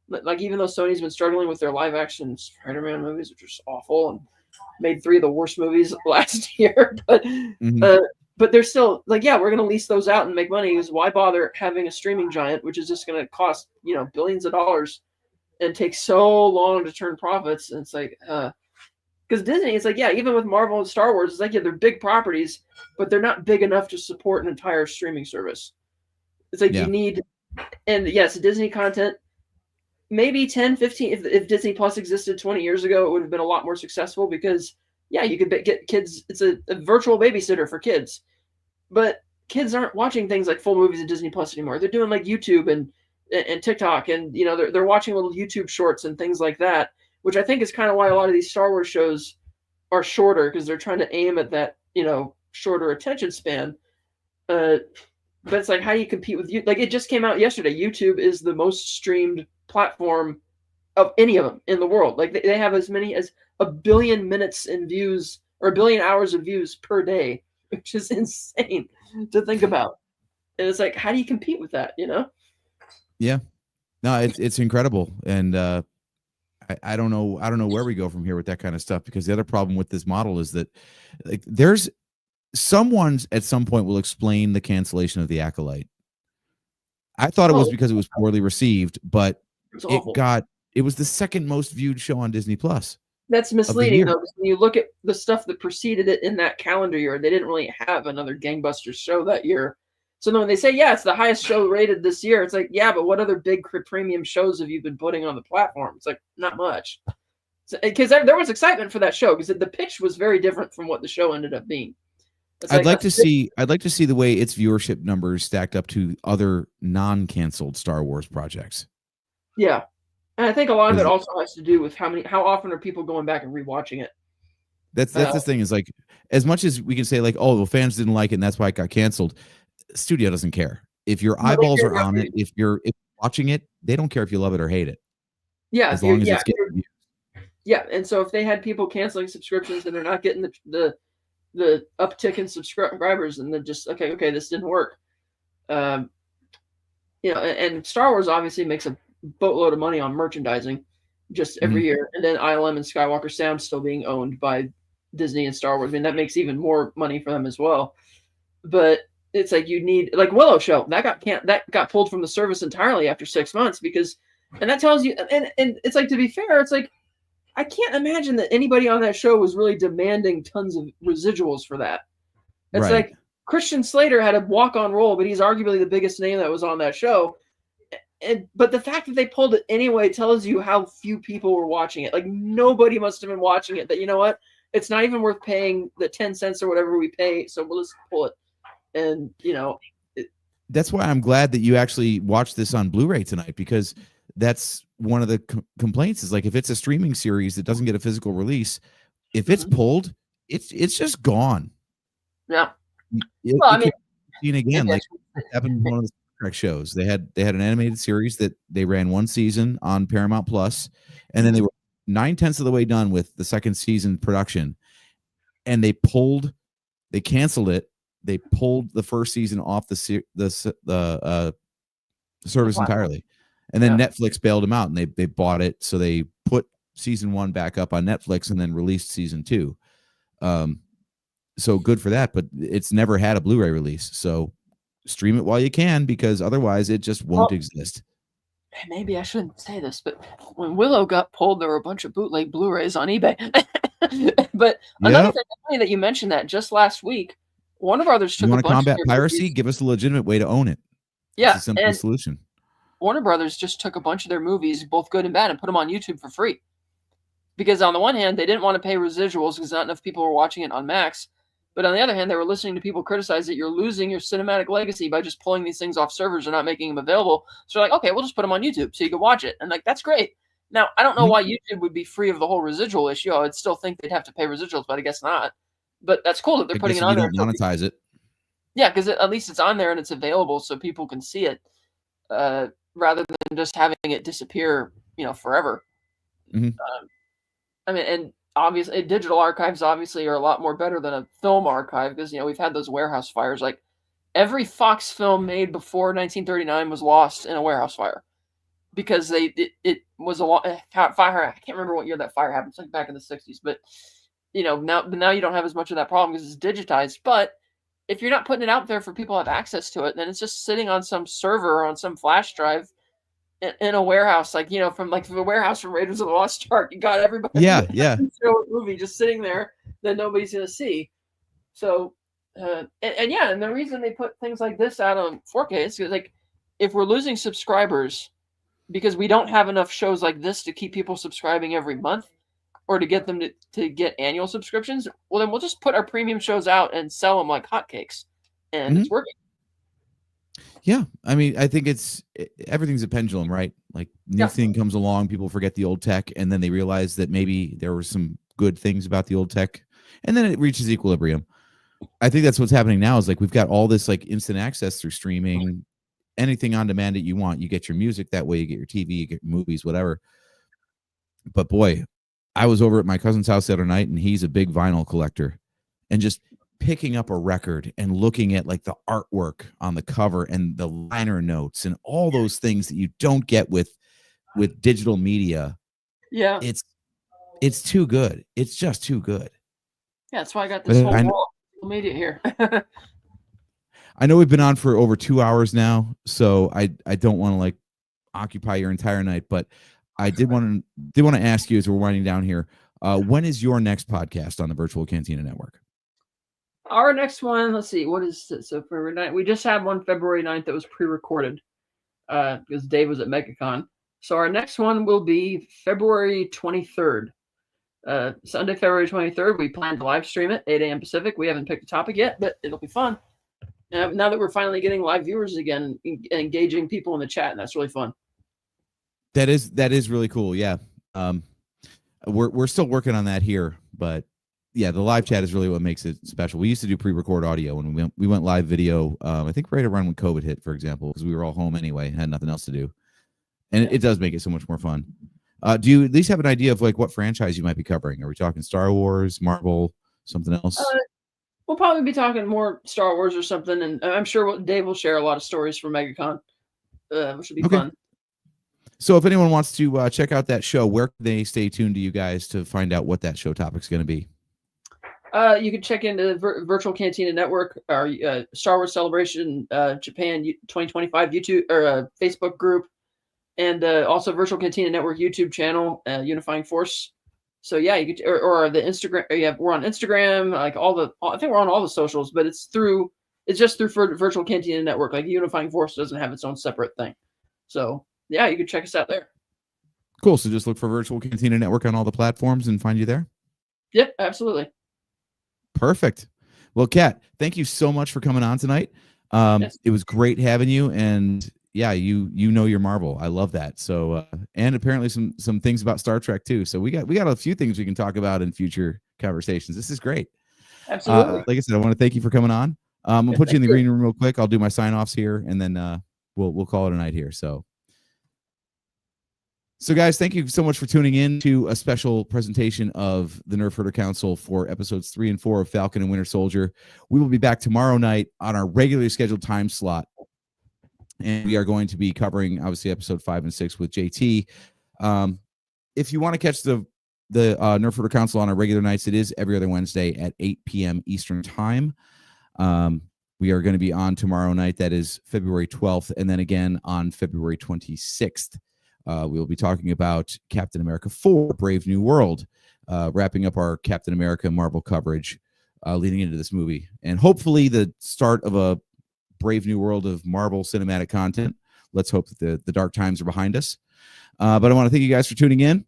Like even though Sony's been struggling with their live action Spider-Man movies, which are just awful, and made 3 of the worst movies last year, but they're still like, yeah, we're going to lease those out and make money. Because why bother having a streaming giant, which is just going to cost billions of dollars and take so long to turn profits? And it's like, because Disney, it's like, yeah, even with Marvel and Star Wars, it's like, yeah, they're big properties, but they're not big enough to support an entire streaming service. It's like you need, and yes, Disney content, maybe 10, 15, if Disney Plus existed 20 years ago, it would have been a lot more successful because, yeah, you could get kids, it's a virtual babysitter for kids. But kids aren't watching things like full movies of Disney Plus anymore. They're doing like YouTube and TikTok, and they're watching little YouTube shorts and things like that, which I think is kind of why a lot of these Star Wars shows are shorter, because they're trying to aim at that shorter attention span. But it's like, how do you compete with you? Like, it just came out yesterday. YouTube is the most streamed platform of any of them in the world. Like they have as many as 1 billion minutes in views, or 1 billion hours of views per day, which is insane to think about. And it's like, how do you compete with that? Yeah, no, it's incredible. And I don't know where we go from here with that kind of stuff, because the other problem with this model is that, like, there's someone at some point will explain the cancellation of The Acolyte. I thought it was because it was poorly received, but it was the second most viewed show on Disney Plus. That's misleading though, because when you look at the stuff that preceded it in that calendar year, they didn't really have another gangbusters show that year. So then when they say, yeah, it's the highest show rated this year, it's like, yeah, but what other big premium shows have you been putting on the platform? It's like, not much. Because there was excitement for that show, because the pitch was very different from what the show ended up being. I'd like to see the way its viewership numbers stacked up to other non-canceled Star Wars projects. Yeah. And I think a lot of it also has to do with how often are people going back and rewatching it. That's the thing, is like, as much as we can say like, oh, well, fans didn't like it and that's why it got canceled. Studio doesn't care. If your eyeballs are on it, if you're watching it, they don't care if you love it or hate it. Yeah. As long as it's getting views. Yeah. And so if they had people canceling subscriptions and they're not getting the uptick in subscribers, and then just, okay, this didn't work. And Star Wars obviously makes a boatload of money on merchandising just every year, and then ILM and Skywalker Sound still being owned by Disney and Star Wars. I mean, that makes even more money for them as well. But it's like, you need, like Willow show that got pulled from the service entirely after 6 months, and that tells you, and it's like, to be fair, it's like, I can't imagine that anybody on that show was really demanding tons of residuals for that. It's like Christian Slater had a walk-on role, but he's arguably the biggest name that was on that show. But the fact that they pulled it anyway tells you how few people were watching it. Like, nobody must have been watching it. That, you know what, it's not even worth paying the 10 cents or whatever we pay, so we'll just pull it. And that's why I'm glad that you actually watched this on Blu-ray tonight, because that's one of the complaints, is like, if it's a streaming series that doesn't get a physical release, if it's pulled, it's just gone. Yeah. Well, I mean, again, like happened with one of the Star Trek shows. They had an animated series that they ran one season on Paramount Plus, and then they were 9/10 of the way done with the second season production, and they canceled it. They pulled the first season off the service entirely. And then Netflix bailed them out, and they bought it. So they put season 1 back up on Netflix and then released season 2. So good for that, but it's never had a Blu-ray release. So stream it while you can, because otherwise it just won't exist. Maybe I shouldn't say this, but when Willow got pulled, there were a bunch of bootleg Blu-rays on eBay. But another thing, funny that you mentioned that, just last week, Warner Brothers took you a want to bunch combat of piracy? movies. Give us a legitimate way to own it. Yeah, it's a simple solution. Warner Brothers just took a bunch of their movies, both good and bad, and put them on YouTube for free. Because on the one hand, they didn't want to pay residuals because not enough people were watching it on Max. But on the other hand, they were listening to people criticize that you're losing your cinematic legacy by just pulling these things off servers and not making them available. So they're like, okay, we'll just put them on YouTube so you can watch it. And like, that's great. Now, I don't know why YouTube would be free of the whole residual issue. I would still think they'd have to pay residuals, but I guess not. But that's cool that they're putting it on there. Don't monetize it. Yeah, because at least it's on there and it's available so people can see it, rather than just having it disappear, forever. Mm-hmm. I mean, and obviously, digital archives obviously are a lot more better than a film archive, because we've had those warehouse fires. Like, every Fox film made before 1939 was lost in a warehouse fire, because it was a fire. I can't remember what year that fire happened. It's like back in the 60s, but now you don't have as much of that problem because it's digitized. But if you're not putting it out there for people to have access to it, then it's just sitting on some server or on some flash drive in a warehouse, from the warehouse from Raiders of the Lost Ark. You got everybody. Yeah. Movie just sitting there that nobody's gonna see. So, and the reason they put things like this out on 4K is because, like, if we're losing subscribers because we don't have enough shows like this to keep people subscribing every month, or to get them to get annual subscriptions, well, then we'll just put our premium shows out and sell them like hotcakes, and it's working. Yeah, I mean, I think everything's a pendulum, right? Like, new thing comes along, people forget the old tech, and then they realize that maybe there were some good things about the old tech, and then it reaches equilibrium. I think that's what's happening now, is like, we've got all this like instant access through streaming, anything on demand that you want. You get your music that way, you get your TV, you get movies, whatever. But boy, I was over at my cousin's house the other night, and he's a big vinyl collector, and just picking up a record and looking at like the artwork on the cover and the liner notes and all those things that you don't get with digital media. Yeah, it's too good. It's just too good. Yeah, that's why I got this whole wall Media here. I know we've been on for over 2 hours now, so I don't want to like occupy your entire night, but I did want to ask you as we're winding down here, when is your next podcast on the Virtual Cantina Network? Our next one, let's see, what is it? So February 9th, we just had one February 9th that was pre-recorded because Dave was at MegaCon. So our next one will be February 23rd. Sunday, February 23rd. We plan to live stream it, 8 a.m. Pacific. We haven't picked a topic yet, but it'll be fun. Now that we're finally getting live viewers again, engaging people in the chat, and that's really fun. That is really cool. Yeah. We're still working on that here, but yeah, the live chat is really what makes it special. We used to do pre-record audio and we went live video. I think right around when COVID hit, for example, because we were all home anyway, had nothing else to do, and it does make it so much more fun. Do you at least have an idea of like what franchise you might be covering? Are we talking Star Wars, Marvel, something else? We'll probably be talking more Star Wars or something, and I'm sure Dave will share a lot of stories from MegaCon, which will be fun. So if anyone wants to check out that show, where can they stay tuned to you guys to find out what that show topic's going to be? You can check into the Virtual Cantina Network, our Star Wars Celebration Japan 2025 YouTube or Facebook group, and also Virtual Cantina Network YouTube channel, Unifying Force. So yeah, you could or the Instagram. We're on Instagram, like I think we're on all the socials, but it's just through Virtual Cantina Network. Like Unifying Force doesn't have its own separate thing. So yeah, you can check us out there. Cool. So just look for Virtual Cantina Network on all the platforms and find you there. Yep, absolutely. Perfect. Well, Kat, thank you so much for coming on tonight. Yes. It was great having you, and yeah, you know your Marvel. I love that. So and apparently some things about Star Trek too. So we got a few things we can talk about in future conversations. This is great. Absolutely. Like I said, I want to thank you for coming on. I'll put you in the green room real quick. I'll do my sign-offs here, and then we'll call it a night here. So guys, thank you so much for tuning in to a special presentation of the Nerf Herder Council for episodes 3 and 4 of Falcon and Winter Soldier. We will be back tomorrow night on our regularly scheduled time slot. And we are going to be covering, obviously, episode 5 and 6 with JT. If you want to catch the Nerf Herder Council on our regular nights, it is every other Wednesday at 8 p.m. Eastern Time. We are going to be on tomorrow night. That is February 12th. And then again on February 26th. We will be talking about Captain America 4, Brave New World, wrapping up our Captain America Marvel coverage leading into this movie. And hopefully the start of a Brave New World of Marvel cinematic content. Let's hope that the dark times are behind us. But I want to thank you guys for tuning in.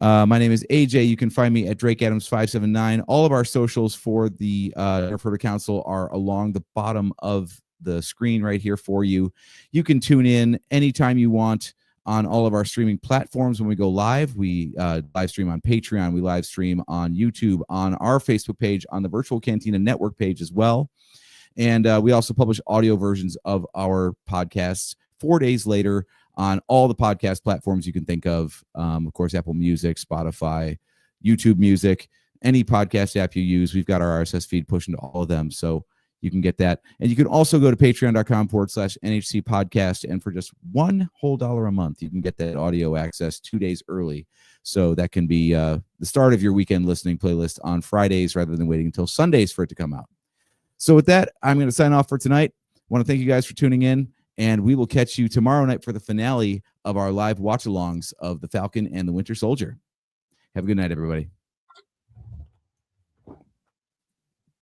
My name is AJ. You can find me at Drake Adams 579. All of our socials for the Nerf Herder Council are along the bottom of the screen right here for you. You can tune in anytime you want on all of our streaming platforms when we go live. We live stream on Patreon. We live stream on YouTube, on our Facebook page, on the Virtual Cantina Network page as well. And we also publish audio versions of our podcasts 4 days later on all the podcast platforms you can think of. Of course, Apple Music, Spotify, YouTube Music, any podcast app you use. We've got our RSS feed pushing to all of them. So you can get that. And you can also go to patreon.com/NHC podcast. And for just $1 whole a month, you can get that audio access 2 days early. So that can be the start of your weekend listening playlist on Fridays rather than waiting until Sundays for it to come out. So with that, I'm going to sign off for tonight. I want to thank you guys for tuning in. And we will catch you tomorrow night for the finale of our live watch-alongs of The Falcon and the Winter Soldier. Have a good night, everybody.